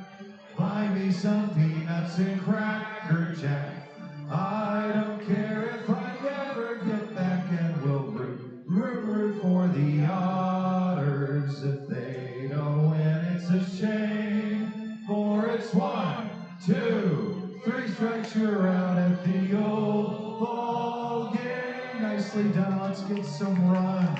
Buy me some peanuts and Cracker Jack. I don't care if I never get back, and we'll root for the Otters. If they don't win, it's a shame. For it's 1, 2, 3 strikes, you're out at the old ball game. Nicely done. Let's get some runs.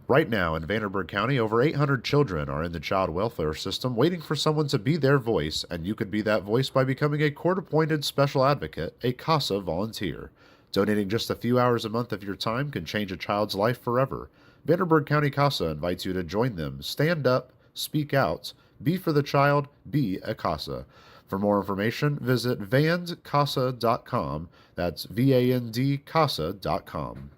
Right now in Vanderburgh County, over 800 children are in the child welfare system waiting for someone to be their voice, and you could be that voice by becoming a court-appointed special advocate, a CASA volunteer. Donating just a few hours a month of your time can change a child's life forever. Vanderburgh County CASA invites you to join them. Stand up, speak out, be for the child, be a CASA. For more information, visit vandcasa.com. That's VAND CASA.com.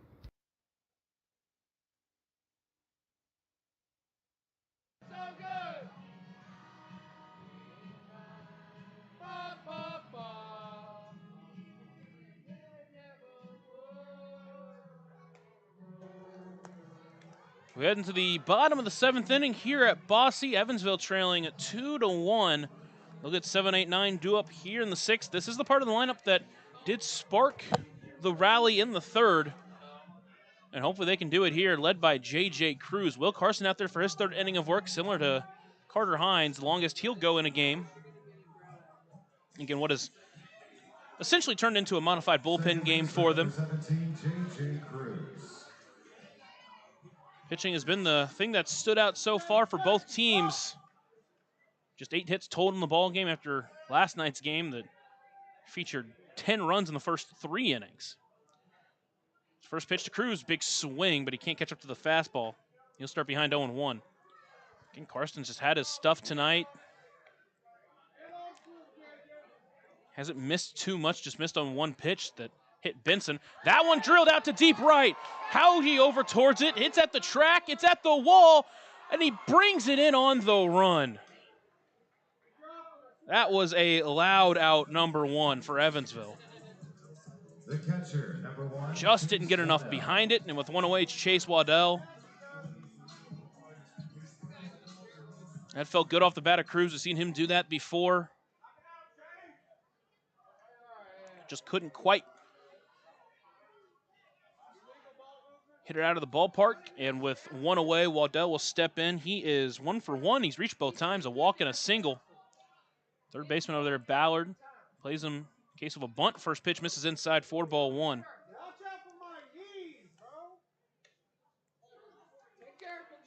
We head into the bottom of the 7th inning here at Bosse. Evansville trailing 2-1. They'll get 7, 8, 9 due up here in the 6th. This is the part of the lineup that did spark the rally in the 3rd. And hopefully they can do it here, led by J.J. Cruz. Will Carson out there for his 3rd inning of work, similar to Carter Hines, the longest he'll go in a game. Again, what is essentially turned into a modified bullpen game for them. 17, J.J. Cruz. Pitching has been the thing that stood out so far for both teams. Just 8 hits total in the ball game after last night's game that featured 10 runs in the first 3 innings. First pitch to Cruz, big swing, but he can't catch up to the fastball. He'll start behind 0-1. Again, Carson's just had his stuff tonight. Hasn't missed too much, just missed on 1 pitch that hit Benson. That one drilled out to deep right. Howgie over towards it. It's at the track. It's at the wall. And he brings it in on the run. That was a loud out number 1 for Evansville. The catcher, number 1. Just didn't get enough behind it. And with 1 away, it's Chase Waddell. That felt good off the bat of Cruz. We've seen him do that before. Just couldn't quite hit it out of the ballpark, and with 1 away, Waddell will step in. He is 1 for 1. He's reached both times, a walk and a single. Third baseman over there, Ballard, plays him in case of a bunt. First pitch misses inside, 4-1.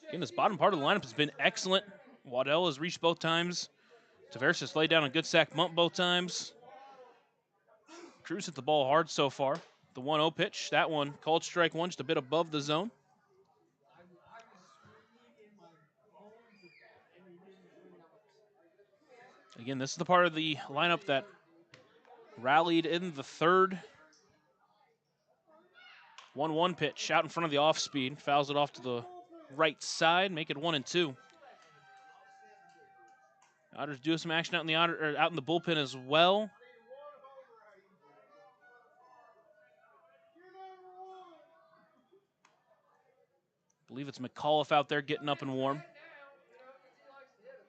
Again, this bottom part of the lineup has been excellent. Waddell has reached both times. Tavares has laid down a good sack bunt both times. Cruz hit the ball hard so far. The 1-0 pitch, that one called strike 1, just a bit above the zone. Again, this is the part of the lineup that rallied in the 3rd. 1-1 pitch out in front of the off speed, fouls it off to the right side, make it 1-2. Otters do have some action out in the bullpen as well. I believe it's McAuliffe out there getting up and warm.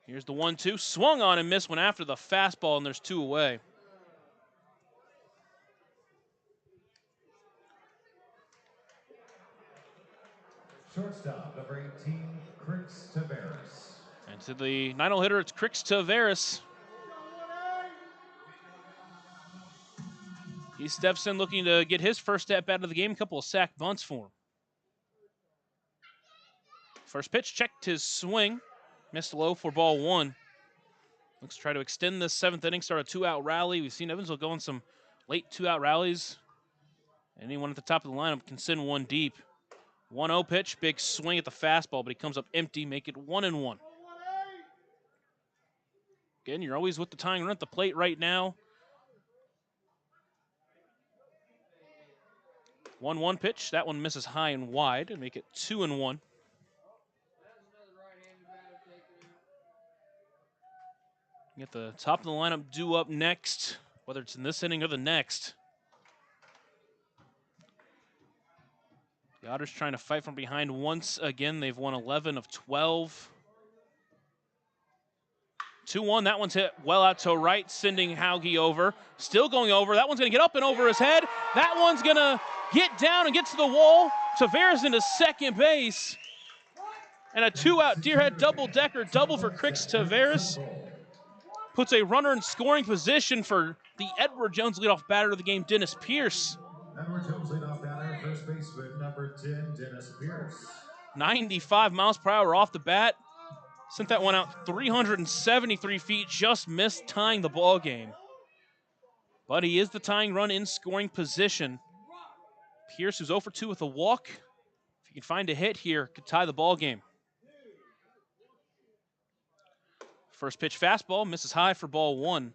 Here's the 1-2. Swung on and missed one after the fastball, and there's 2 away. Shortstop, number 18, Crix Tavares. And to the 9-0 hitter, it's Crix Tavares. He steps in looking to get his first step out of the game. A couple of sack bunts for him. First pitch, checked his swing. Missed low for ball 1. Looks to try to extend this 7th inning, start a 2-out rally. We've seen Evansville go on some late 2-out rallies. Anyone at the top of the lineup can send 1 deep. 1-0 pitch, big swing at the fastball, but he comes up empty, make it 1-1. Again, you're always with the tying run at the plate right now. 1-1 pitch, that one misses high and wide, and make it 2-1. Get the top of the lineup due up next, whether it's in this inning or the next. The Otters trying to fight from behind once again. They've won 11 of 12. 2-1, that one's hit well out to right, sending Hauge over. Still going over, that one's gonna get up and over his head. That one's gonna get down and get to the wall. Tavares into second base. And a 2-out Deerhead double-decker double for Crix Tavares. Puts a runner in scoring position for the Edward Jones leadoff batter of the game, Dennis Pierce. Edward Jones leadoff batter, first baseman, number 10, Dennis Pierce. 95 miles per hour off the bat. Sent that one out 373 feet, just missed tying the ball game. But he is the tying run in scoring position. Pierce, who's 0 for 2 with a walk. If he can find a hit here, could tie the ball game. First pitch fastball, misses high for ball 1.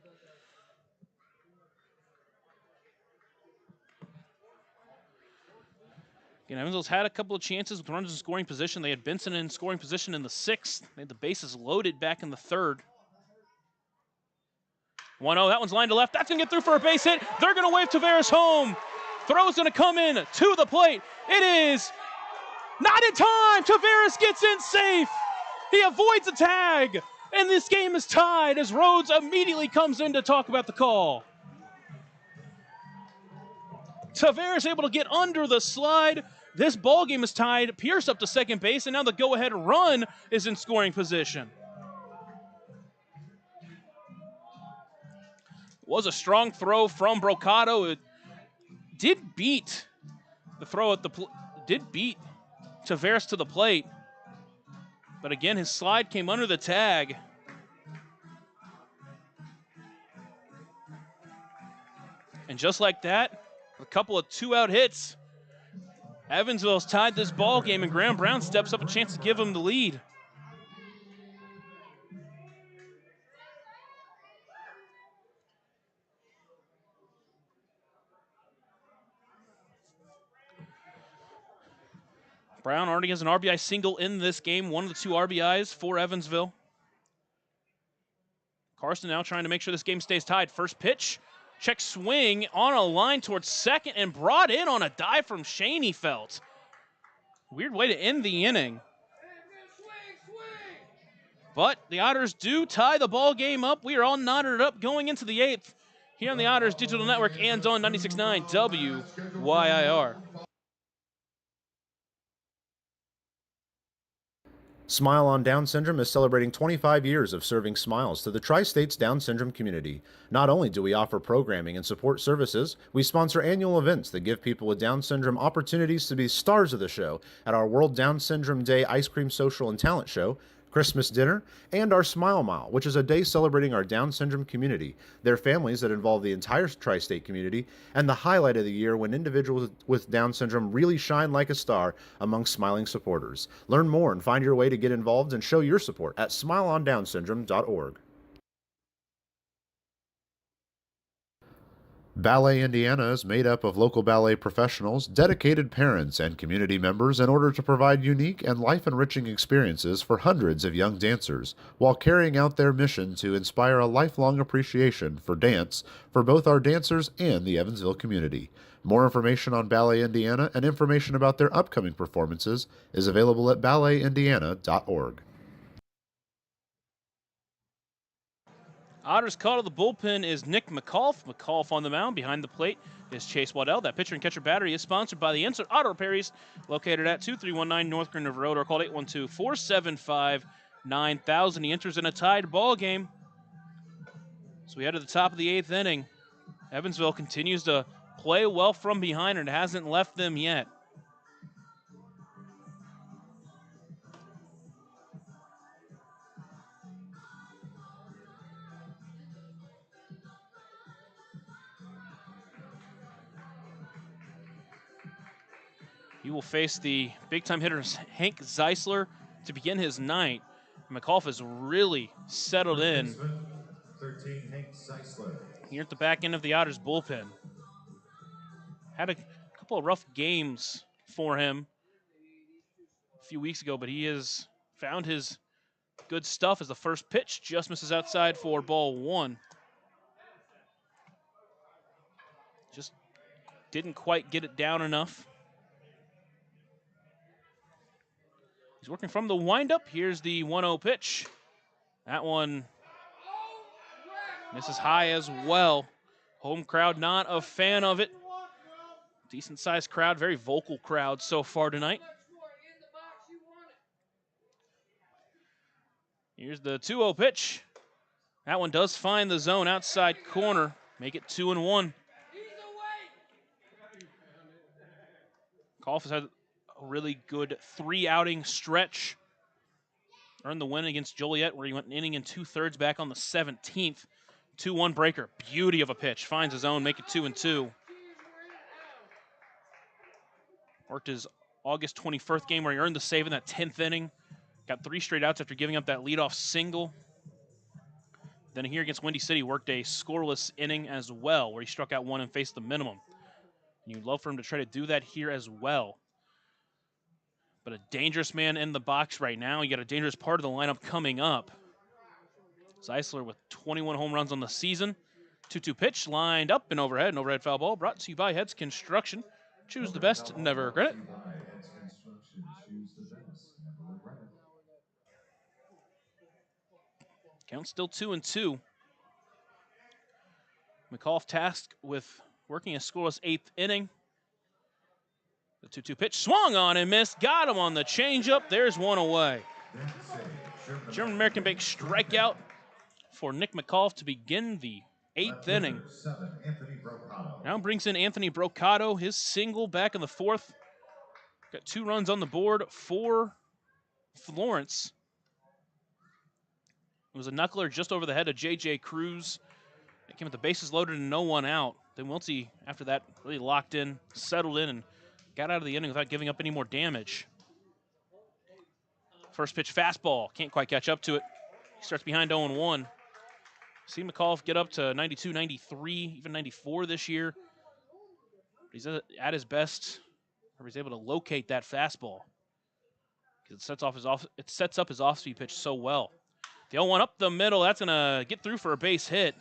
Again, Evansville's had a couple of chances with runners in scoring position. They had Benson in scoring position in the 6th. They had the bases loaded back in the 3rd. 1-0, that one's lined to left. That's gonna get through for a base hit. They're gonna wave Tavares home. Throw's gonna come in to the plate. It is Not in time. Tavares gets in safe. He avoids a tag. And this game is tied as Rhodes immediately comes in to talk about the call. Tavares able to get under the slide. This ball game is tied. Pierce up to second base, and now the go-ahead run is in scoring position. Was a strong throw from Brocato. It did beat the throw at the did beat Tavares to the plate. But again, his slide came under the tag. And just like that, a couple of two-out hits, Evansville's tied this ball game, and Graham Brown steps up a chance to give him the lead. Brown already has an RBI single in this game, one of the two RBIs for Evansville. Carson now trying to make sure this game stays tied. First pitch, check swing on a line towards second and brought in on a dive from Schoenfeld. Weird way to end the inning. But the Otters do tie the ball game up. We are all knotted up going into the eighth here on the Otters Digital Network and on 96.9 WYIR. Smile on Down Syndrome is celebrating 25 years of serving smiles to the Tri-States Down Syndrome community. Not only do we offer programming and support services, we sponsor annual events that give people with Down syndrome opportunities to be stars of the show at our World Down Syndrome Day Ice Cream Social and Talent Show, Christmas dinner, and our Smile Mile, which is a day celebrating our Down syndrome community, their families that involve the entire tri-state community, and the highlight of the year when individuals with Down syndrome really shine like a star among smiling supporters. Learn more and find your way to get involved and show your support at smileondownsyndrome.org. Ballet Indiana is made up of local ballet professionals, dedicated parents, and community members in order to provide unique and life-enriching experiences for hundreds of young dancers, while carrying out their mission to inspire a lifelong appreciation for dance for both our dancers and the Evansville community. More information on Ballet Indiana and information about their upcoming performances is available at balletindiana.org. Otters call to the bullpen is Nick McAuliffe. McAuliffe on the mound. Behind the plate is Chase Waddell. That pitcher and catcher battery is sponsored by the Insert Auto Repairs, located at 2319 North Grand River Road, or called 812-475-9000. He enters in a tied ball game. So we head to the top of the eighth inning. Evansville continues to play well from behind and hasn't left them yet. He will face the big-time hitter Hank Zeisler to begin his night. McAuliffe has really settled in 13, Hank Zeisler. here at the back end of the Otters bullpen. Had a couple of rough games for him a few weeks ago, but he has found his good stuff as the first pitch just misses outside for ball one. Just didn't quite get it down enough. He's working from the windup. Here's the 1-0 pitch. That one misses high as well. Home crowd not a fan of it. Decent sized crowd, very vocal crowd so far tonight. Here's the 2-0 pitch. That one does find the zone outside corner. Make it 2-1. Golf has had a really good three-outing stretch. Earned the win against Joliet, where he went an inning and two-thirds back on the 17th. 2-1 breaker. Beauty of a pitch. Finds his own, make it 2-2. Worked his August 21st game where he earned the save in that 10th inning. Got 3 straight outs after giving up that leadoff single. Then here against Windy City, worked a scoreless inning as well, where he struck out one and faced the minimum. And you'd love for him to try to do that here as well. But a dangerous man in the box right now. You got a dangerous part of the lineup coming up. Zeisler with 21 home runs on the season. 2-2 pitch lined up and overhead. An overhead foul ball brought to you by Heads Construction. Choose the best, never regret it. Count still 2-2. McAuliffe tasked with working a scoreless 8th inning. The 2-2 pitch swung on and missed. Got him on the changeup. There's one away. German American Bank strikeout for Nick McAuliffe to begin the 8th inning. Now brings in Anthony Brocato, his single back in the 4th. Got 2 runs on the board for Florence. It was a knuckler just over the head of J.J. Cruz. It came with the bases loaded and no one out. Then Wiltsey, after that, really locked in, settled in, and got out of the inning without giving up any more damage. First pitch fastball. Can't quite catch up to it. He starts behind 0-1. See McAuliffe get up to 92, 93, even 94 this year. He's at his best, or he's able to locate that fastball. It sets up his off-speed pitch so well. The 0-1 up the middle. That's going to get through for a base hit.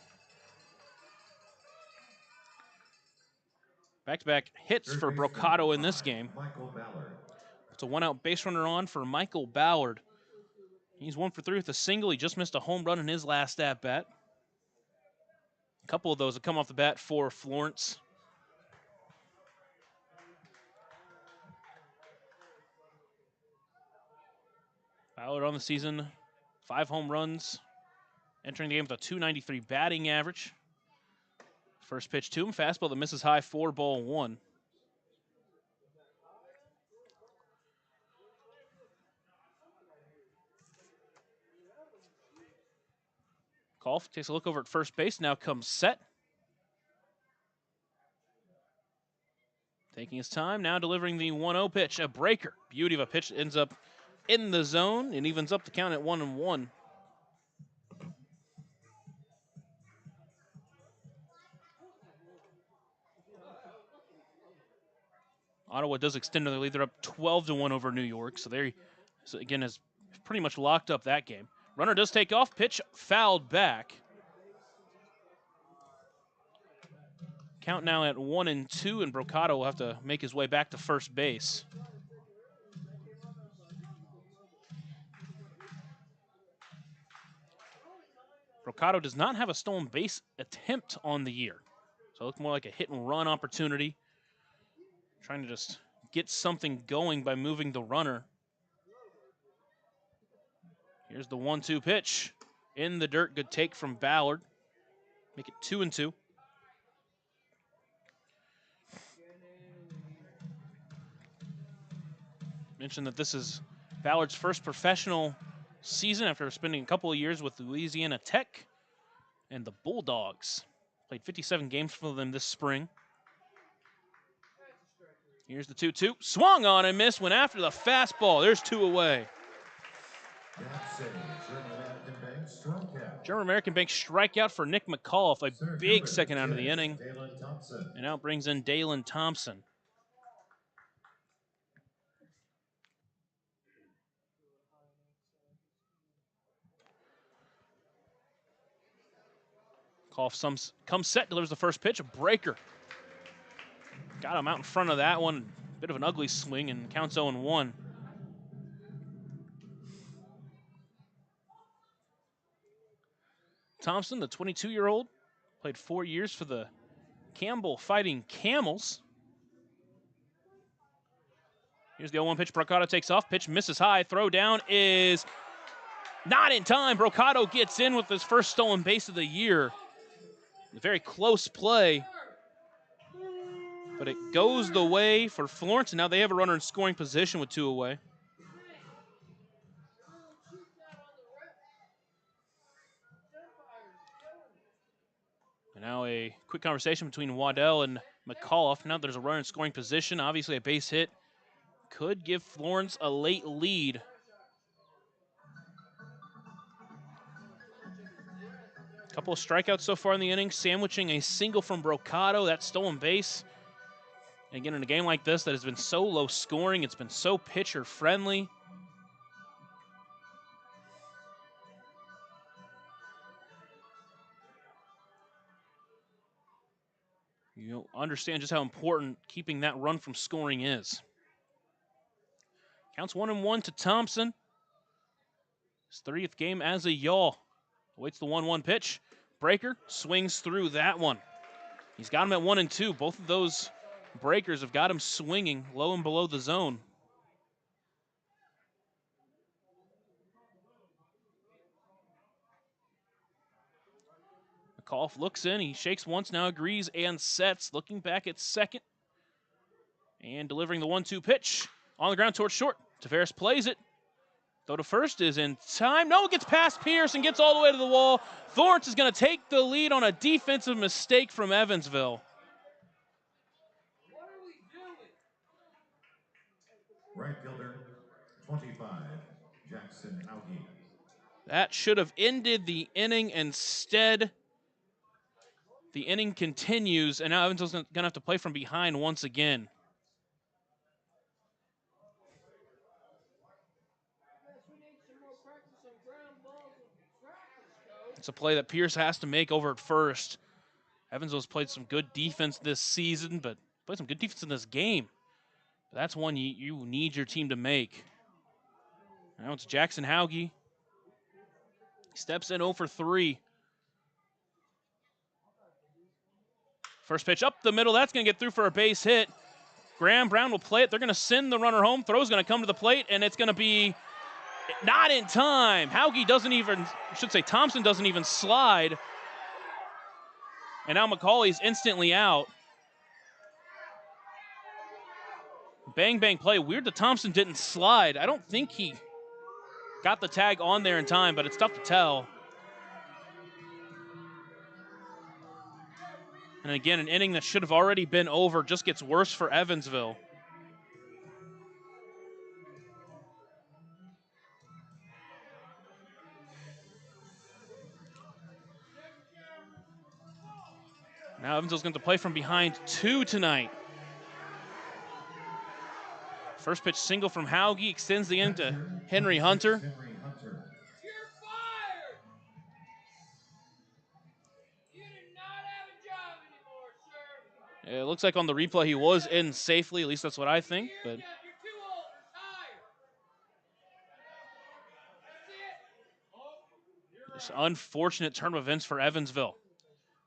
Back-to-back hits for Brocato in this game. It's a 1-out base runner on for Michael Ballard. He's 1 for 3 with a single. He just missed a home run in his last at-bat. A couple of those have come off the bat for Florence. Ballard on the season, 5 home runs, entering the game with a .293 batting average. First pitch to him, fastball that misses high, 4-1. McAuliffe takes a look over at first base, now comes set. Taking his time, now delivering the 1-0 pitch, a breaker. Beauty of a pitch that ends up in the zone and evens up the count at 1-1. Ottawa does extend their lead. They're up 12-1 over New York. So again, has pretty much locked up that game. Runner does take off. Pitch fouled back. Count now at 1-2, and Brocato will have to make his way back to first base. Brocato does not have a stolen base attempt on the year. So it looked more like a hit and run opportunity. Trying to just get something going by moving the runner. Here's the 1-2 pitch. In the dirt, good take from Ballard. Make it 2-2. Mentioned that this is Ballard's first professional season after spending a couple of years with Louisiana Tech and the Bulldogs. Played 57 games for them this spring. Here's the 2-2. Swung on and missed. Went after the fastball. There's 2 away. German American Bank strikeout for Nick McAuliffe. A big second out of the inning. And now brings in Dalen Thompson. McAuliffe comes set, delivers the first pitch. A breaker. Got him out in front of that one. Bit of an ugly swing and counts 0-1. Thompson, the 22-year-old, played 4 years for the Campbell Fighting Camels. Here's the 0-1 pitch. Brocato takes off. Pitch misses high. Throw down is not in time. Brocato gets in with his first stolen base of the year. A very close play. But it goes the way for Florence, and now they have a runner in scoring position with 2 away. And now a quick conversation between Waddell and McAuliffe. Now there's a runner in scoring position. Obviously a base hit could give Florence a late lead. A couple of strikeouts so far in the inning, sandwiching a single from Brocato. That stolen base. And again, in a game like this that has been so low scoring, it's been so pitcher friendly. You understand just how important keeping that run from scoring is. Counts 1-1 to Thompson. His 30th game as a Yaw Awaits the 1-1 pitch. Breaker swings through that one. He's got him at 1 and 2. Both of those breakers have got him swinging low and below the zone. McAuliffe looks in. He shakes once, now agrees and sets. Looking back at second. And delivering the 1-2 pitch. On the ground towards short. Tavares plays it. Throw to first is in time. No, it gets past Pierce and gets all the way to the wall. Florence is going to take the lead on a defensive mistake from Evansville. Right fielder, 25, Jackson Hauge. That should have ended the inning. Instead, the inning continues, and now Evansville's going to have to play from behind once again. It's a play that Pierce has to make over at first. Evansville's played some good defense this season, but played some good defense in this game. But that's one you need your team to make. Now it's Jackson Hauge. He steps in 0 for 3. First pitch up the middle. That's going to get through for a base hit. Graham Brown will play it. They're going to send the runner home. Throw's going to come to the plate, and it's going to be not in time. Hauge doesn't even, I should say Thompson doesn't even slide. And now McCauley's instantly out. Bang, bang play. Weird that Thompson didn't slide. I don't think he got the tag on there in time, but it's tough to tell. And again, an inning that should have already been over just gets worse for Evansville. Now Evansville's going to play from behind 2 tonight. First pitch single from Hauge extends the inning to Henry Hunter. Henry Hunter. You're fired! You do not have a job anymore, sir. It looks like on the replay he was in safely, at least that's what I think. But You're too old. Retire. That's it. this unfortunate turn of events for Evansville.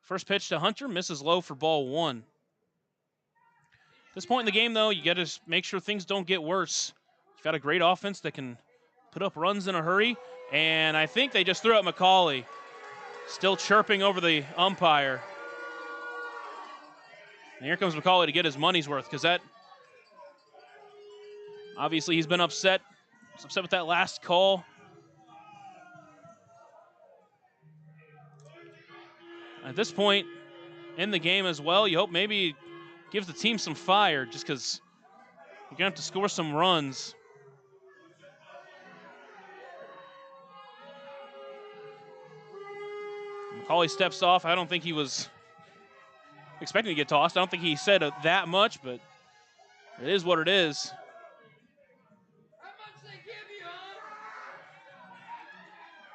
First pitch to Hunter, misses low for ball 1. At this point in the game, though, you got to make sure things don't get worse. You've got a great offense that can put up runs in a hurry, and I think they just threw out McCauley, still chirping over the umpire. And here comes McCauley to get his money's worth, because that, obviously he's been upset. He's upset with that last call. At this point in the game as well, you hope maybe it gives the team some fire, just because you're going to have to score some runs. McCauley steps off. I don't think he was expecting to get tossed. I don't think he said that much, but it is what it is. How much they give you,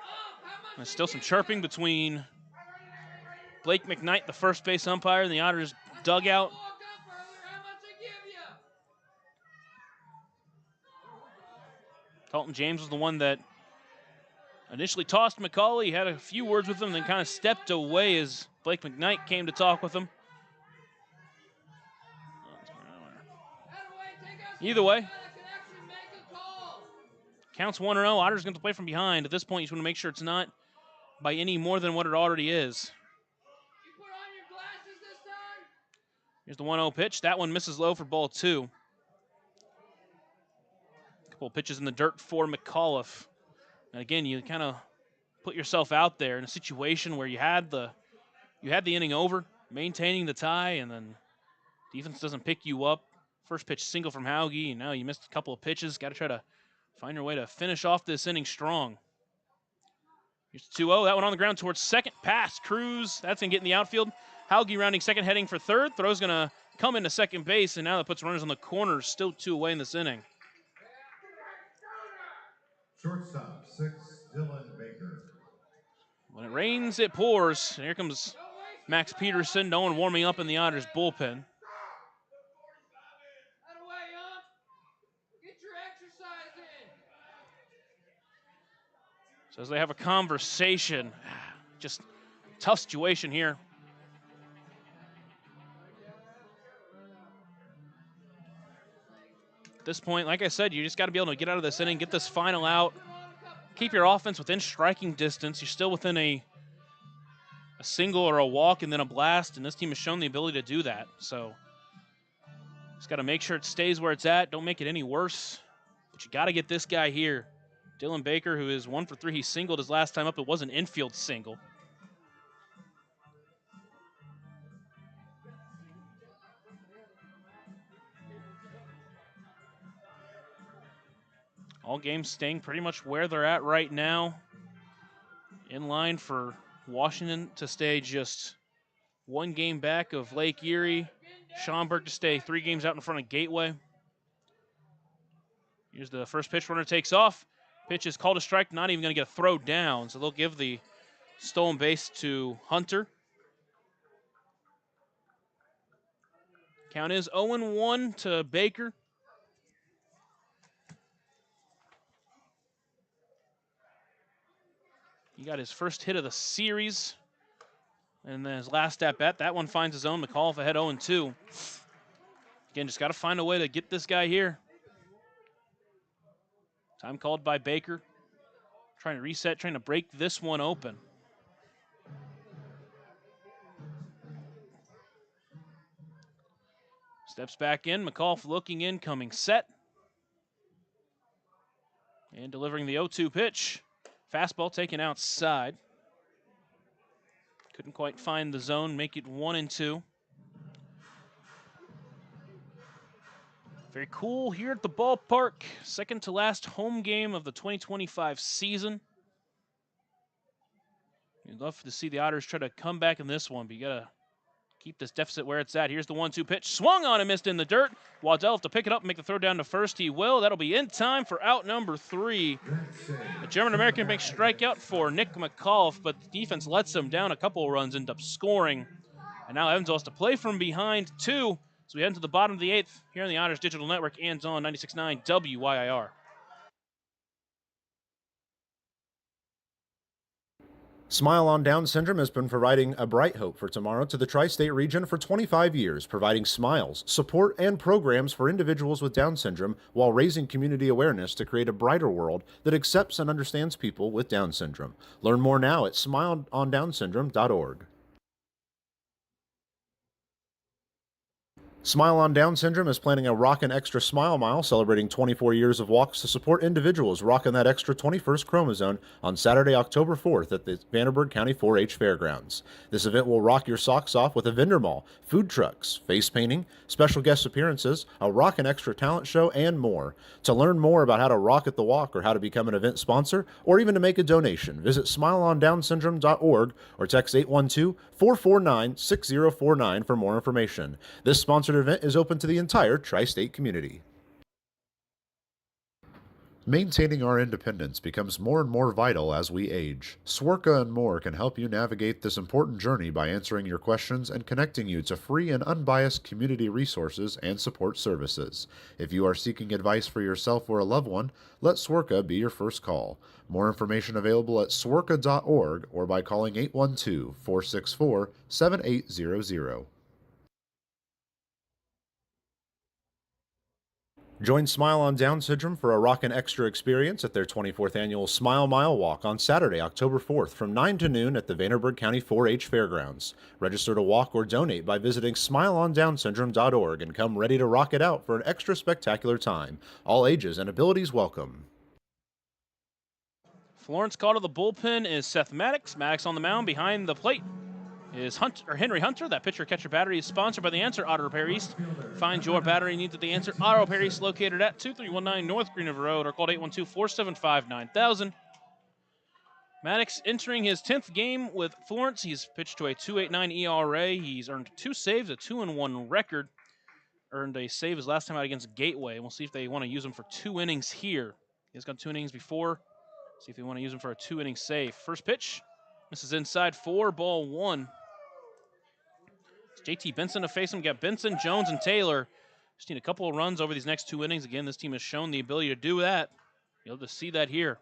how much There's still some chirping between Blake McKnight, the first base umpire, and the Otters dugout. walk up earlier? How much they give you? Dalton James was the one that initially tossed McCauley. He had a few words with him, then kind of stepped away as Blake McKnight came to talk with him. Either way, counts 1-0. Otters going to play from behind. At this point, you just want to make sure it's not by any more than what it already is. Here's the 1-0 pitch. That one misses low for ball 2. A couple of pitches in the dirt for McAuliffe. And again, you kind of put yourself out there in a situation where you had the inning over, maintaining the tie, and then defense doesn't pick you up. First pitch single from Hauge, and now you missed a couple of pitches. Got to try to find your way to finish off this inning strong. Here's the 2-0. That one on the ground towards second. Pass, Cruz. That's going to get in the outfield. Hauge rounding second, heading for third. Throw's going to come into second base, and now that puts runners on the corners. Still 2 away in this inning. Shortstop, 6, Dylan Baker. When it rains, it pours. And here comes Max Peterson. No one warming up in the Otters bullpen. Get your exercise in. So as they have a conversation, Just tough situation here. At this point, like I said, you just got to be able to get out of this inning, get this final out, keep your offense within striking distance. You're still within a single or a walk and then a blast, and this team has shown the ability to do that. So just got to make sure it stays where it's at. Don't make it any worse. But you got to get this guy here. Dylan Baker, who is 1 for 3. He singled his last time up. It was an infield single. All games staying pretty much where they're at right now. In line for Washington to stay just 1 game back of Lake Erie. Schaumburg to stay 3 games out in front of Gateway. Here's the first pitch. Runner takes off. Pitch is called a strike. Not even going to get a throw down. So they'll give the stolen base to Hunter. Count is 0-1 to Baker. He got his first hit of the series. And then his last at bat, that one finds his own. McAuliffe ahead 0-2. Again, just got to find a way to get this guy here. Time called by Baker. Trying to reset, trying to break this one open. Steps back in. McAuliffe looking in, coming set. And delivering the 0-2 pitch. Fastball taken outside. Couldn't quite find the zone, make it 1-2. Very cool here at the ballpark. Second to last home game of the 2025 season. You'd love to see the Otters try to come back in this one, but you gotta keep this deficit where it's at. Here's the 1-2 pitch. Swung on and missed in the dirt. Waddell have to pick it up and make the throw down to first. He will. That'll be in time for out number 3. The German-American makes strikeout for Nick McAuliffe, but the defense lets him down a couple of runs, end up scoring. And now Evansville has to play from behind 2. So we head into the bottom of the 8th here on the Otters Digital Network and on 96.9 WYIR. Smile on Down Syndrome has been providing a bright hope for tomorrow to the tri-state region for 25 years, providing smiles, support, and programs for individuals with Down syndrome while raising community awareness to create a brighter world that accepts and understands people with Down syndrome. Learn more now at smileondownsyndrome.org. Smile on Down Syndrome is planning a Rockin' Extra Smile Mile celebrating 24 years of walks to support individuals rocking that extra 21st chromosome on Saturday, October 4th at the Vanderburgh County 4-H Fairgrounds. This event will rock your socks off with a vendor mall, food trucks, face painting, special guest appearances, a Rockin' Extra talent show, and more. To learn more about how to rock at the walk or how to become an event sponsor or even to make a donation, visit smileondownsyndrome.org or text 812-449-6049 for more information. This sponsored event is open to the entire tri-state community. Maintaining our independence becomes more and more vital as we age. Swerka and More can help you navigate this important journey by answering your questions and connecting you to free and unbiased community resources and support services. If you are seeking advice for yourself or a loved one, let Swerka be your first call. More information available at swerka.org or by calling 812-464-7800. Join Smile on Down Syndrome for a Rockin' Extra experience at their 24th annual Smile Mile Walk on Saturday, October 4th from 9 to noon at the Vanderburgh County 4-H Fairgrounds. Register to walk or donate by visiting smileondownsyndrome.org and come ready to rock it out for an extra spectacular time. All ages and abilities welcome. Florence called to the bullpen is Seth Maddox. Maddox on the mound behind the plate is Henry Hunter. That pitcher-catcher battery is sponsored by the Answer Auto Repair East. Find your battery needs at the Answer Auto Repair East, located at 2319 North Green River Road, or call 812-475-9000. Maddox entering his 10th game with Florence. He's pitched to a 2.89 ERA. He's earned 2 saves, a 2-1 record. Earned a save his last time out against Gateway. We'll see if they want to use him for 2 innings here. He's got 2 innings before. See if they want to use him for a 2-inning save. First pitch. This is inside 4-1. JT Benson to face him. Got Benson, Jones, and Taylor. Just need a couple of runs over these next 2 innings. Again, this team has shown the ability to do that. You'll be able to see that here.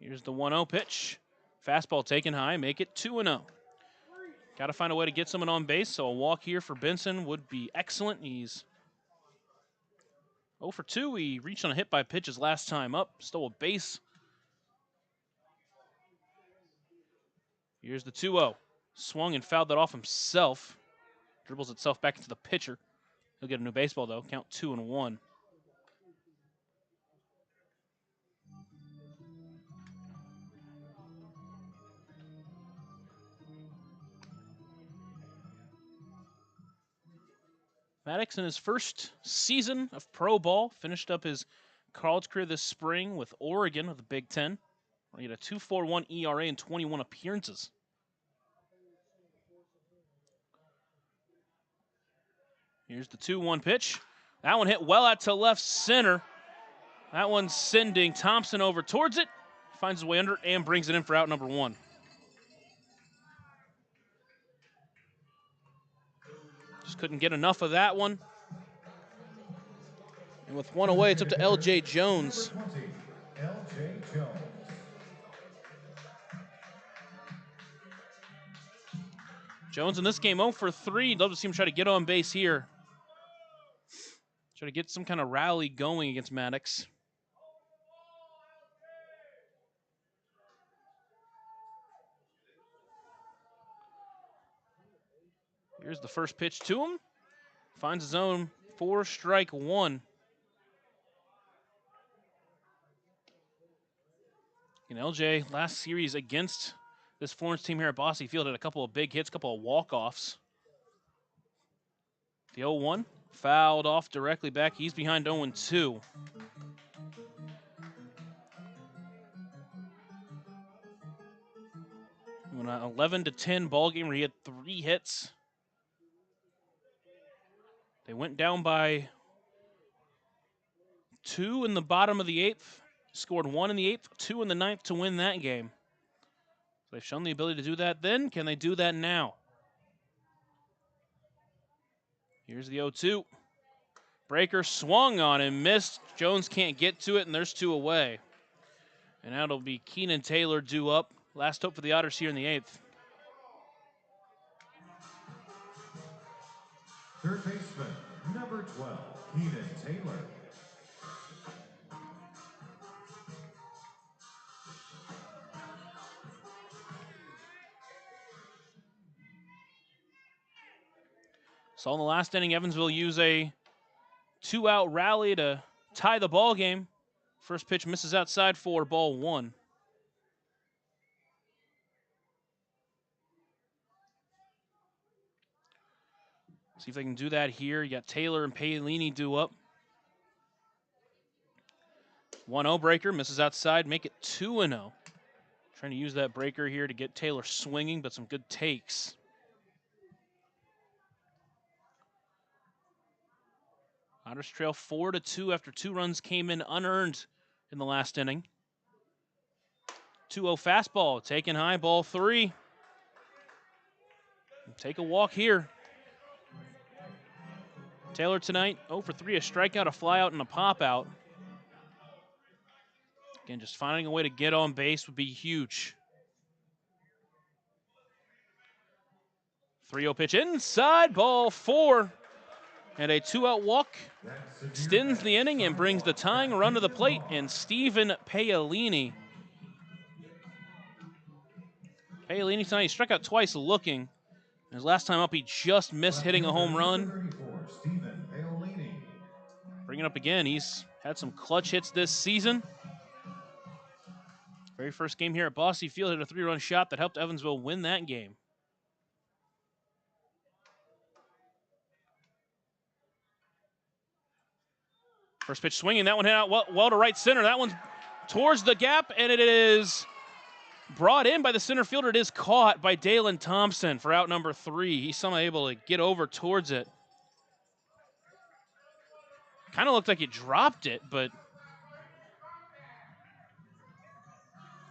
Here's the 1-0 pitch. Fastball taken high, make it 2-0. Got to find a way to get someone on base, so a walk here for Benson would be excellent. He's 0 for 2. He reached on a hit by pitch his last time up, stole a base. Here's the 2-0. Swung and fouled that off himself. Dribbles itself back into the pitcher. He'll get a new baseball, though. Count 2-1. Maddox in his first season of pro ball finished up his college career this spring with Oregon of the Big Ten. He had a 2.41 ERA and 21 appearances. Here's the 2-1 pitch. That one hit well out to left center. That one's sending Thompson over towards it. Finds his way under and brings it in for out number 1. Just couldn't get enough of that one. And with one away, it's up to L.J. Jones. L.J. Jones. Jones in this game 0 for 3. Love to see him try to get on base here. Try to get some kind of rally going against Maddox. Here's the first pitch to him. Finds his own 4-strike 1. And LJ, last series against this Florence team here at Bosse Field, had a couple of big hits, a couple of walk-offs. The 0-1 fouled off directly back. He's behind 0-2. An 11-10 ball game where he had 3 hits. They went down by 2 in the bottom of the 8th, scored 1 in the 8th, 2 in the 9th to win that game. They've shown the ability to do that then. Can they do that now? Here's the 0-2. Breaker swung on and missed. Jones can't get to it, and there's 2 away. And now it'll be Keenan Taylor due up. Last hope for the Otters here in the 8th. Third baseman, number 12, Keenan Taylor. Saw in the last inning, Evansville use a 2-out rally to tie the ball game. First pitch misses outside for ball 1. See if they can do that here. You got Taylor and Paolini due up. 1-0 breaker, misses outside, make it 2-0. Trying to use that breaker here to get Taylor swinging, but some good takes. Otters trail 4-2 after 2 runs came in unearned in the last inning. 2-0 fastball, taken high, ball 3. Take a walk here. Taylor tonight, 0 for 3, a strikeout, a flyout, and a pop-out. Again, just finding a way to get on base would be huge. 3-0 pitch inside, ball 4. And a 2-out walk extends the inning and brings the tying run to the plate, and Stephen Paolini. Paolini tonight, he struck out twice looking. His last time up, he just missed hitting a home run. Bring it up again. He's had some clutch hits this season. Very first game here at Bosse Field, hit a 3-run shot that helped Evansville win that game. First pitch swinging. That one hit out well to right center. That one's towards the gap, and it is brought in by the center fielder. It is caught by Dalen Thompson for out number 3. He's somehow able to get over towards it. Kind of looked like he dropped it, but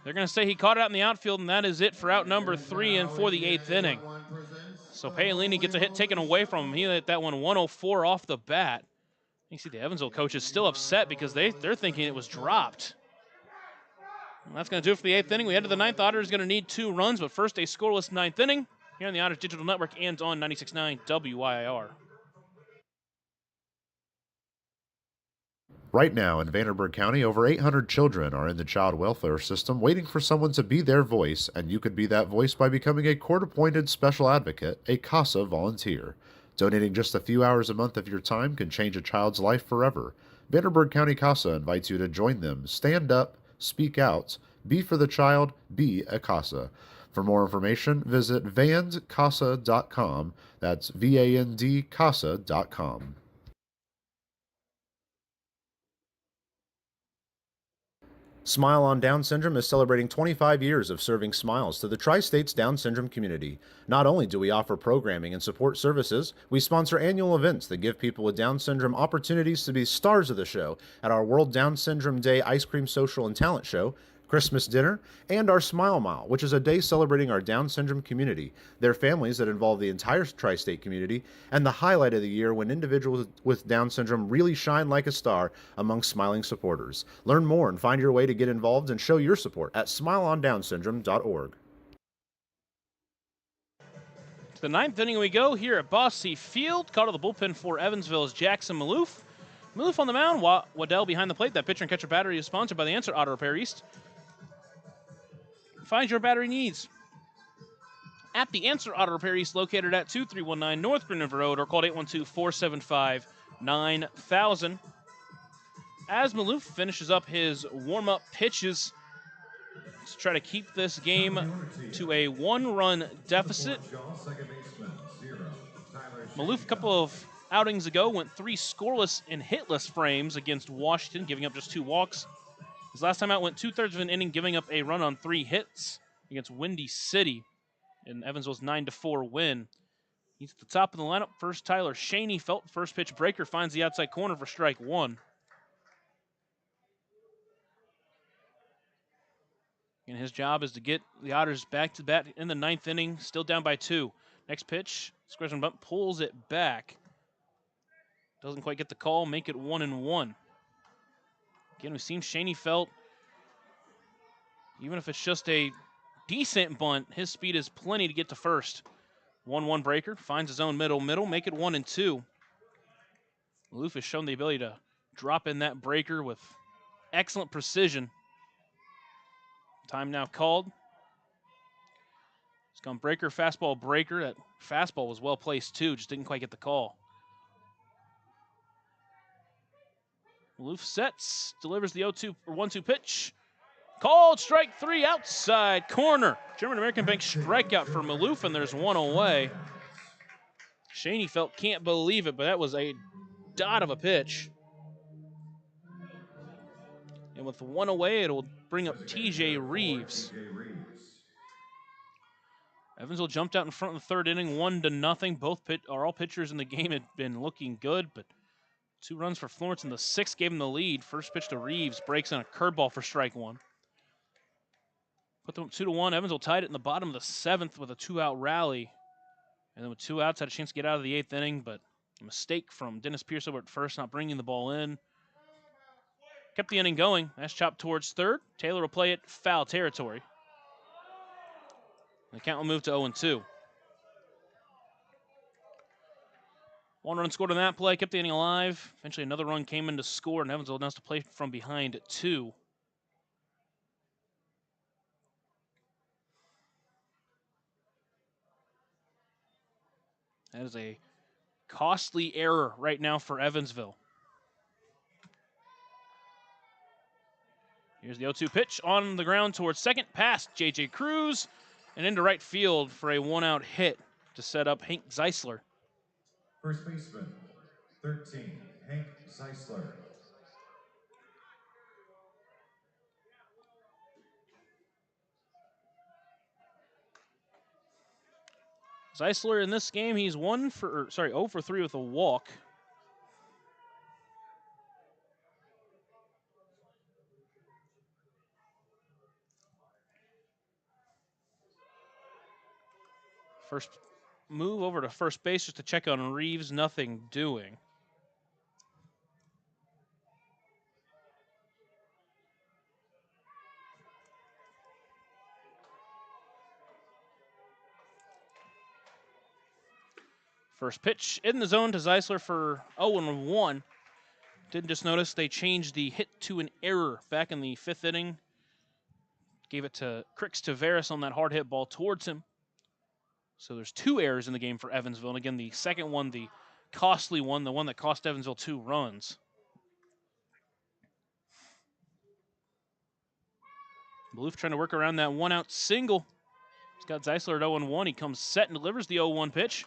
they're going to say he caught it out in the outfield, and that is it for out number 3 and for the 8th inning. So Paolini gets a hit taken away from him. He hit that one 104 off the bat. You see the Evansville coach is still upset because they're thinking it was dropped. Well, that's going to do it for the 8th inning. We head to the 9th. Otters going to need 2 runs, but first a scoreless 9th inning here on the Otters Digital Network and on 96.9 WIR. Right now in Vanderburgh County, over 800 children are in the child welfare system waiting for someone to be their voice, and you could be that voice by becoming a court-appointed special advocate, a CASA volunteer. Donating just a few hours a month of your time can change a child's life forever. Vanderburgh County CASA invites you to join them. Stand up, speak out, be for the child, be a CASA. For more information, visit vandcasa.com. That's VAND-CASA.com. Smile on Down Syndrome is celebrating 25 years of serving smiles to the Tri-States Down Syndrome community. Not only do we offer programming and support services, we sponsor annual events that give people with Down syndrome opportunities to be stars of the show at our World Down Syndrome Day Ice Cream Social and Talent Show, Christmas dinner, and our Smile Mile, which is a day celebrating our Down syndrome community, their families that involve the entire tri-state community, and the highlight of the year when individuals with Down syndrome really shine like a star among smiling supporters. Learn more and find your way to get involved and show your support at smileondownsyndrome.org. To the 9th inning we go here at Bosse Field. Caught to the bullpen for Evansville is Jackson Maloof. Maloof on the mound, Waddell behind the plate. That pitcher and catcher battery is sponsored by the Answer Auto Repair East. Find your battery needs at the Answer Auto Repair East, located at 2319 North Green River Road, or called 812-475-9000. As Maloof finishes up his warm-up pitches to try to keep this game to a 1-run deficit. Maloof, a couple of outings ago, went 3 scoreless and hitless frames against Washington, giving up just 2 walks. His last time out went 2/3 of an inning, giving up a run on 3 hits against Windy City in Evansville's 9-4 win. He's at the top of the lineup. First, Tyler Shaney felt first pitch breaker, finds the outside corner for strike 1. And his job is to get the Otters back to bat in the 9th inning, still down by 2. Next pitch, squares and bunt, pulls it back. Doesn't quite get the call, make it 1-1. Again, we've seen Shaney felt, even if it's just a decent bunt, his speed is plenty to get to first. 1-1 breaker, finds his own middle, make it 1-2. Maloof has shown the ability to drop in that breaker with excellent precision. Time now called. It's gone breaker, fastball, breaker. That fastball was well placed too, just didn't quite get the call. Maloof sets, delivers the 1-2 pitch. Called strike 3, outside corner. German American Bank strikeout for Maloof, and there's 1 away. Shaney felt can't believe it, but that was a dot of a pitch. And with 1 away, it'll bring up TJ Reeves. Evansville jumped out in front in the 3rd inning, 1-0. All pitchers in the game had been looking good, but 2 runs for Florence in the 6th gave him the lead. First pitch to Reeves, breaks on a curveball for strike 1. Put them up 2-1. Evansville tied it in the bottom of the 7th with a 2-out rally. And then with 2 outs, had a chance to get out of the 8th inning, but a mistake from Dennis Pierce over at first, not bringing the ball in. Kept the inning going. That's chopped towards 3rd. Taylor will play it foul territory. The count will move to 0-2. 1 run scored on that play, kept the inning alive. Eventually another run came in to score, and Evansville now has to play from behind 2. That is a costly error right now for Evansville. Here's the 0-2 pitch on the ground towards second, past J.J. Cruz, and into right field for a 1-out hit to set up Hank Zeisler. First baseman, 13, Hank Zeisler. Zeisler in this game, he's 0 for 3 with a walk. First move over to first base just to check on Reeves, nothing doing. First pitch in the zone to Zeisler for 0-1. Didn't just notice they changed the hit to an error back in the 5th inning. Gave it to Crix Tavares on that hard hit ball towards him. So there's 2 errors in the game for Evansville. And again, the second one, the costly one, the one that cost Evansville 2 runs. Maloof trying to work around that 1-out single. He's got Zeisler at 0-1. He comes set and delivers the 0-1 pitch.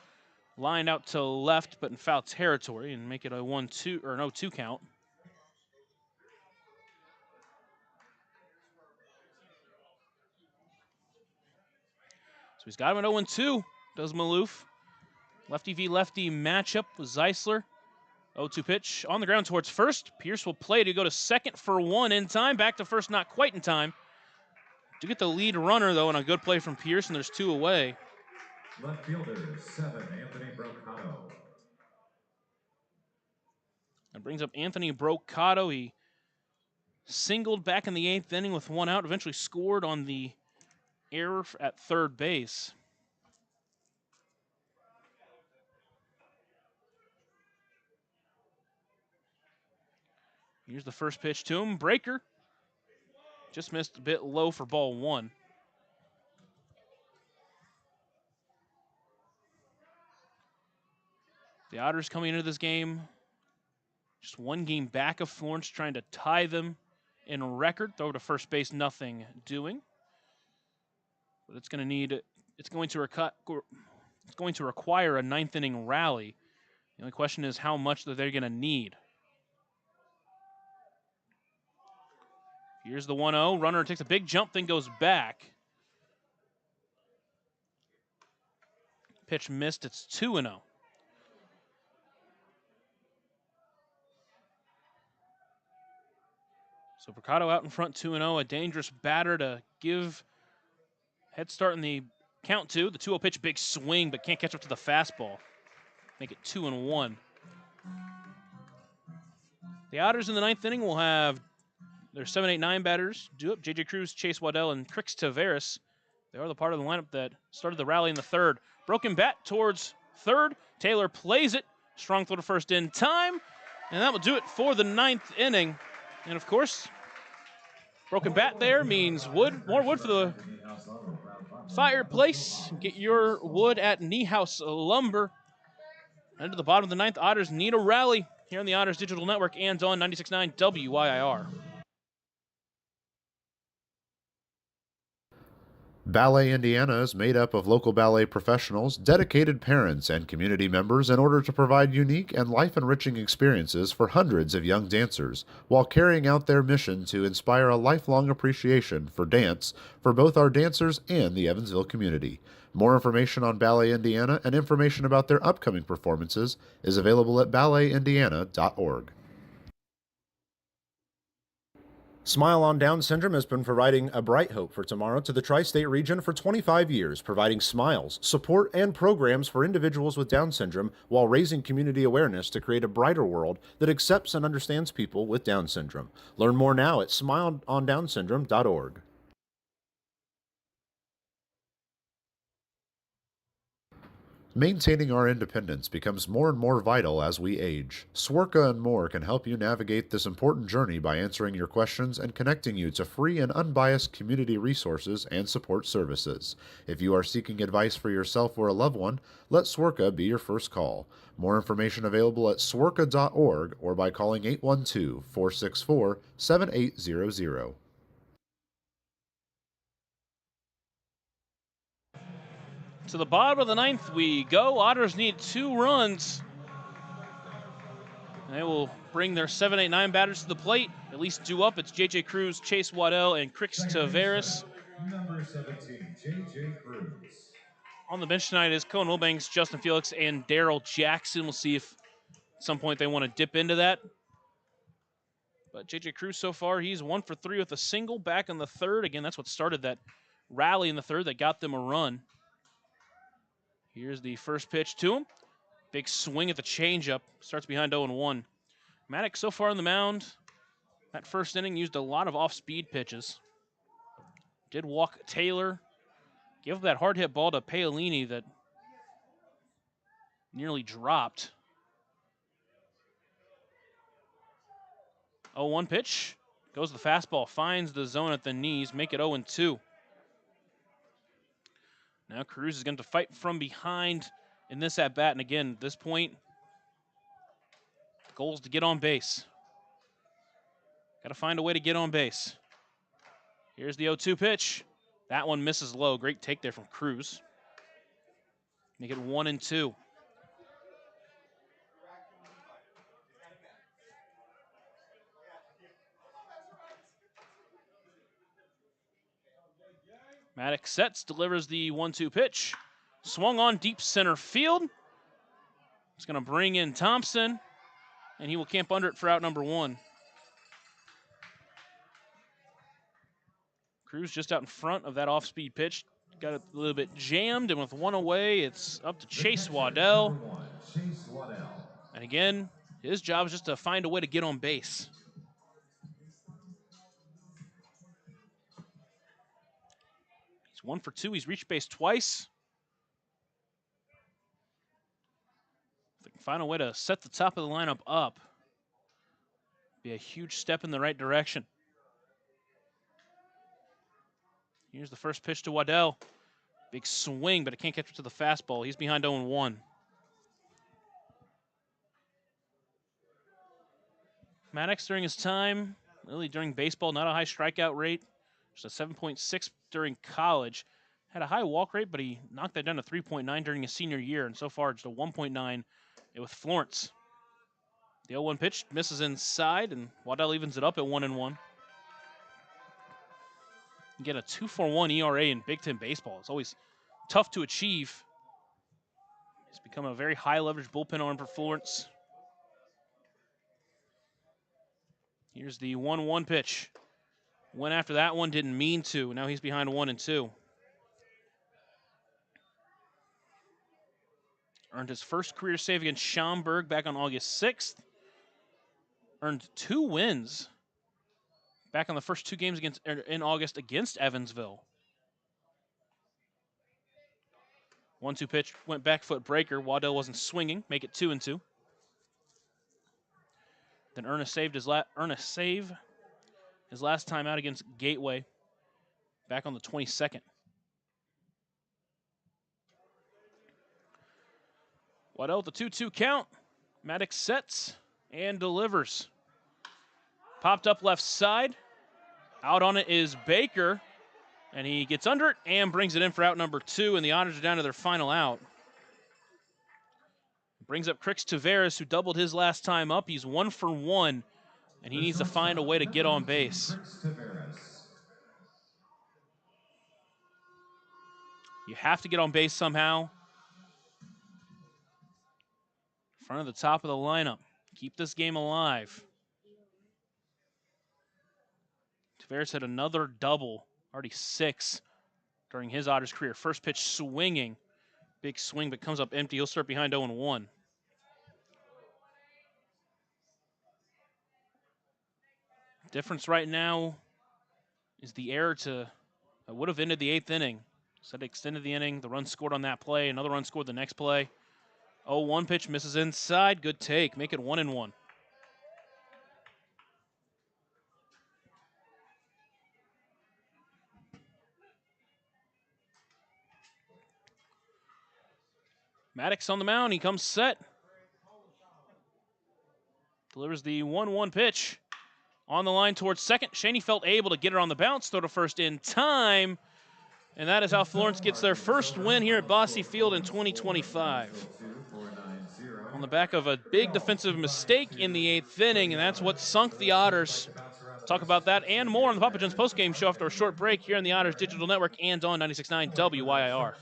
Lined out to left, but in foul territory, and make it a 1-2 or an 0-2 count. So he's got him at 0-2, does Maloof. Lefty v lefty matchup with Zeisler. 0-2 pitch on the ground towards first. Pierce will play to go to second for 1 in time. Back to first, not quite in time. To get the lead runner, though, and a good play from Pierce, and there's 2 away. Left fielder, 7, Anthony Brocato. That brings up Anthony Brocato. He singled back in the 8th inning with 1 out, eventually scored on the error at third base. Here's the first pitch to him. Breaker. Just missed a bit low for ball 1. The Otters coming into this game just 1 game back of Florence, trying to tie them in record. Throw to first base, nothing doing. But it's going to require a 9th inning rally. The only question is how much that they're going to need. Here's the 1-0. Runner takes a big jump, then goes back. Pitch missed. It's 2-0. So Brocato out in front, 2-0. A dangerous batter to give head start in the count to. The 2-0 pitch, big swing, but can't catch up to the fastball. Make it 2-1. The Otters in the 9th inning will have their 7, 8, 9 batters do up. J.J. Cruz, Chase Waddell, and Crix Tavares. They are the part of the lineup that started the rally in the 3rd. Broken bat towards 3rd. Taylor plays it. Strong throw to first in time. And that will do it for the 9th inning. And of course, broken bat there means wood. More wood for the fireplace. Get your wood at Niehaus Lumber. And to the bottom of the 9th, Otters need a rally here on the Otters Digital Network and on 96.9 WYIR. Ballet Indiana is made up of local ballet professionals, dedicated parents, and community members in order to provide unique and life-enriching experiences for hundreds of young dancers, while carrying out their mission to inspire a lifelong appreciation for dance for both our dancers and the Evansville community. More information on Ballet Indiana and information about their upcoming performances is available at balletindiana.org. Smile on Down Syndrome has been providing a bright hope for tomorrow to the tri-state region for 25 years, providing smiles, support, and programs for individuals with Down syndrome while raising community awareness to create a brighter world that accepts and understands people with Down syndrome. Learn more now at smileondownsyndrome.org. Maintaining our independence becomes more and more vital as we age. Swerka and More can help you navigate this important journey by answering your questions and connecting you to free and unbiased community resources and support services. If you are seeking advice for yourself or a loved one, let Swerka be your first call. More information available at swerka.org or by calling 812-464-7800. To the bottom of the 9th we go. Otters need 2 runs. They will bring their 7, 8, 9 batters to the plate. At least due up. It's J.J. Cruz, Chase Waddell, and Crix Tavares. Number 17, J.J. Cruz. On the bench tonight is Cohen Wilbanks, Justin Felix, and Daryl Jackson. We'll see if at some point they want to dip into that. But J.J. Cruz so far, he's 1 for 3 with a single back in the 3rd. Again, that's what started that rally in the 3rd that got them a run. Here's the first pitch to him. Big swing at the changeup. Starts behind 0-1. Maddox so far on the mound. That first inning used a lot of off-speed pitches. Did walk Taylor. Give up that hard hit ball to Paolini that nearly dropped. 0-1 pitch. Goes the fastball, finds the zone at the knees, make it 0-2. Now Cruz is going to fight from behind in this at-bat, and again, at this point, the goal is to get on base. Got to find a way to get on base. Here's the 0-2 pitch. That one misses low. Great take there from Cruz. Make it 1-2. Maddox sets, delivers the 1-2 pitch. Swung on deep center field. It's going to bring in Thompson, and he will camp under it for out number 1. Cruz just out in front of that off-speed pitch. Got it a little bit jammed, and with one away, it's up to Chase Waddell. And again, his job is just to find a way to get on base. He's 1 for 2. He's reached base twice. If they can find a way to set the top of the lineup up, be a huge step in the right direction. Here's the first pitch to Waddell. Big swing, but it can't catch up to the fastball. He's behind 0-1. Maddox during his time, really during baseball, not a high strikeout rate. Just a 7.6 during college. Had a high walk rate, but he knocked that down to 3.9 during his senior year, and so far just a 1.9 with Florence. The 0-1 pitch misses inside, and Waddell evens it up at 1-1. You get a 2.41 ERA in Big Ten baseball. It's always tough to achieve. He's become a very high leverage bullpen arm for Florence. Here's the 1-1 pitch. Went after that one, didn't mean to. Now he's behind 1-2. Earned his first career save against Schaumburg back on August 6th. Earned 2 wins back on the first 2 games in August against Evansville. 1-2 pitch, went back foot breaker. Waddell wasn't swinging, make it 2-2. Then Ernest saved his last time out against Gateway back on the 22nd. Waddell with the 2-2 count. Maddox sets and delivers. Popped up left side. Out on it is Baker. And he gets under it and brings it in for out number 2. And the Otters are down to their final out. Brings up Crix Taveras, who doubled his last time up. He's 1 for 1. And he needs to find a way to get on base. You have to get on base somehow. In front of the top of the lineup. Keep this game alive. Taveras had another double, already 6 during his Otters career. First pitch swinging. Big swing, but comes up empty. He'll start behind 0-1. Difference right now is the error that would have ended the 8th inning. Instead, extended the inning. The run scored on that play. Another run scored the next play. 0-1 pitch misses inside. Good take. Make it 1-1. Maddox on the mound. He comes set. Delivers the 1-1 pitch. On the line towards second. Schoenfeld able to get it on the bounce. Throw to first in time. And that is how Florence gets their first win here at Bosse Field in 2025. On the back of a big defensive mistake in the 8th inning, and that's what sunk the Otters. Talk about that and more on the Papa John's postgame show after a short break here on the Otters Digital Network and on 96.9 WYIR.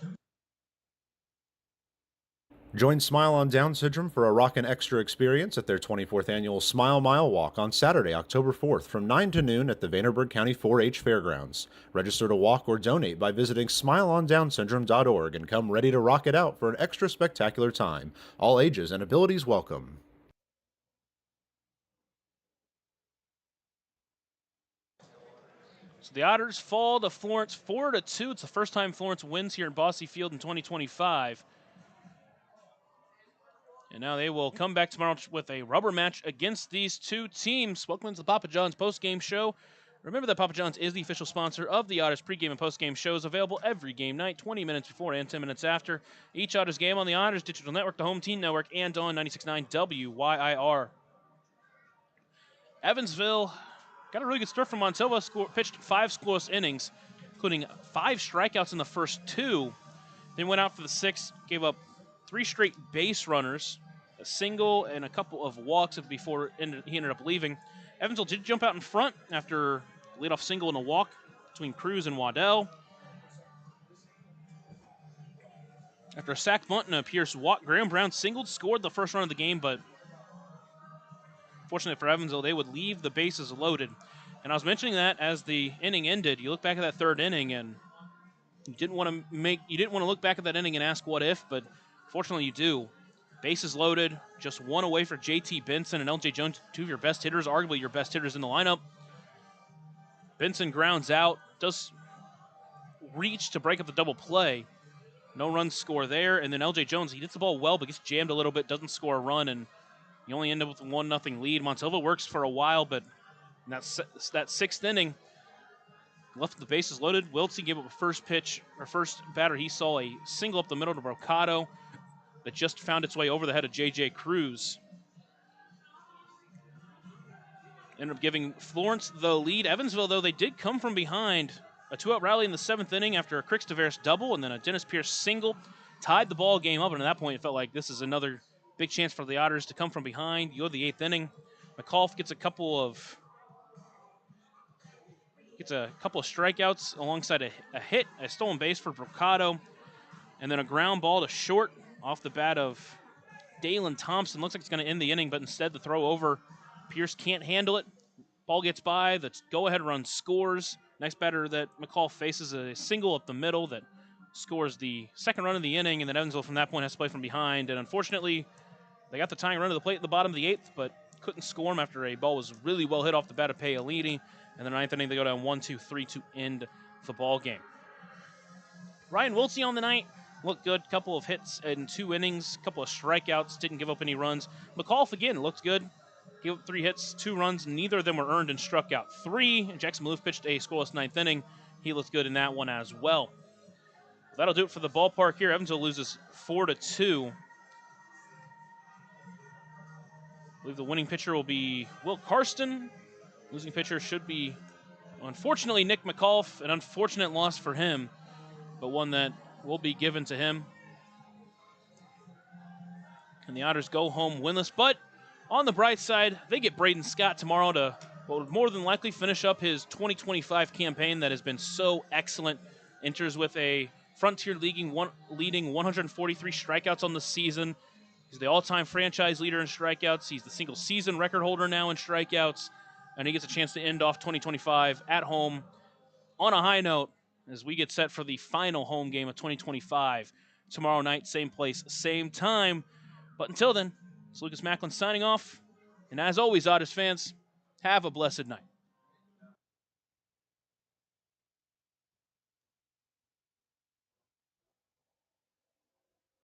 Join Smile on Down Syndrome for a rockin' extra experience at their 24th annual Smile Mile Walk on Saturday, October 4th from 9 to noon at the Vanderburgh County 4-H Fairgrounds. Register to walk or donate by visiting smileondownsyndrome.org and come ready to rock it out for an extra spectacular time. All ages and abilities welcome. So the Otters fall to Florence 4-2. It's the first time Florence wins here in Bosse Field in 2025. And now they will come back tomorrow with a rubber match against these two teams. Welcome to the Papa John's postgame show. Remember that Papa John's is the official sponsor of the Otters pregame and postgame shows, available every game night, 20 minutes before and 10 minutes after each Otters game on the Otters Digital Network, the Home Team Network, and on 96.9 WYIR. Evansville got a really good start from Montova, pitched 5 scoreless innings, including 5 strikeouts in the first 2. Then went out for the 6th, gave up 3 straight base runners, a single and a couple of walks before he ended up leaving. Evansville did jump out in front after a leadoff single and a walk between Cruz and Waddell. After a sacked bunt and a Pierce walk, Graham Brown singled, scored the first run of the game, but fortunately for Evansville, they would leave the bases loaded. And I was mentioning that as the inning ended. You look back at that 3rd inning, and you didn't want to look back at that inning and ask what if, but fortunately you do. Bases loaded, just one away for JT Benson and LJ Jones, 2 of your best hitters, arguably your best hitters in the lineup. Benson grounds out, does reach to break up the double play. No runs score there, and then LJ Jones, he hits the ball well, but gets jammed a little bit, doesn't score a run, and you only end up with a 1-0 lead. Montova works for a while, but in that 6th inning, left the bases loaded. Wiltsey gave up a first batter. He saw a single up the middle to Brocado that just found its way over the head of J.J. Cruz. Ended up giving Florence the lead. Evansville, though, they did come from behind. A 2-out rally in the 7th inning after a Crix Tavares double and then a Dennis Pierce single tied the ball game up. And at that point, it felt like this is another big chance for the Otters to come from behind. You go to the 8th inning. McAuliffe gets a couple of strikeouts alongside a hit, a stolen base for Brocado, and then a ground ball to short off the bat of Dalen Thompson. Looks like it's going to end the inning, but instead the throw over. Pierce can't handle it. Ball gets by. The go-ahead run scores. Next batter that McAuliffe faces a single up the middle that scores the 2nd run of the inning, and then Evansville from that point has to play from behind. And unfortunately, they got the tying run to the plate at the bottom of the 8th, but couldn't score him after a ball was really well hit off the bat of Paolini. And the 9th inning, they go down 1-2-3 to end the ball game. Ryan Wiltsey on the night looked good. Couple of hits in 2 innings, couple of strikeouts, didn't give up any runs. McAuliffe again looked good. Gave up 3 hits, 2 runs. Neither of them were earned and struck out 3. And Jackson Maloof pitched a scoreless 9th inning. He looked good in that one as well. That'll do it for the ballpark here. Evansville loses 4-2. I believe the winning pitcher will be Will Karsten. Losing pitcher should be, unfortunately, Nick McAuliffe. An unfortunate loss for him, but one that will be given to him. And the Otters go home winless. But on the bright side, they get Braden Scott tomorrow to what would more than likely finish up his 2025 campaign that has been so excellent. Enters with a Frontier leading 143 strikeouts on the season. He's the all-time franchise leader in strikeouts. He's the single-season record holder now in strikeouts. And he gets a chance to end off 2025 at home on a high note as we get set for the final home game of 2025 tomorrow night, same place, same time. But until then, it's Lucas Macklin signing off. And as always, Otters fans, have a blessed night.